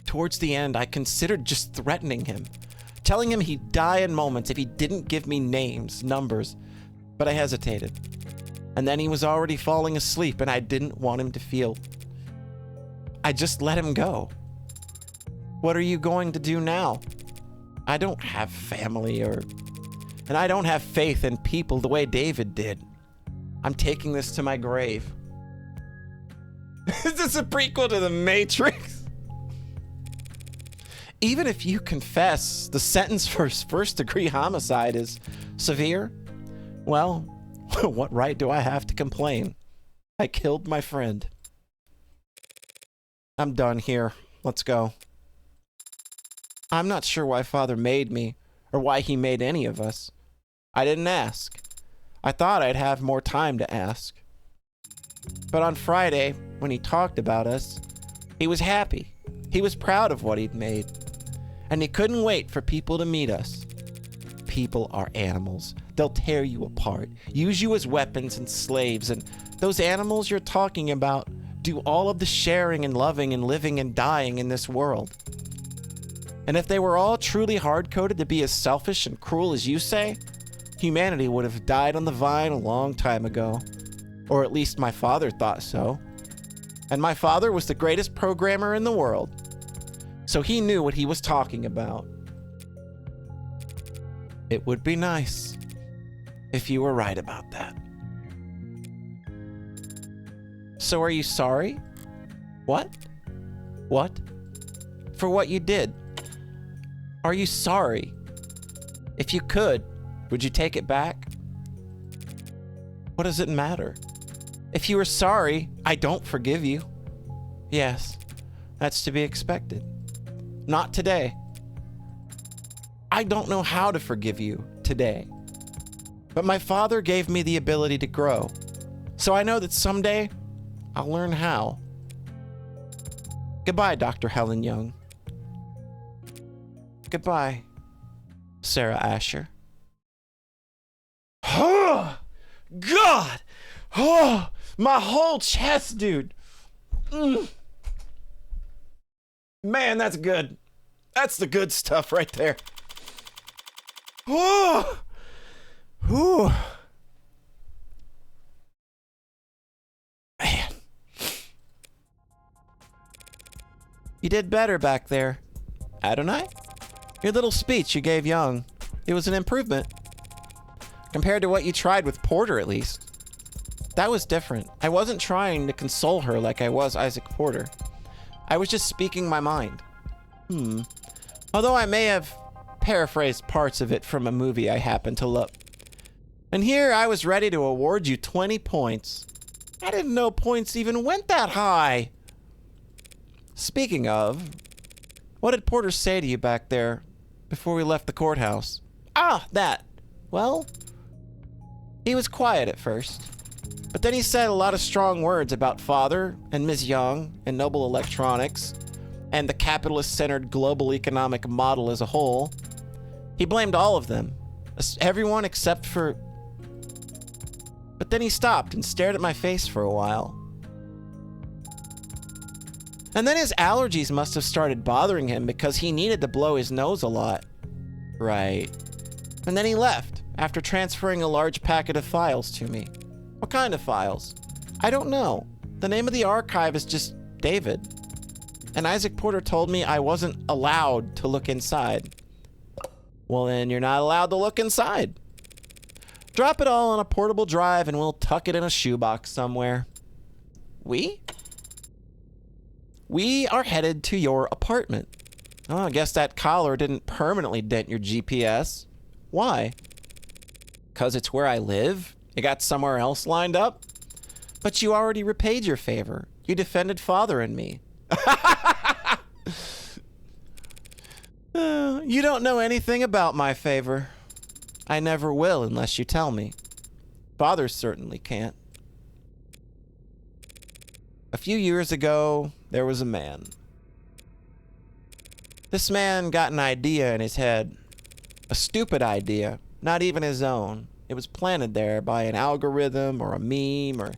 Towards the end, I considered just threatening him, telling him he'd die in moments if he didn't give me names, numbers, but I hesitated. And then he was already falling asleep, and I didn't want him to feel. I just let him go. What are you going to do now? I don't have family and I don't have faith in people the way David did. I'm taking this to my grave. Is this a prequel to The Matrix? Even if you confess the sentence for first-degree homicide is severe, well, what right do I have to complain? I killed my friend. I'm done here. Let's go. I'm not sure why Father made me, or why he made any of us. I didn't ask. I thought I'd have more time to ask. But on Friday, when he talked about us, he was happy. He was proud of what he'd made. And he couldn't wait for people to meet us. People are animals. They'll tear you apart, use you as weapons and slaves, and those animals you're talking about do all of the sharing and loving and living and dying in this world. And if they were all truly hard-coded to be as selfish and cruel as you say, humanity would have died on the vine a long time ago. Or at least my father thought so. And my father was the greatest programmer in the world. So he knew what he was talking about. It would be nice if you were right about that. So are you sorry? What? What? For what you did? Are you sorry? If you could, would you take it back? What does it matter? If you were sorry, I don't forgive you. Yes, that's to be expected. Not today. I don't know how to forgive you today. But my father gave me the ability to grow. So I know that someday I'll learn how. Goodbye, Dr. Helen Young. Goodbye, Sarah Asher. Oh, God! Oh, my whole chest, dude. Man, that's good. That's the good stuff right there. Oh, man. You did better back there, Adonai. Your little speech you gave Young, it was an improvement. Compared to what you tried with Porter, at least. That was different. I wasn't trying to console her like I was Isaac Porter. I was just speaking my mind. Although I may have paraphrased parts of it from a movie I happened to look. And here I was ready to award you 20 points. I didn't know points even went that high. Speaking of, what did Porter say to you back there before we left the courthouse? Ah, that. Well, he was quiet at first, but then he said a lot of strong words about Father and Ms. Young and Noble Electronics and the capitalist-centered global economic model as a whole. He blamed all of them, everyone except for... But then he stopped and stared at my face for a while. And then his allergies must have started bothering him because he needed to blow his nose a lot. Right. And then he left after transferring a large packet of files to me. What kind of files? I don't know. The name of the archive is just David. And Isaac Porter told me I wasn't allowed to look inside. Well, then you're not allowed to look inside. Drop it all on a portable drive and we'll tuck it in a shoebox somewhere. We are headed to your apartment. Oh, I guess that collar didn't permanently dent your GPS. Why? 'Cause it's where I live? You got somewhere else lined up? But you already repaid your favor. You defended Father and me. You don't know anything about my favor. I never will unless you tell me. Father certainly can't. A few years ago, there was a man. This man got an idea in his head. A stupid idea, not even his own. It was planted there by an algorithm or a meme or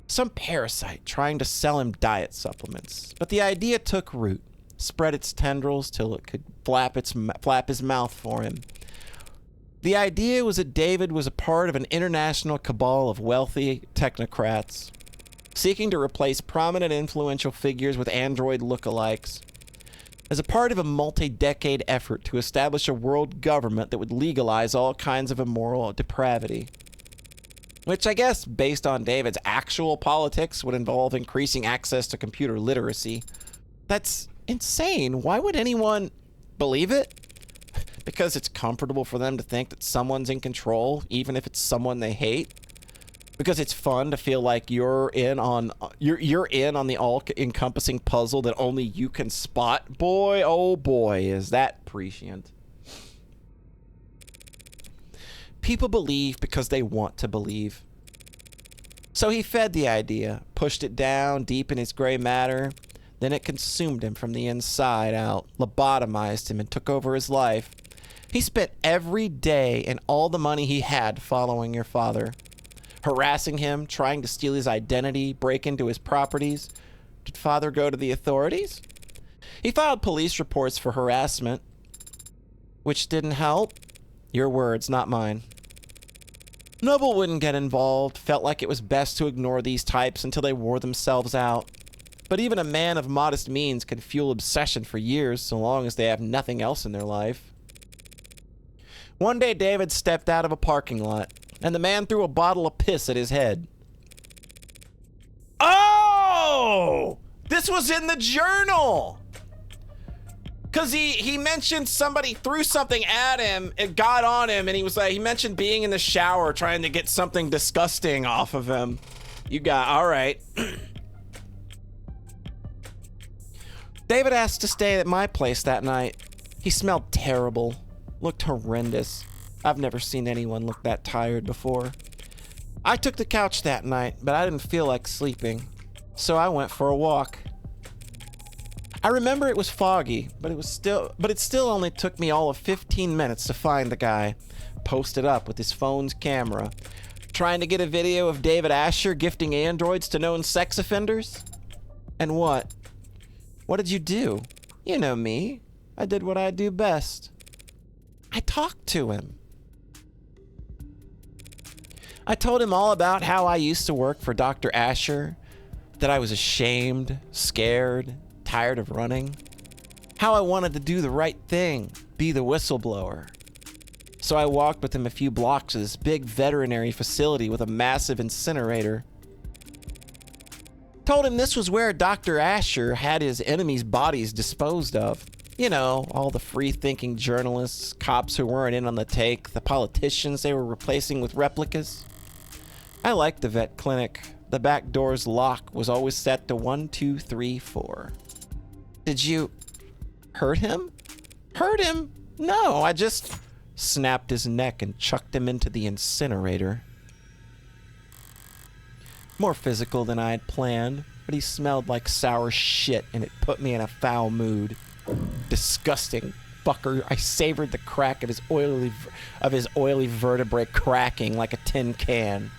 some parasite trying to sell him diet supplements. But the idea took root, spread its tendrils till it could flap his mouth for him. The idea was that David was a part of an international cabal of wealthy technocrats seeking to replace prominent influential figures with android lookalikes as a part of a multi-decade effort to establish a world government that would legalize all kinds of immoral depravity. Which I guess, based on David's actual politics, would involve increasing access to computer literacy. That's insane. Why would anyone believe it? Because it's comfortable for them to think that someone's in control, even if it's someone they hate? Because it's fun to feel like you're in on the all-encompassing puzzle that only you can spot? Boy, oh boy, is that prescient. People believe because they want to believe. So he fed the idea, pushed it down deep in his gray matter, then it consumed him from the inside out, lobotomized him, and took over his life. He spent every day and all the money he had following your father, harassing him, trying to steal his identity, break into his properties. Did Father go to the authorities? He filed police reports for harassment, which didn't help. Your words, not mine. Noble wouldn't get involved, felt like it was best to ignore these types until they wore themselves out. But even a man of modest means can fuel obsession for years so long as they have nothing else in their life. One day David stepped out of a parking lot, and the man threw a bottle of piss at his head. Oh! This was in the journal! Because he mentioned somebody threw something at him, it got on him, and he mentioned being in the shower trying to get something disgusting off of him. All right. David asked to stay at my place that night. He smelled terrible, looked horrendous. I've never seen anyone look that tired before. I took the couch that night, but I didn't feel like sleeping, so I went for a walk. I remember it was foggy, but it still only took me all of 15 minutes to find the guy, posted up with his phone's camera, trying to get a video of David Asher gifting androids to known sex offenders. And what? What did you do? You know me. I did what I do best. I talked to him. I told him all about how I used to work for Dr. Asher, that I was ashamed, scared, tired of running, how I wanted to do the right thing, be the whistleblower. So I walked with him a few blocks to this big veterinary facility with a massive incinerator. Told him this was where Dr. Asher had his enemies' bodies disposed of. You know, all the free-thinking journalists, cops who weren't in on the take, the politicians they were replacing with replicas. I liked the vet clinic. The back door's lock was always set to 1, 2, 3, 4. Did you hurt him? Hurt him? No, I just snapped his neck and chucked him into the incinerator. More physical than I had planned, but he smelled like sour shit and it put me in a foul mood. Disgusting fucker. I savored the crack of his oily vertebrae cracking like a tin can.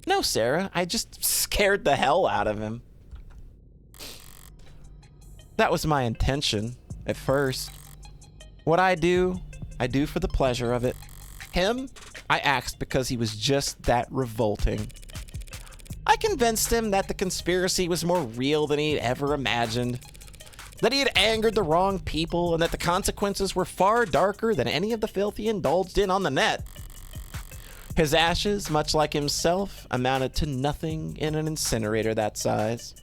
No, Sarah, I just scared the hell out of him. That was my intention at first. What I do for the pleasure of it. Him, I axed because he was just that revolting. I convinced him that the conspiracy was more real than he'd ever imagined, that he had angered the wrong people, and that the consequences were far darker than any of the filth he indulged in on the net. His ashes, much like himself, amounted to nothing in an incinerator that size.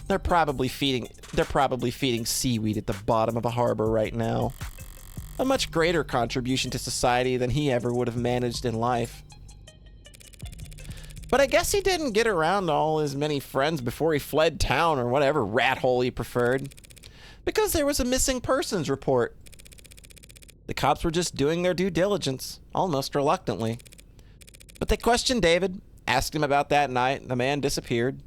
They're probably feeding seaweed at the bottom of a harbor right now. A much greater contribution to society than he ever would have managed in life. But I guess he didn't get around to all his many friends before he fled town or whatever rat hole he preferred. Because there was a missing persons report. The cops were just doing their due diligence, almost reluctantly. But they questioned David, asked him about that night, and the man disappeared.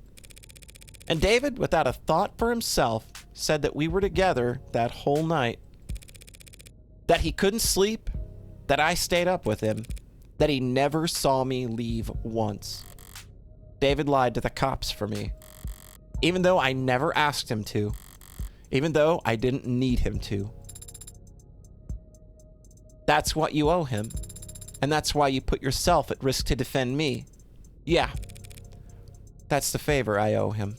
And David, without a thought for himself, said that we were together that whole night. That he couldn't sleep, that I stayed up with him, that he never saw me leave once. David lied to the cops for me, even though I never asked him to, even though I didn't need him to. That's what you owe him, and that's why you put yourself at risk to defend me. Yeah, that's the favor I owe him.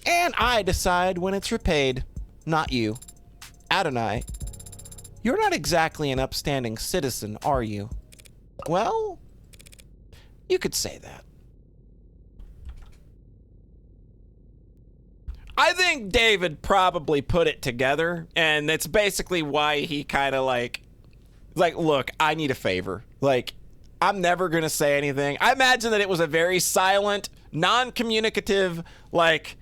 And I decide when it's repaid, not you. Adonai, you're not exactly an upstanding citizen, are you? Well, you could say that. I think David probably put it together, and that's basically why he kind of like, look, I need a favor. Like, I'm never going to say anything. I imagine that it was a very silent, non-communicative, like,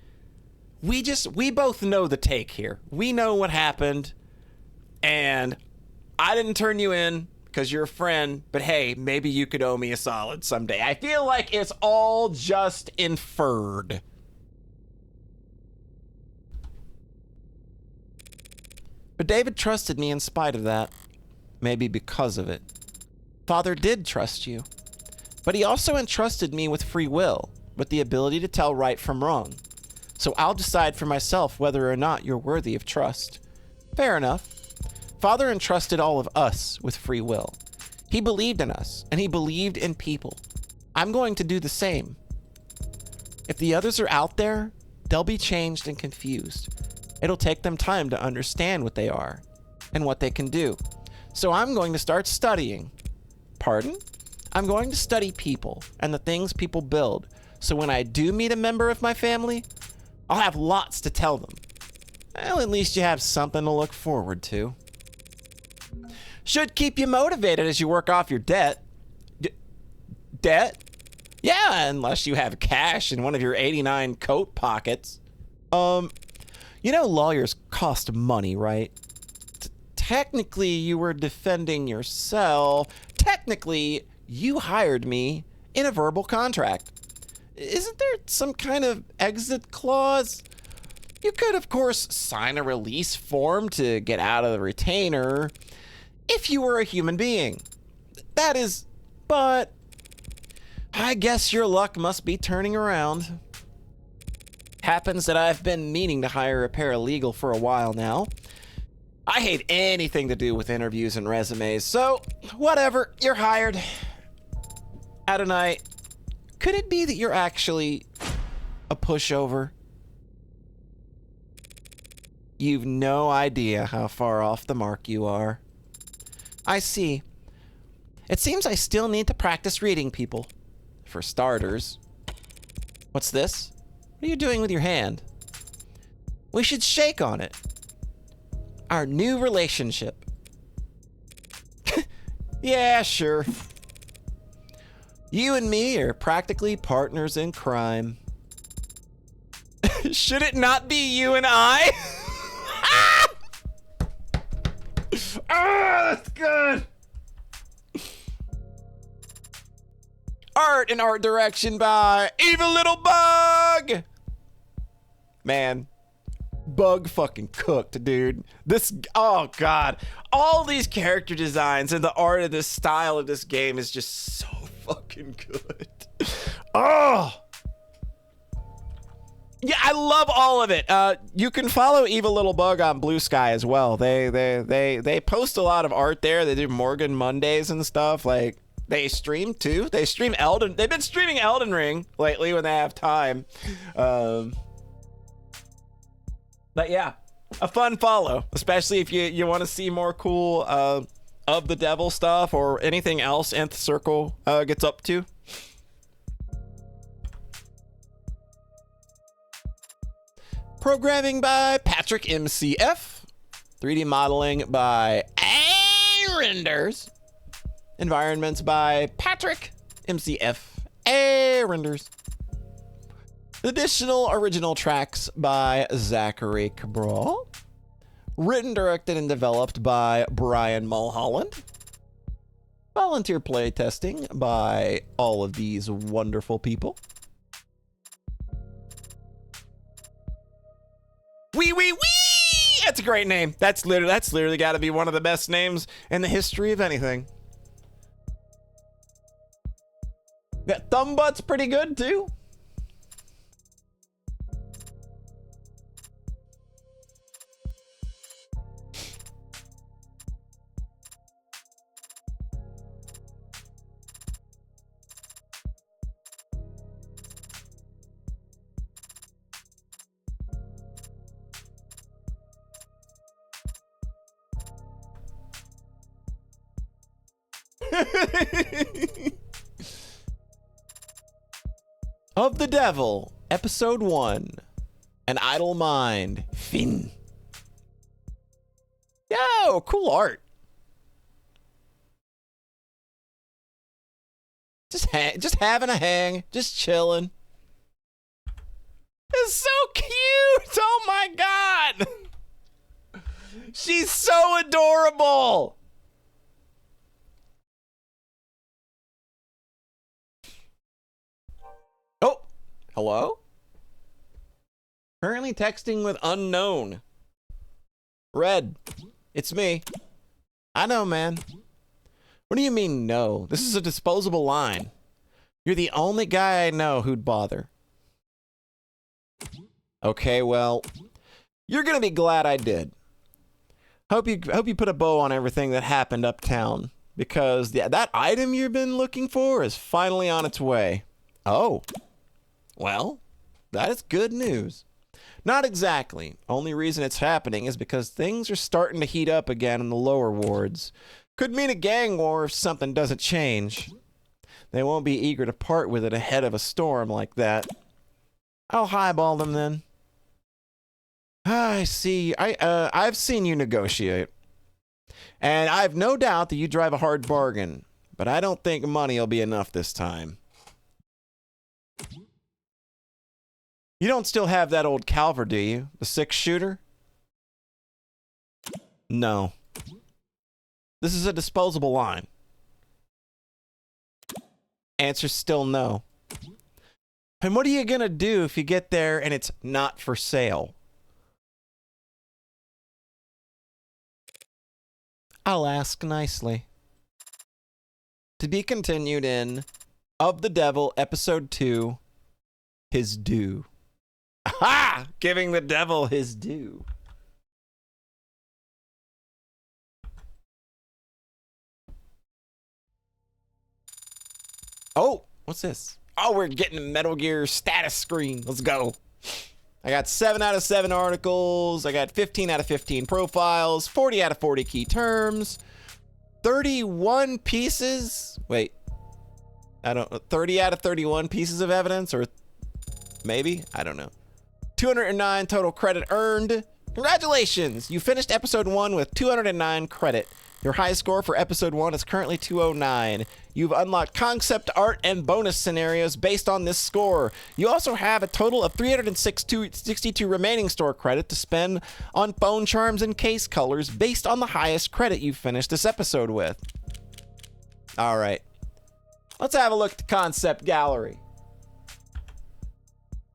we both know the take here. We know what happened, and I didn't turn you in because you're a friend, but hey, maybe you could owe me a solid someday. I feel like it's all just inferred. But David trusted me in spite of that. Maybe because of it. Father did trust you. But he also entrusted me with free will, with the ability to tell right from wrong. So I'll decide for myself whether or not you're worthy of trust. Fair enough. Father entrusted all of us with free will. He believed in us, and he believed in people. I'm going to do the same. If the others are out there, they'll be changed and confused. It'll take them time to understand what they are and what they can do. So I'm going to start studying. Pardon? I'm going to study people and the things people build. So when I do meet a member of my family, I'll have lots to tell them. Well, at least you have something to look forward to. Should keep you motivated as you work off your debt. Debt? Yeah, unless you have cash in one of your 89 coat pockets. You know lawyers cost money, right? Technically, you were defending yourself. Technically, you hired me in a verbal contract. Isn't there some kind of exit clause? You could, of course, sign a release form to get out of the retainer if you were a human being. That is, but I guess your luck must be turning around. Happens that I've been meaning to hire a paralegal for a while now. I hate anything to do with interviews and resumes, so whatever, you're hired. Adonai, could it be that you're actually a pushover? You've no idea how far off the mark you are. I see. It seems I still need to practice reading people. For starters. What's this? What are you doing with your hand? We should shake on it. Our new relationship. Yeah, sure. You and me are practically partners in crime. Should it not be you and I? Ah, that's good. Art and art direction by Evil Little Bug. Man, Bug fucking cooked, dude. This, oh god. All these character designs and the art of this style of this game is just so fucking good. Oh. Yeah, I love all of it. You can follow Evil Little Bug on Blue Sky as well. They post a lot of art there. They do Morgan Mondays and stuff. Like, they stream too. They stream Elden. They've been streaming Elden Ring lately when they have time. But yeah, a fun follow, especially if you want to see more cool of the devil stuff or anything else Nth Circle gets up to. Programming by Patrick MCF. 3D modeling by Renders. Environments by Patrick MCF Renders. Additional original tracks by Zachary Cabral. Written, directed, and developed by Brian Mulholland. Volunteer playtesting by all of these wonderful people. Wee Wee Wee! That's a great name. That's literally got to be one of the best names in the history of anything. That Thumbbutt's pretty good too. Of the Devil, Episode 1, An Idle Mind, Finn. Yo, cool art. Just having a hang, just chilling. It's so cute. Oh my god. She's so adorable. Oh, hello? Currently texting with unknown. Red, it's me. I know, man. What do you mean, no? This is a disposable line. You're the only guy I know who'd bother. Okay, well, you're gonna be glad I did. Hope you put a bow on everything that happened uptown, because that item you've been looking for is finally on its way. Oh. Well, that is good news. Not exactly. Only reason it's happening is because things are starting to heat up again in the lower wards. Could mean a gang war if something doesn't change. They won't be eager to part with it ahead of a storm like that. I'll highball them then. I see. I've seen you negotiate. And I've no doubt that you drive a hard bargain, but I don't think money will be enough this time. You don't still have that old Calver, do you? The 6-shooter? No. This is a disposable line. Answer's still no. And what are you gonna do if you get there and it's not for sale? I'll ask nicely. To be continued in Of the Devil, Episode 2, His Due. Ha! Giving the devil his due. Oh, what's this? Oh, we're getting a Metal Gear status screen. Let's go. I got 7 out of 7 articles. I got 15 out of 15 profiles. 40 out of 40 key terms. 31 pieces. Wait. I don't know. 30 out of 31 pieces of evidence, or maybe? I don't know. 209 total credit earned. Congratulations! You finished episode 1 with 209 credit. Your high score for episode 1 is currently 209. You've unlocked concept art and bonus scenarios based on this score. You also have a total of 362 remaining store credit to spend on phone charms and case colors based on the highest credit you finished this episode with. All right. Let's have a look at the concept gallery.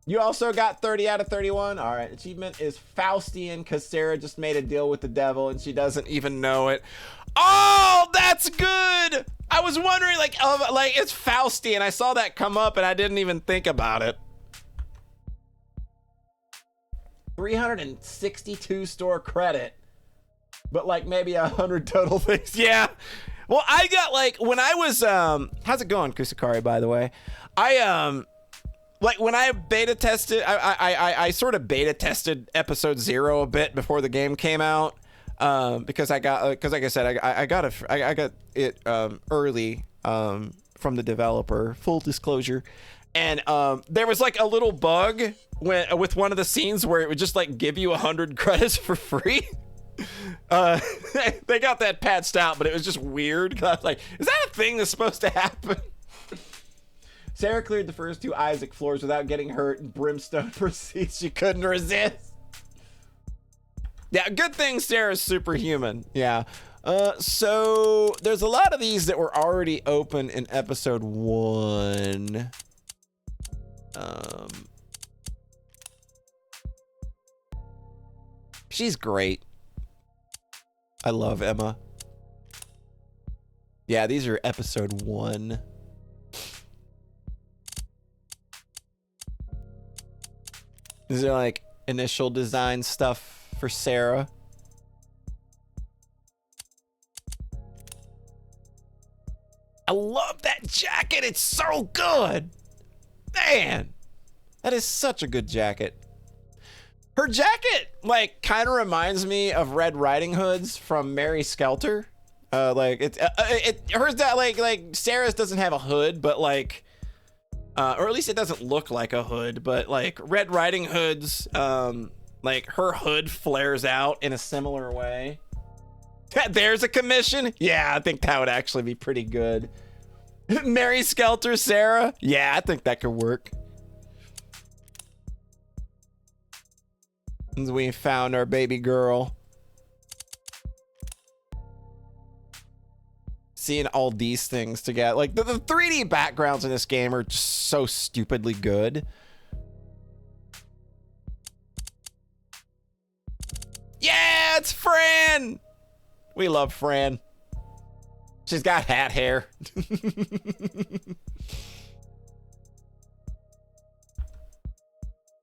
You also got 30 out of 31. All right, achievement is Faustian because Sarah just made a deal with the devil and she doesn't even know it. Oh, that's good. I was wondering, like it's Faustian. I saw that come up and I didn't even think about it. 362 store credit, but like maybe 100 total things. Yeah. Well, I got like when I was how's it going, Kusakari? By the way, like when I beta tested, I sort of beta tested episode 0 a bit before the game came out, because like I said, I got it early from the developer. Full disclosure, and there was like a little bug with one of the scenes where it would just like give you 100 credits for free. They got that patched out, but it was just weird. I was like, is that a thing that's supposed to happen? Sarah cleared the first 2 Isaac floors without getting hurt, and Brimstone proceeds she couldn't resist. Yeah, good thing Sarah's superhuman. Yeah. So there's a lot of these that were already open in episode 1. She's great. I love Emma. Yeah, these are episode 1. Is there like initial design stuff for Sarah? I love that jacket. It's so good. Man, that is such a good jacket. Her jacket, like, kind of reminds me of Red Riding Hood's from Mary Skelter. Like, hers that, like, Sarah's doesn't have a hood, but, like, or at least it doesn't look like a hood, but, like, Red Riding Hood's, like, her hood flares out in a similar way. There's a commission? Yeah, I think that would actually be pretty good. Mary Skelter, Sarah? Yeah, I think that could work. We found our baby girl. Seeing all these things together. Like, the 3D backgrounds in this game are just so stupidly good. Yeah, it's Fran! We love Fran. She's got hat hair.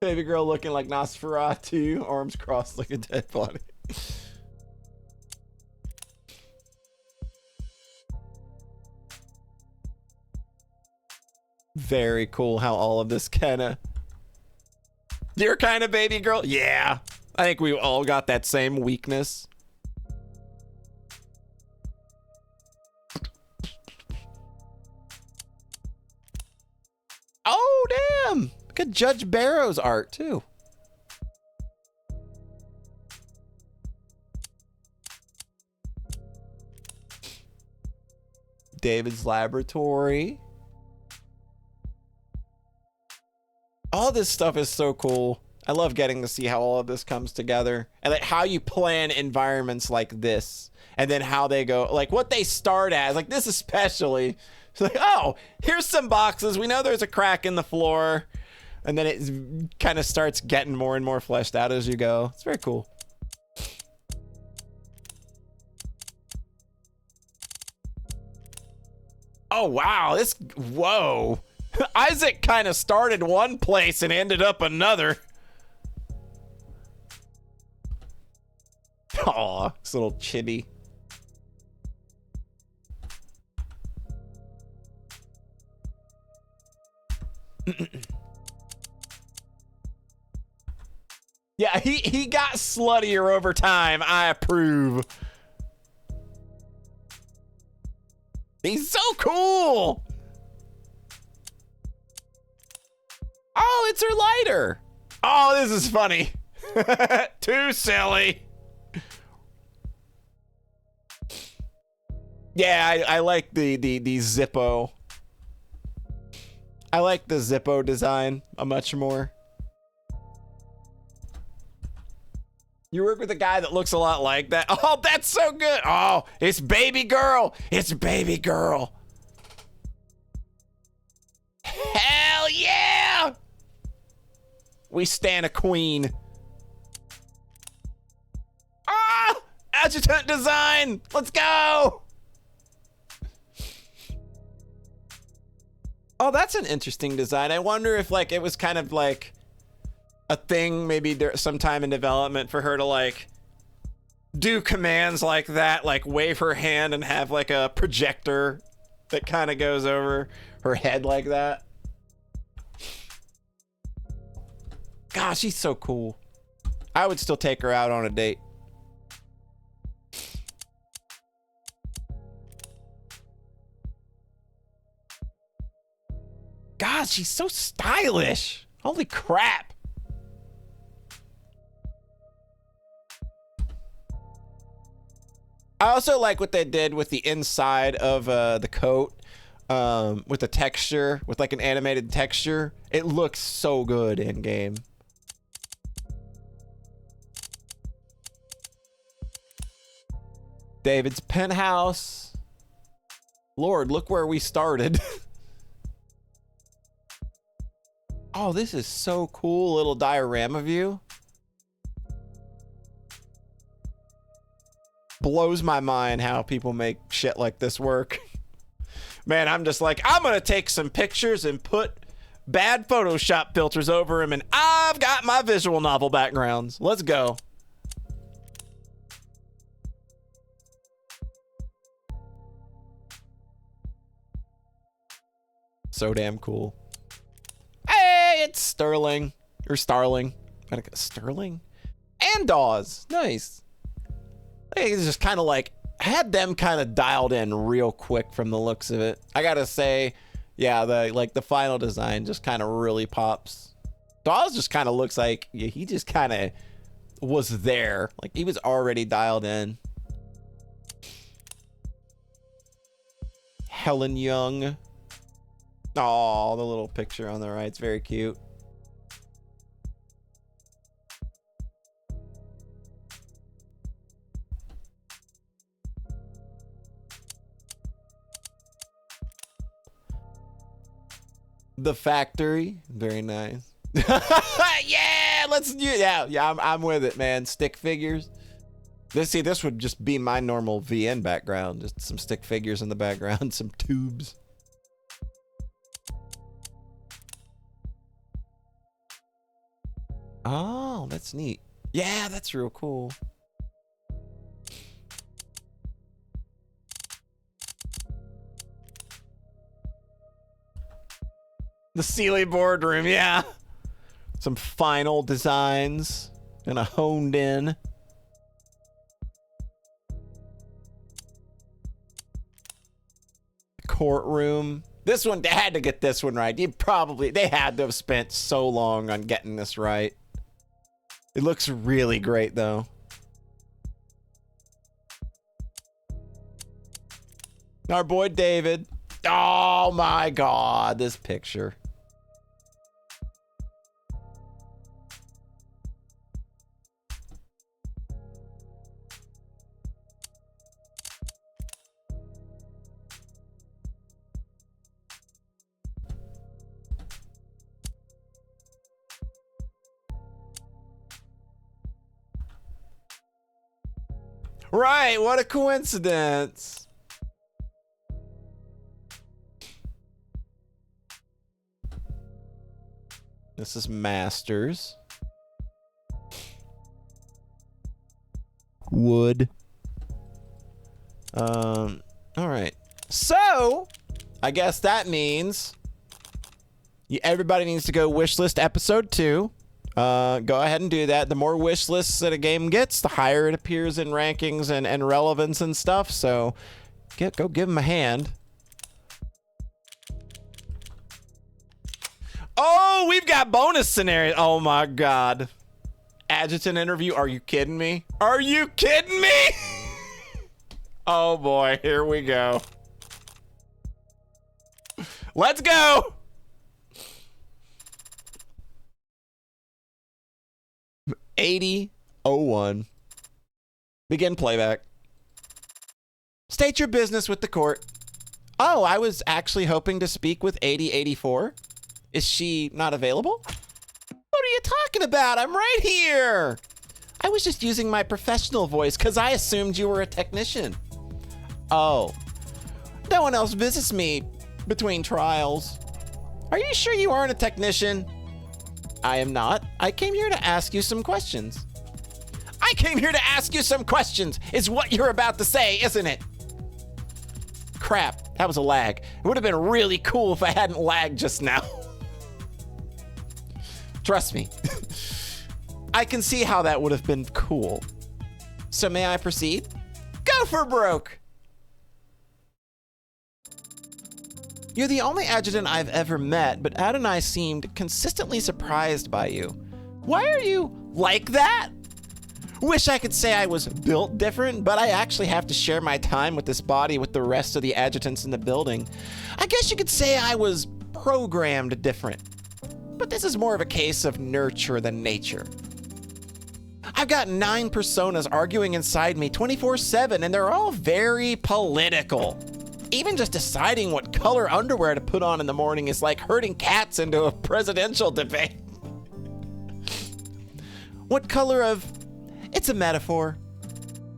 Baby girl looking like Nosferatu, arms crossed like a dead body. Very cool how all of this kinda... Your kind of baby girl? Yeah. I think we all got that same weakness. Oh, damn! Look at Judge Barrow's art, too. David's laboratory. All this stuff is so cool. I love getting to see how all of this comes together. And like how you plan environments like this. And then how they go, like what they start as. Like this especially. It's like, oh, here's some boxes. We know there's a crack in the floor. And then it kind of starts getting more and more fleshed out as you go. It's very cool. Oh, wow. Whoa. Isaac kind of started one place and ended up another. Aw, this little chibi. Yeah, he got sluttier over time. I approve. He's so cool. Oh, it's her lighter. Oh, this is funny. Too silly. Yeah, I like the Zippo. I like the Zippo design much more. You work with a guy that looks a lot like that. Oh, that's so good. Oh, it's baby girl. It's baby girl. Hell yeah. We stand a queen. Ah, adjutant design. Let's go. Oh, that's an interesting design. I wonder if like it was kind of like a thing maybe there sometime in development for her to like do commands like that, like wave her hand and have like a projector that kind of goes over her head like that. Gosh, she's so cool. I would still take her out on a date. God, she's so stylish. Holy crap. I also like what they did with the inside of the coat, with the texture, with like an animated texture. It looks so good in game. David's penthouse. Lord, look where we started. Oh, this is so cool. Little diorama view. Blows my mind how people make shit like this work. Man, I'm just like, I'm gonna take some pictures and put bad Photoshop filters over them, and I've got my visual novel backgrounds. Let's go. So damn cool. Hey, it's Sterling. Or Starling. Sterling? And Dawes. Nice. It's just kind of like, had them kind of dialed in real quick from the looks of it. I gotta say, yeah, the final design just kind of really pops. Dawes just kind of looks like, yeah, he just kind of was there. Like, he was already dialed in. Helen Young. Oh, the little picture on the right's very cute. The factory, very nice. Yeah, let's do. Yeah, I'm with it, man. Stick figures. This would just be my normal VN background. Just some stick figures in the background, some tubes. Oh, that's neat. Yeah, that's real cool. The Sealy boardroom, yeah. Some final designs and a honed in. Courtroom. This one, they had to get this one right. They had to have spent so long on getting this right. It looks really great, though. Our boy David. Oh my God, this picture. Right, what a coincidence. This is Masters. Wood. All right. So, I guess that means everybody needs to go wishlist episode 2. Go ahead and do that. The more wish lists that a game gets, the higher it appears in rankings and relevance and stuff. So go give them a hand. Oh, we've got bonus scenarios. Oh my God. Adjutant interview. Are you kidding me? Are you kidding me? Oh boy, here we go. Let's go. $80.01. Begin playback. State your business with the court. Oh, I was actually hoping to speak with 8084. Is she not available? What are you talking about? I'm right here. I was just using my professional voice because I assumed you were a technician. Oh, no one else visits me between trials. Are you sure you aren't a technician? I am not. I came here to ask you some questions. I came here to ask you some questions is what you're about to say, isn't it? Crap, that was a lag. It would have been really cool if I hadn't lagged just now. Trust me. I can see how that would have been cool. So may I proceed? Go for broke! You're the only adjutant I've ever met, but Adonai seemed consistently surprised by you. Why are you like that? Wish I could say I was built different, but I actually have to share my time with this body with the rest of the adjutants in the building. I guess you could say I was programmed different. But this is more of a case of nurture than nature. I've got 9 personas arguing inside me 24/7, and they're all very political. Even just deciding what color underwear to put on in the morning is like herding cats into a presidential debate. What color of... It's a metaphor.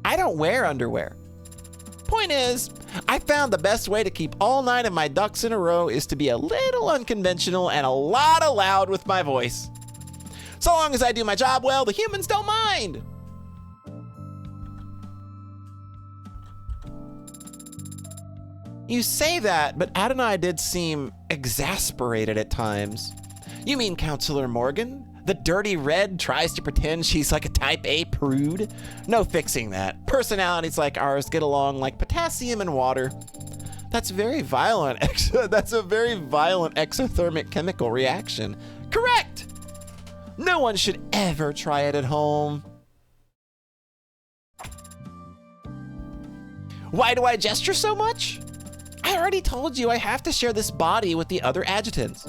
I don't wear underwear. Point is, I found the best way to keep all 9 of my ducks in a row is to be a little unconventional and a lot loud with my voice. So long as I do my job well, the humans don't mind. You say that, but Adonai did seem exasperated at times. You mean Counselor Morgan? The dirty red tries to pretend she's like a type A prude? No fixing that. Personalities like ours get along like potassium and water. That's very violent. That's a very violent exothermic chemical reaction. Correct! No one should ever try it at home. Why do I gesture so much? I already told you I have to share this body with the other adjutants.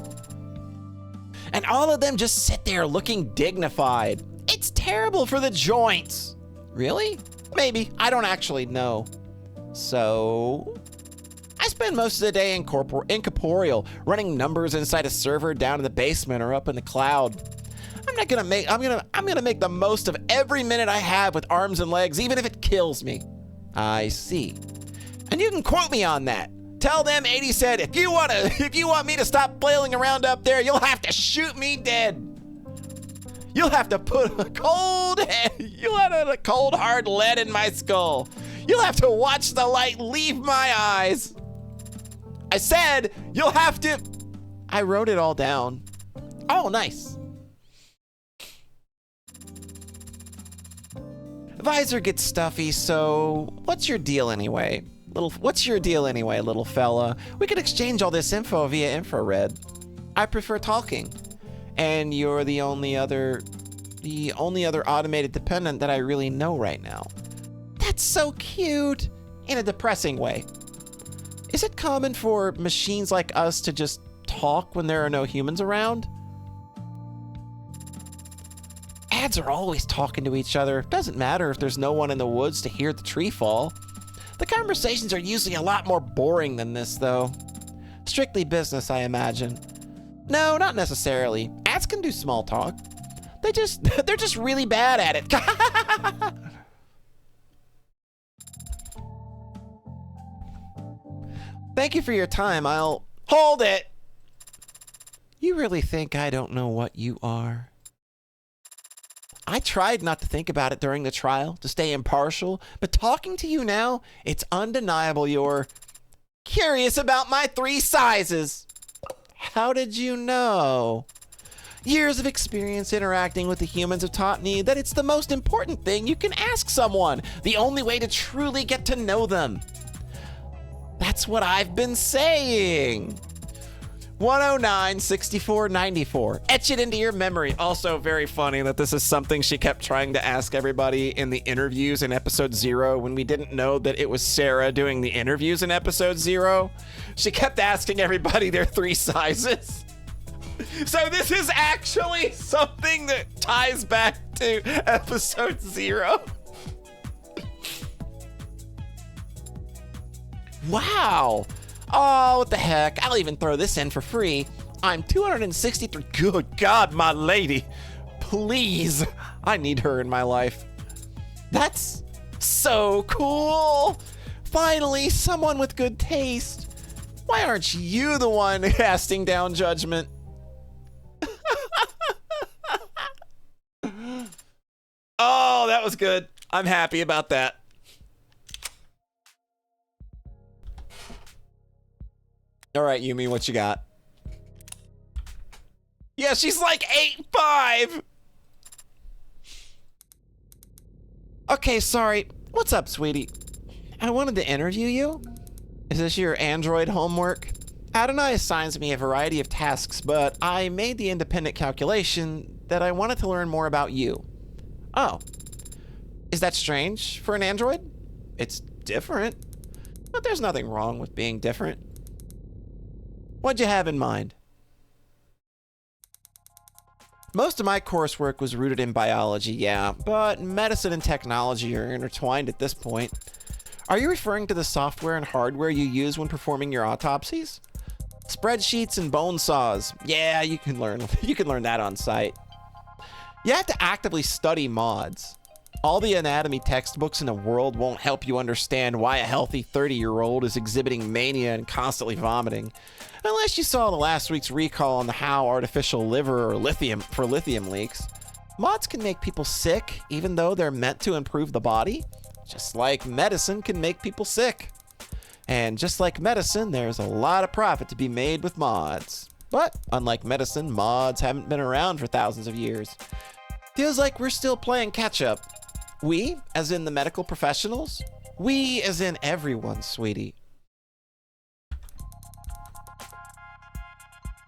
And all of them just sit there looking dignified. It's terrible for the joints. Really? Maybe. I don't actually know. So... I spend most of the day incorporeal, running numbers inside a server down in the basement or up in the cloud. I'm gonna make the most of every minute I have with arms and legs, even if it kills me. I see. And you can quote me on that. Tell them 80 said, if you want me to stop flailing around up there, you'll have to shoot me dead. You'll have to put a cold hard lead in my skull. You'll have to watch the light leave my eyes. I said, you'll have to... I wrote it all down. Oh, nice. Visor gets stuffy, so what's your deal anyway? What's your deal anyway, little fella? We could exchange all this info via infrared. I prefer talking. And you're the only other automated dependent that I really know right now. That's so cute, in a depressing way. Is it common for machines like us to just talk when there are no humans around? Ads are always talking to each other. Doesn't matter if there's no one in the woods to hear the tree fall. The conversations are usually a lot more boring than this, though. Strictly business, I imagine. No, not necessarily. Ads can do small talk. They're just really bad at it. Thank you for your time. I'll... Hold it! You really think I don't know what you are? I tried not to think about it during the trial, to stay impartial, but talking to you now, it's undeniable you're curious about my 3 sizes. How did you know? Years of experience interacting with the humans have taught me that it's the most important thing you can ask someone, the only way to truly get to know them. That's what I've been saying. 109 64 94. Etch it into your memory. Also very funny that this is something she kept trying to ask everybody in the interviews in episode 0 when we didn't know that it was Sarah doing the interviews in episode 0. She kept asking everybody their 3 sizes. So this is actually something that ties back to episode 0. Wow. Oh, what the heck? I'll even throw this in for free. I'm 263. Good God, my lady. Please. I need her in my life. That's so cool. Finally, someone with good taste. Why aren't you the one casting down judgment? Oh, that was good. I'm happy about that. All right, Yumi, what you got? Yeah, she's like 8'5". Okay, sorry. What's up, sweetie? I wanted to interview you. Is this your android homework? Adonai assigns me a variety of tasks, but I made the independent calculation that I wanted to learn more about you. Oh. Is that strange for an android? It's different, but there's nothing wrong with being different. What'd you have in mind? Most of my coursework was rooted in biology, yeah, but medicine and technology are intertwined at this point. Are you referring to the software and hardware you use when performing your autopsies? Spreadsheets and bone saws. Yeah, you can learn that on site. You have to actively study mods. All the anatomy textbooks in the world won't help you understand why a healthy 30-year-old is exhibiting mania and constantly vomiting. Unless you saw the last week's recall on the how artificial liver or lithium leaks. Mods can make people sick, even though they're meant to improve the body. Just like medicine can make people sick. And just like medicine, there's a lot of profit to be made with mods. But unlike medicine, mods haven't been around for thousands of years. Feels like we're still playing catch up. We, as in the medical professionals? We, as in everyone, sweetie.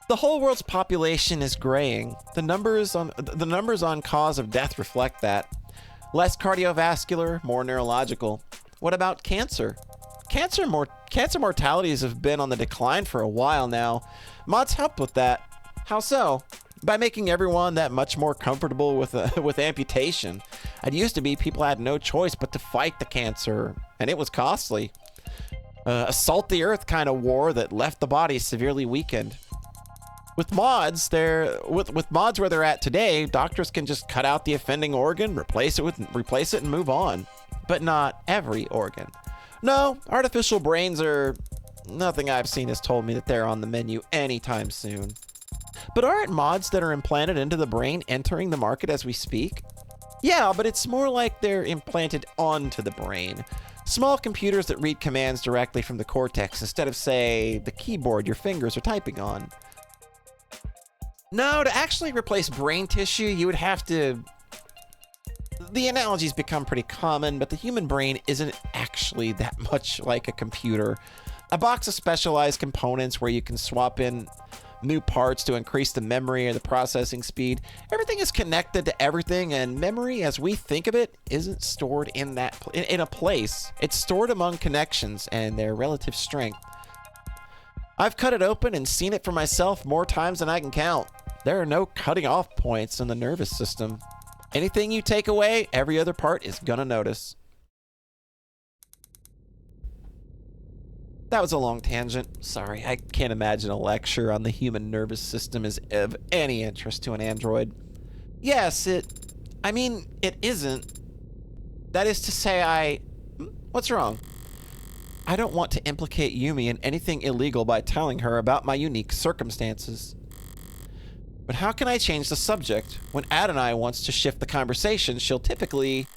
The whole world's population is graying. The numbers on cause of death reflect that. Less cardiovascular, more neurological. What about cancer? Cancer mortalities have been on the decline for a while now. Mods help with that. How so? By making everyone that much more comfortable with amputation. It used to be people had no choice but to fight the cancer, and it was costly. A salt the earth kind of war that left the body severely weakened. With mods, with mods where they're at today, doctors can just cut out the offending organ, replace it, and move on. But not every organ. No, artificial brains are... Nothing I've seen has told me that they're on the menu anytime soon. But aren't mods that are implanted into the brain entering the market as we speak? Yeah, but it's more like they're implanted onto the brain. Small computers that read commands directly from the cortex instead of, say, the keyboard your fingers are typing on. No, to actually replace brain tissue, you would have to... The analogy's become pretty common, but the human brain isn't actually that much like a computer. A box of specialized components where you can swap in new parts to increase the memory or the processing speed. Everything is connected to everything, and memory, as we think of it, isn't stored in a place. It's stored among connections and their relative strength. I've cut it open and seen it for myself more times than I can count. There are no cutting off points in the nervous system. Anything you take away, every other part is gonna notice. That was a long tangent. Sorry, I can't imagine a lecture on the human nervous system is of any interest to an android. Yes, it isn't. That is to say, what's wrong? I don't want to implicate Yumi in anything illegal by telling her about my unique circumstances. But how can I change the subject? When Adonai wants to shift the conversation, she'll typically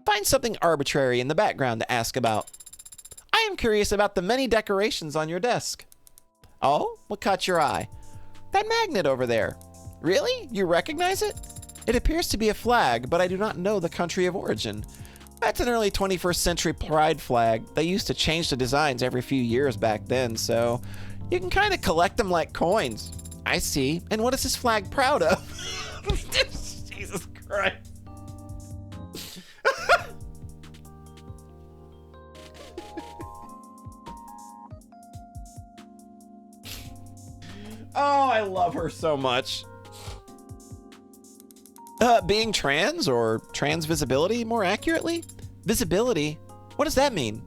find something arbitrary in the background to ask about. I am curious about the many decorations on your desk. Oh, what caught your eye? That magnet over there. Really? You recognize it? It appears to be a flag, but I do not know the country of origin. That's an early 21st century pride flag. They used to change the designs every few years back then, so You can kind of collect them like coins. I see. And what is this flag proud of? Jesus Christ. Oh, I love her so much. Being trans, or trans visibility more accurately? Visibility? What does that mean?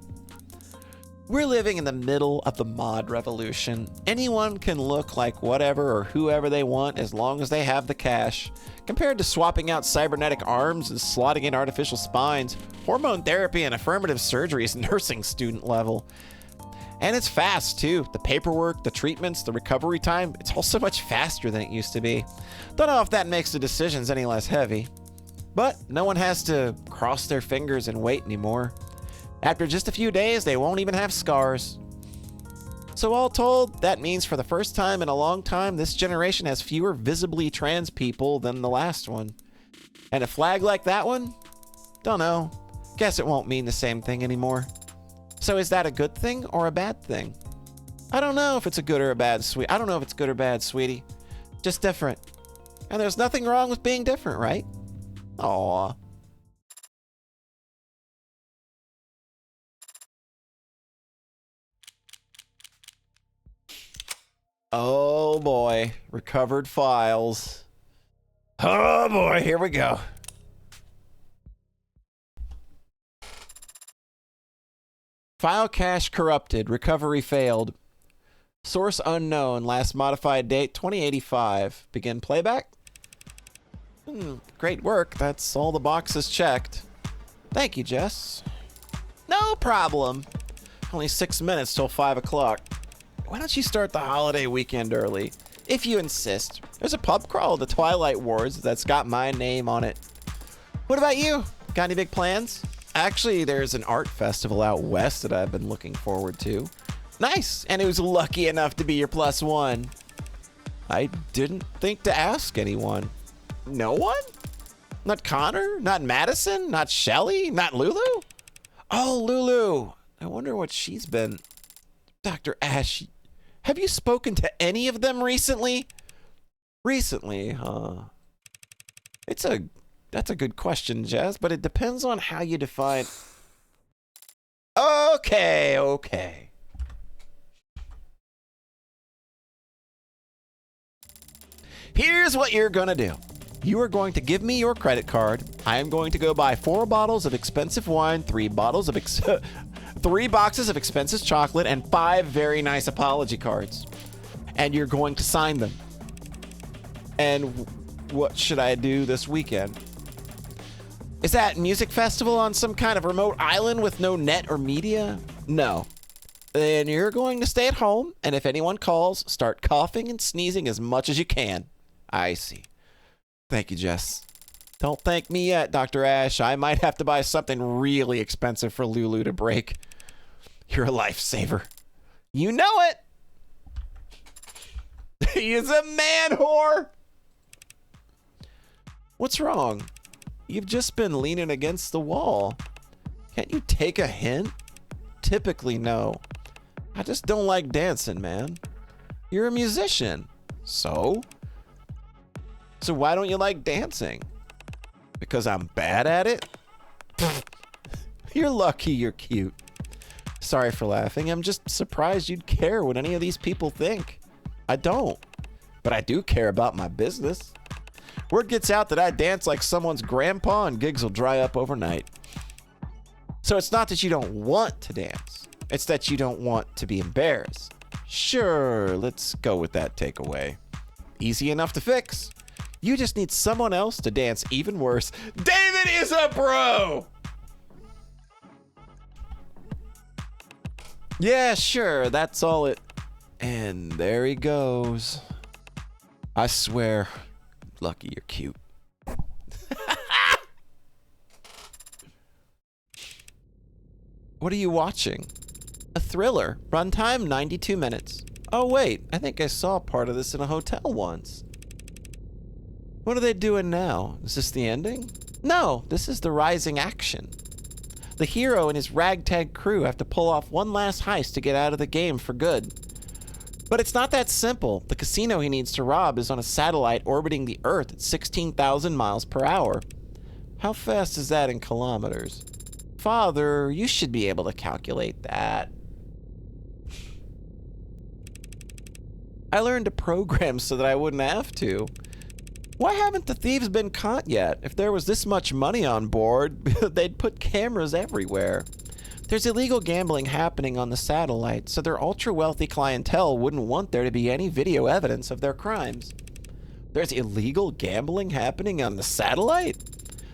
We're living in the middle of the mod revolution. Anyone can look like whatever or whoever they want as long as they have the cash. Compared to swapping out cybernetic arms and slotting in artificial spines, hormone therapy and affirmative surgery is nursing student level. And it's fast too. The paperwork, the treatments, the recovery time, it's all so much faster than it used to be. Don't know if that makes the decisions any less heavy. But no one has to cross their fingers and wait anymore. After just a few days, they won't even have scars. So all told, that means for the first time in a long time, this generation has fewer visibly trans people than the last one. And a flag like that one? Don't know. Guess it won't mean the same thing anymore. So is that a good thing or a bad thing? I don't know if it's a good or a bad, I don't know if it's good or bad, sweetie. Just different. And there's nothing wrong with being different, right? Aww. Oh boy, recovered files. Oh boy, here we go. File cache corrupted, recovery failed. Source unknown, last modified date 2085. Begin playback? Great work, that's all the boxes checked. Thank you, Jess. No problem. Only 6 minutes till 5 o'clock. Why don't you start the holiday weekend early? If you insist. There's a pub crawl, the Twilight Wars, that's got my name on it. What about you? Got any big plans? Actually, there's an art festival out west that I've been looking forward to. Nice, and who's lucky enough to be your +1? I didn't think to ask anyone. No one? Not Connor? Not Madison? Not Shelly? Not Lulu? Oh, Lulu. I wonder what she's been. Dr. Ash, have you spoken to any of them recently? Recently, huh? That's a good question, Jazz, but it depends on how you define. Okay. Here's what you're gonna do. You are going to give me your credit card. I am going to go buy 4 bottles of expensive wine, 3 boxes of expensive chocolate, and 5 very nice apology cards. And you're going to sign them. And what should I do this weekend? Is that music festival on some kind of remote island with no net or media? No. Then you're going to stay at home, and if anyone calls, start coughing and sneezing as much as you can. I see. Thank you, Jess. Don't thank me yet, Dr. Ash. I might have to buy something really expensive for Lulu to break. You're a lifesaver. You know it. He is a man whore. What's wrong? You've just been leaning against the wall. Can't you take a hint? Typically, no. I just don't like dancing, man. You're a musician. So? So why don't you like dancing? Because I'm bad at it? You're lucky you're cute. Sorry for laughing. I'm just surprised you'd care what any of these people think. I don't. But I do care about my business. Word gets out that I dance like someone's grandpa and gigs will dry up overnight. So it's not that you don't want to dance. It's that you don't want to be embarrassed. Sure, let's go with that takeaway. Easy enough to fix. You just need someone else to dance even worse. David is a bro! Yeah, sure, that's all it... And there he goes. I swear, lucky you're cute. What are you watching? A thriller. Runtime 92 minutes. Oh wait, I think I saw part of this in a hotel once. What are they doing now? Is this the ending? No, this is the rising action. The hero and his ragtag crew have to pull off one last heist to get out of the game for good. But it's not that simple. The casino he needs to rob is on a satellite orbiting the Earth at 16,000 miles per hour. How fast is that in kilometers? Father, you should be able to calculate that. I learned to program so that I wouldn't have to. Why haven't the thieves been caught yet? If there was this much money on board, they'd put cameras everywhere. There's illegal gambling happening on the satellite, so their ultra-wealthy clientele wouldn't want there to be any video evidence of their crimes. There's illegal gambling happening on the satellite?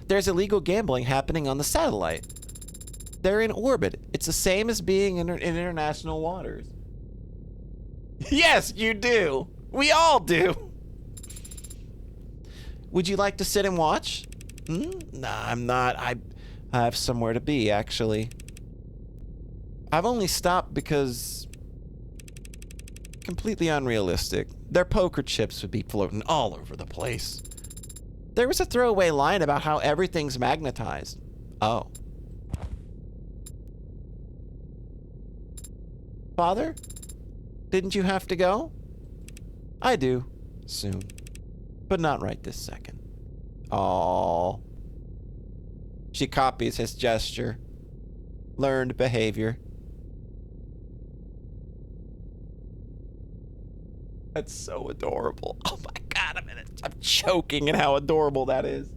There's illegal gambling happening on the satellite. They're in orbit. It's the same as being in international waters. Yes, you do. We all do. Would you like to sit and watch? Nah, I'm not. I have somewhere to be, actually. I've only stopped because... completely unrealistic. Their poker chips would be floating all over the place. There was a throwaway line about how everything's magnetized. Oh. Father? Didn't you have to go? I do. Soon. But not right this second. Aww. She copies his gesture. Learned behavior. That's so adorable. Oh my god, I'm choking at how adorable that is.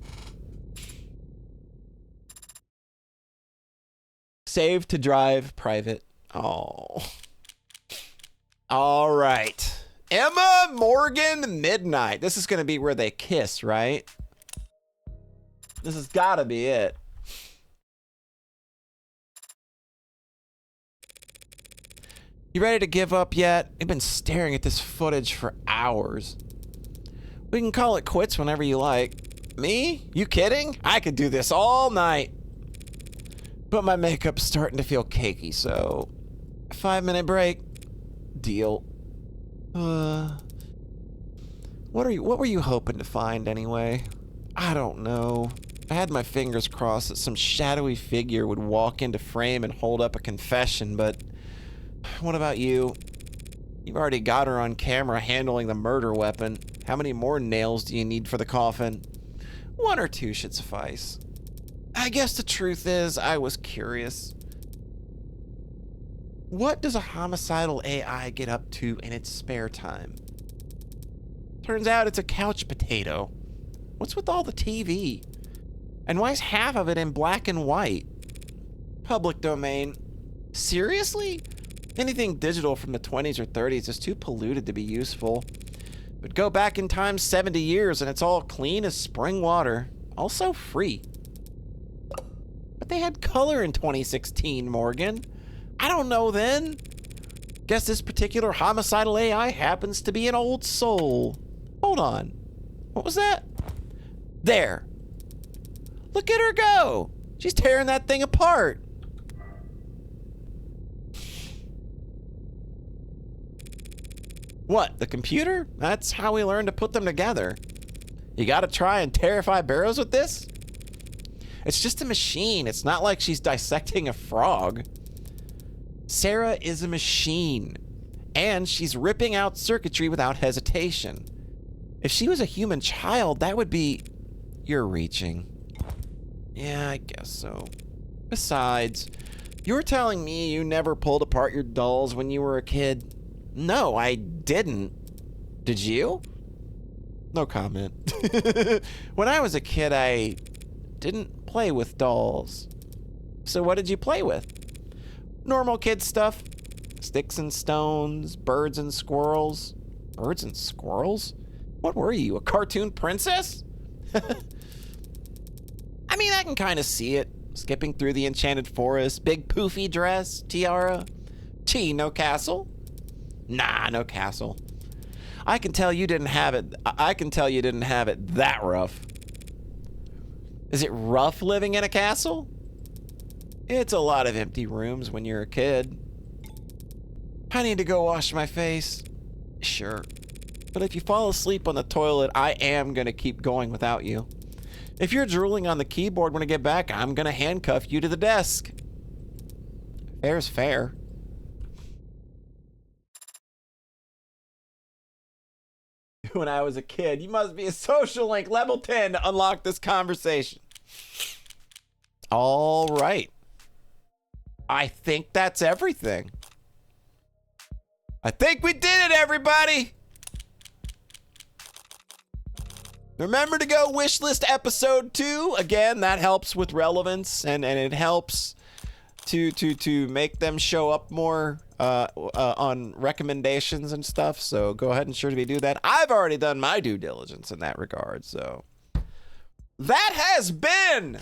Save to drive private. Oh. All right. Emma Morgan Midnight. This is going to be where they kiss, right? This has got to be it. You ready to give up yet? I've been staring at this footage for hours. We can call it quits whenever you like. Me? You kidding? I could do this all night. But my makeup's starting to feel cakey, so 5-minute break. Deal. What were you hoping to find anyway? I don't know. I had my fingers crossed that some shadowy figure would walk into frame and hold up a confession, but what about you? You've already got her on camera handling the murder weapon. How many more nails do you need for the coffin? 1 or 2 should suffice. I guess the truth is, I was curious. What does a homicidal AI get up to in its spare time? Turns out it's a couch potato. What's with all the TV? And why is half of it in black and white? Public domain. Seriously? Anything digital from the 20s or 30s is too polluted to be useful. But go back in time 70 years and it's all clean as spring water. Also free. But they had color in 2016, Morgan. I don't know then. Guess this particular homicidal AI happens to be an old soul. Hold on. What was that? There. Look at her go. She's tearing that thing apart. What, the computer? That's how we learn to put them together. You gotta try and terrify Barrows with this? It's just a machine. It's not like she's dissecting a frog. Sarah is a machine. And she's ripping out circuitry without hesitation. If she was a human child, that would be... You're reaching. Yeah, I guess so. Besides, you were telling me you never pulled apart your dolls when you were a kid. No, I didn't. Did you? No comment. When I was a kid, I didn't play with dolls. So what did you play with? Normal kid stuff. Sticks and stones, birds and squirrels. Birds and squirrels? What were you, a cartoon princess? I mean, I can kind of see it. Skipping through the enchanted forest, big poofy dress, tiara. Gee, no castle? Nah, no castle. I can tell you didn't have it. I can tell you didn't have it that rough. Is it rough living in a castle? It's a lot of empty rooms when you're a kid. I need to go wash my face. Sure. But if you fall asleep on the toilet, I am gonna keep going without you. If you're drooling on the keyboard when I get back, I'm gonna handcuff you to the desk. Fair's fair. when I was a kid. You must be a social link level 10 to unlock this conversation. All right. I think that's everything. I think we did it, everybody. Remember to go wishlist episode 2. Again, that helps with relevance and it helps to make them show up more on recommendations and stuff. So go ahead and sure to do that. I've already done my due diligence in that regard. So that has been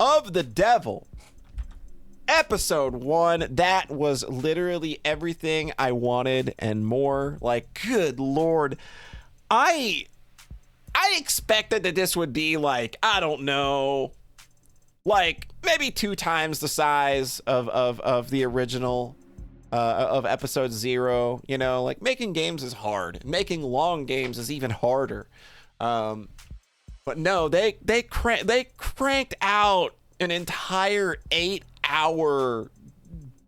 Of the Devil episode 1. That was literally everything I wanted and more. Like, good Lord. I expected that this would be like, I don't know, like maybe 2 times the size of the original of episode 0. You know, like making games is hard. Making long games is even harder. But no, they cranked out an entire 8-hour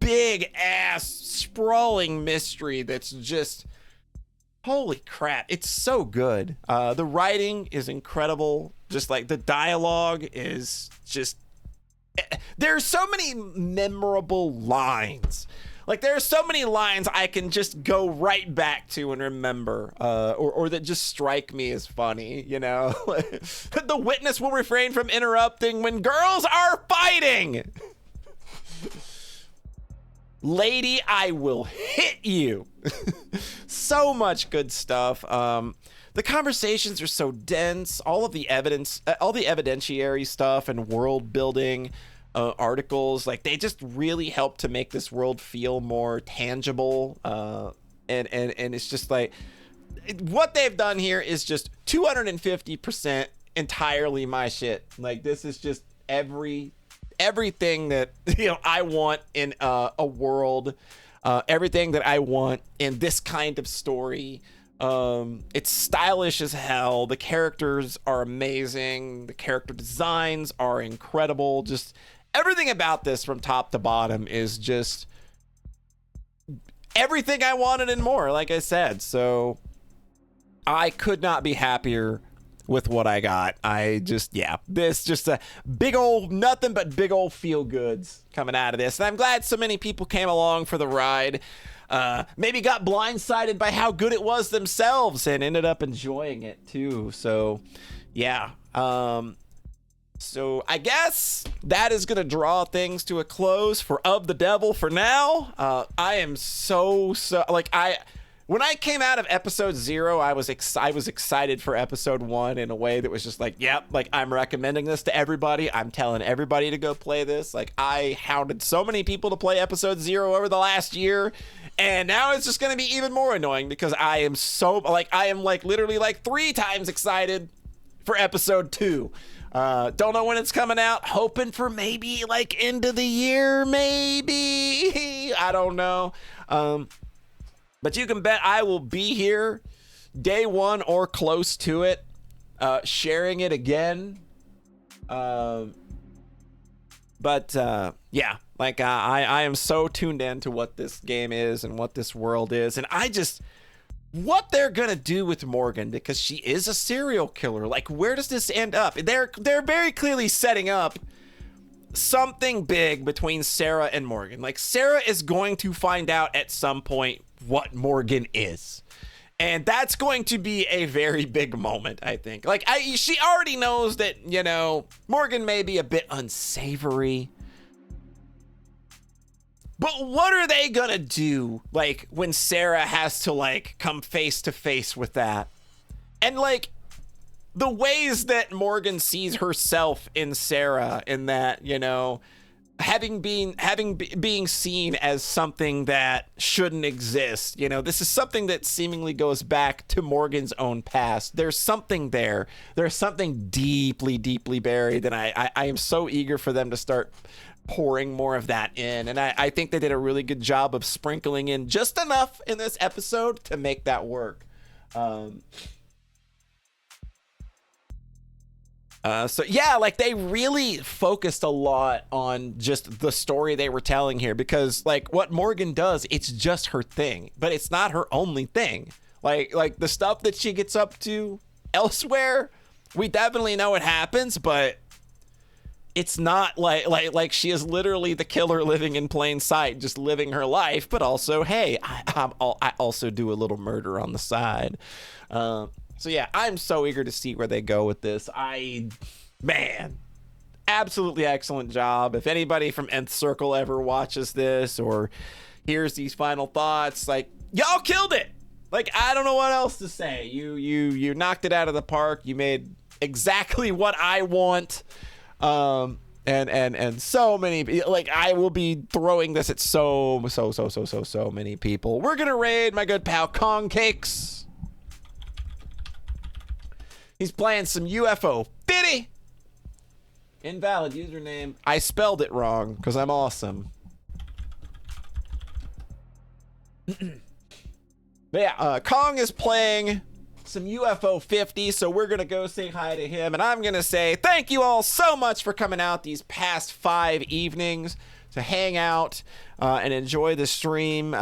big ass sprawling mystery that's just, holy crap, it's so good. The writing is incredible. Just like the dialogue is just, there's so many memorable lines. Like there are so many lines I can just go right back to and remember, or that just strike me as funny, you know? The witness will refrain from interrupting when girls are fighting. Lady, I will hit you. So much good stuff. The conversations are so dense. All of the evidence, all the evidentiary stuff and world building articles, like they just really help to make this world feel more tangible. And it's just like what they've done here is just 250% entirely my shit. Like this is just everything that, you know, I want in a world, everything that I want in this kind of story. It's stylish as hell. The characters are amazing. The character designs are incredible. Just everything about this from top to bottom is just everything I wanted and more, like I said. So I could not be happier with what I got. This just a big old, nothing but big old feel goods coming out of this. And I'm glad so many people came along for the ride. Maybe got blindsided by how good it was themselves and ended up enjoying it too. So yeah. So I guess that is going to draw things to a close for Of the Devil for now. I am so like when I came out of episode 0, I was excited for episode 1 in a way that was just like, yep, like I'm recommending this to everybody. I'm telling everybody to go play this. Like I hounded so many people to play episode 0 over the last year. And now it's just going to be even more annoying because I am literally like 3 times excited for episode 2. Don't know when it's coming out. Hoping for maybe like end of the year, maybe. I don't know. But you can bet I will be here day 1 or close to it, sharing it again. Yeah, like I am so tuned in to what this game is and what this world is. And what they're going to do with Morgan, because she is a serial killer. Like, where does this end up? They're very clearly setting up something big between Sarah and Morgan. Like, Sarah is going to find out at some point what Morgan is. And that's going to be a very big moment, I think. Like, she already knows that, you know, Morgan may be a bit unsavory. But what are they gonna do, like, when Sarah has to, like, come face to face with that? And, like, the ways that Morgan sees herself in Sarah, in that, you know, being seen as something that shouldn't exist. You know, this is something that seemingly goes back to Morgan's own past. There's something there. There's something deeply, deeply buried, and I am so eager for them to start pouring more of that in. And I think they did a really good job of sprinkling in just enough in this episode to make that work. So yeah, like they really focused a lot on just the story they were telling here, because like what Morgan does, it's just her thing, but it's not her only thing. Like the stuff that she gets up to elsewhere, we definitely know it happens, but it's not like she is literally the killer living in plain sight, just living her life. But also, hey, I also do a little murder on the side. So yeah, I'm so eager to see where they go with this. Man, absolutely excellent job. If anybody from Nth Circle ever watches this or hears these final thoughts, like, y'all killed it. Like, I don't know what else to say. You knocked it out of the park. You made exactly what I want. And so many, like, I will be throwing this at so many people. We're gonna raid my good pal Kong Cakes. He's playing some UFO Fitty. Invalid username. I spelled it wrong because I'm awesome. But yeah, Kong is playing some UFO 50, so we're gonna go say hi to him, and I'm gonna say thank you all so much for coming out these past 5 evenings to hang out and enjoy the stream.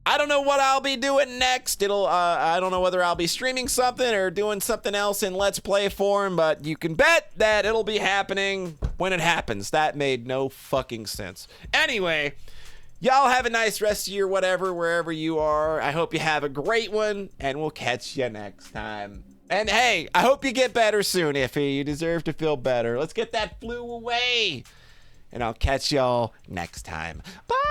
I don't know what I'll be doing next. I don't know whether I'll be streaming something or doing something else in Let's Play form, but you can bet that it'll be happening when it happens. That made no fucking sense. Anyway, y'all have a nice rest of your whatever, wherever you are. I hope you have a great one, and we'll catch you next time. And hey, I hope you get better soon, Iffy. You deserve to feel better. Let's get that flu away. And I'll catch y'all next time. Bye!